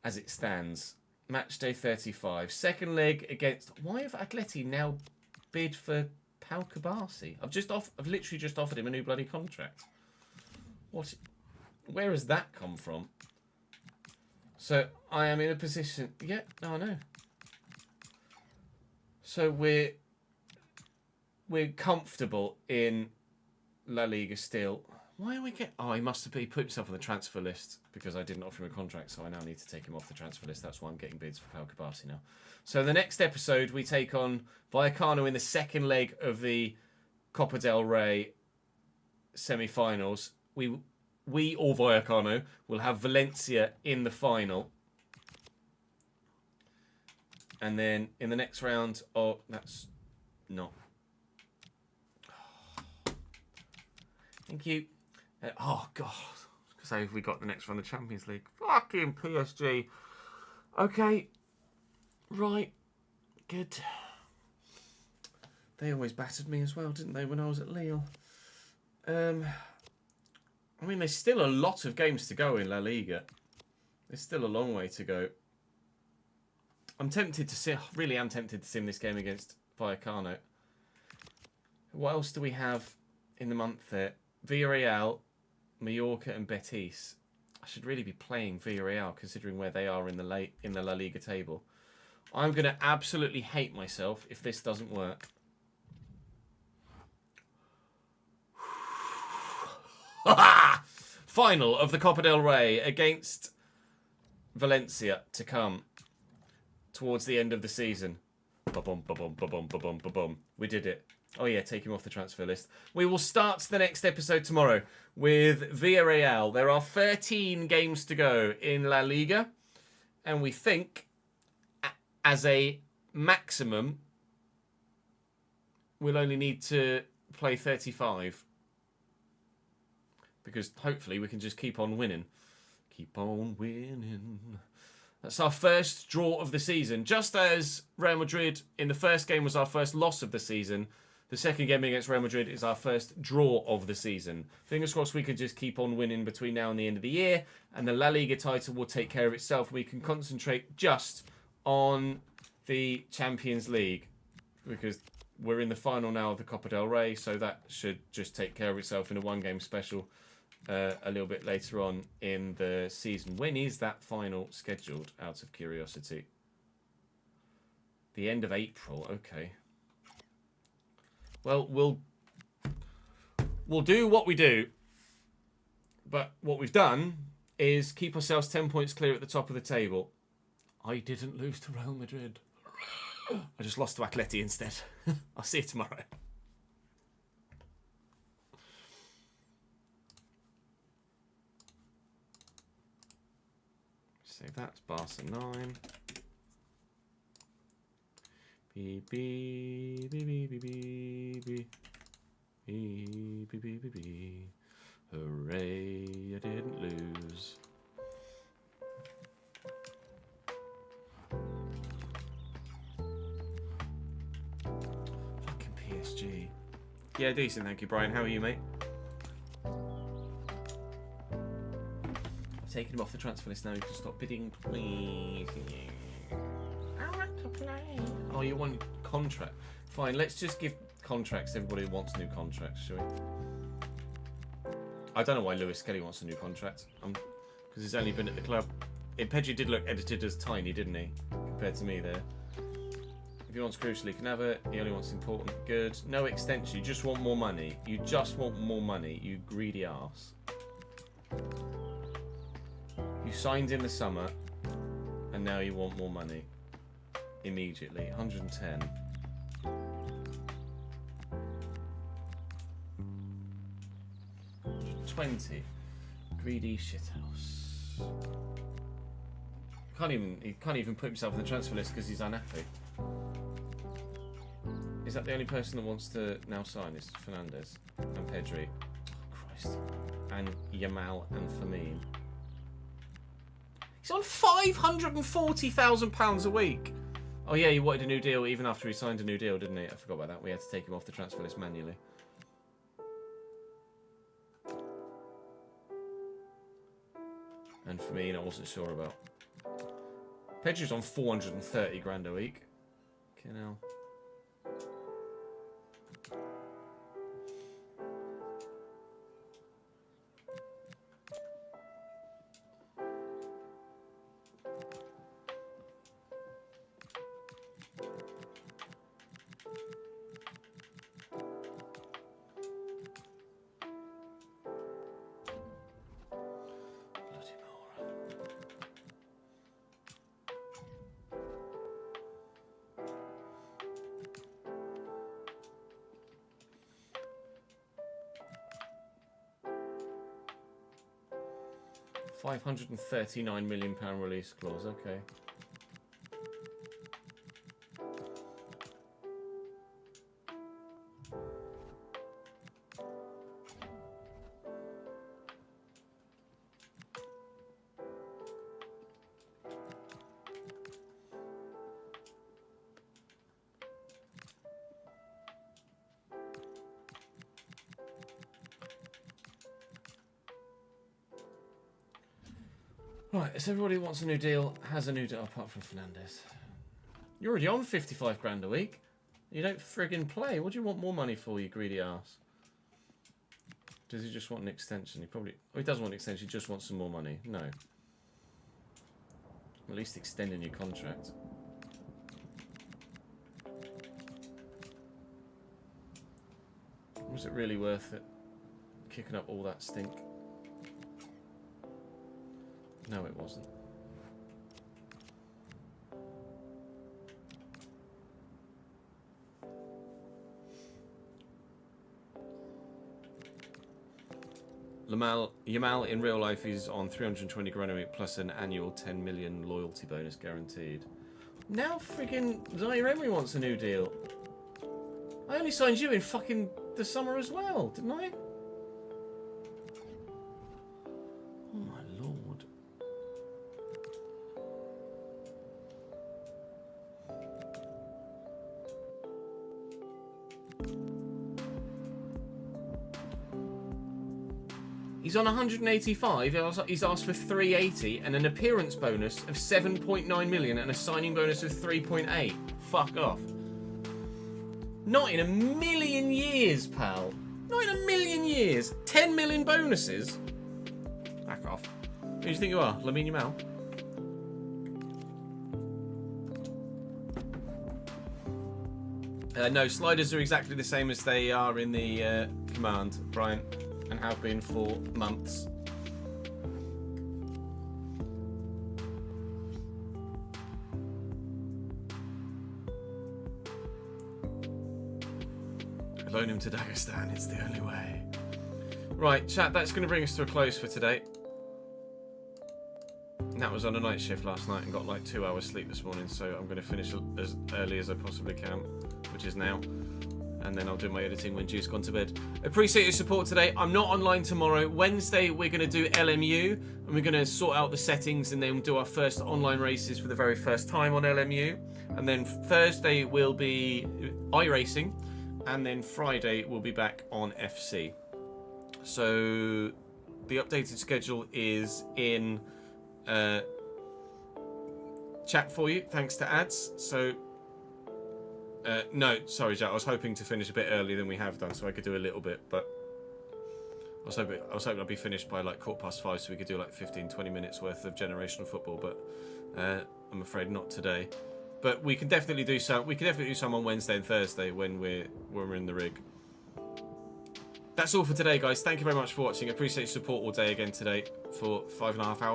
As it stands. Match day 35. Second leg against... Why have Atleti now bid for Pau Kabasi? I've literally just offered him a new bloody contract. What? Where has that come from? So I am in a position... Yeah, no, I know. So we're comfortable in La Liga still. Why are we get? Oh, he must have put himself on the transfer list because I didn't offer him a contract, so I now need to take him off the transfer list. That's why I'm getting bids for Pau Kabasi now. So the next episode, we take on Vallecano in the second leg of the Copa del Rey semi-finals. We or Vallecano will have Valencia in the final. And then in the next round, oh, that's not. Thank you. Oh, God. Say if we got the next round of the Champions League. Fucking PSG. Okay. Right. Good. They always battered me as well, didn't they, when I was at Lille? I mean, there's still a lot of games to go in La Liga. There's still a long way to go. I'm tempted to sim. Really am tempted to sim this game against Vallecano. What else do we have in the month there? Villarreal, Mallorca, and Betis. I should really be playing Villarreal considering where they are in the La Liga table. I'm going to absolutely hate myself if this doesn't work. Final of the Copa del Rey against Valencia to come towards the end of the season. Ba-bum, ba-bum, ba-bum, ba-bum, ba-bum. We did it. Oh yeah, take him off the transfer list. We will start the next episode tomorrow with Villarreal. There are 13 games to go in La Liga. And we think, as a maximum, we'll only need to play 35. Because hopefully we can just keep on winning. Keep on winning. That's our first draw of the season. Just as Real Madrid in the first game was our first loss of the season, the second game against Real Madrid is our first draw of the season. Fingers crossed we can just keep on winning between now and the end of the year, and the La Liga title will take care of itself. We can concentrate just on the Champions League, because we're in the final now of the Copa del Rey, so that should just take care of itself in a one-game special a little bit later on in the season. When is that final scheduled, out of curiosity? The end of April, okay. Well, we'll do what we do, but what we've done is keep ourselves 10 points clear at the top of the table. I didn't lose to Real Madrid. I just lost to Atleti instead. I'll see you tomorrow. Save that. It's Barca 9. Beep, beep, beep, beep, beep, beep, beep, beep, beep, beep. Hooray, I didn't lose. Fucking PSG. Yeah, decent, thank you, Brian. How are you, mate? I've taken him off the transfer list now. You can stop bidding, please. I want to play. Oh, you want contract? Fine, let's just give contracts to everybody who wants new contracts, shall we? I don't know why Lewis Kelly wants a new contract. Because he's only been at the club. Pedri did look edited as tiny, didn't he? Compared to me there. If he wants crucial, he can have it. He only wants important. Good. No extension. You just want more money. You just want more money, you greedy arse. You signed in the summer, and now you want more money. Immediately. 110. $20. Greedy shithouse. He can't even put himself on the transfer list because he's unhappy. Is that the only person that wants to now sign? Is Fernandez and Pedri? Oh, Christ. And Yamal and Firmino. He's on £540,000 a week. Oh yeah, he wanted a new deal even after he signed a new deal, didn't he? I forgot about that. We had to take him off the transfer list manually. And Firmino, I wasn't sure about. Pedri's on 430 grand a week. Okay, now. £539 million release clause, okay. Right, so everybody who wants a new deal has a new deal apart from Fernandez. You're already on 55 grand a week. You don't friggin' play. What do you want more money for, you greedy ass? Does he just want an extension? He probably... Oh, he doesn't want an extension. He just wants some more money. No. At least extending your contract. Was it really worth it? Kicking up all that stink? No, it wasn't. Yamal in real life is on 320 grand a week plus an annual 10 million loyalty bonus guaranteed. Now friggin' Zaire Emery wants a new deal. I only signed you in fucking the summer as well, didn't I? Oh my lord. He's on 185. He's asked for 380 and an appearance bonus of 7.9 million and a signing bonus of 3.8. Fuck off. Not in a million years, pal. Not in a million years. 10 million bonuses. Back off. Who do you think you are? Lamine Yamal? No, sliders are exactly the same as they are in the command, Brian, and have been for months. Loan him to Dagestan, it's the only way. Right, chat, that's going to bring us to a close for today. Nat was on a night shift last night and got like 2 hours sleep this morning, so I'm going to finish as early as I possibly can, which is now. And then I'll do my editing when Juice gone to bed. Appreciate your support today. I'm not online tomorrow. Wednesday, we're going to do LMU, and we're going to sort out the settings and then do our first online races for the very first time on LMU. And then Thursday will be iRacing, and then Friday we'll be back on FC. So the updated schedule is in chat for you, thanks to ads. So no, sorry, Jack. I was hoping to finish a bit earlier than we have done, so I could do a little bit. But I was hoping I'd be finished by like 5:15, so we could do like 15-20 minutes worth of generational football. But I'm afraid not today. But we can definitely do some. We can definitely do some on Wednesday and Thursday when we're in the rig. That's all for today, guys. Thank you very much for watching. I appreciate your support all day again today for 5.5 hours.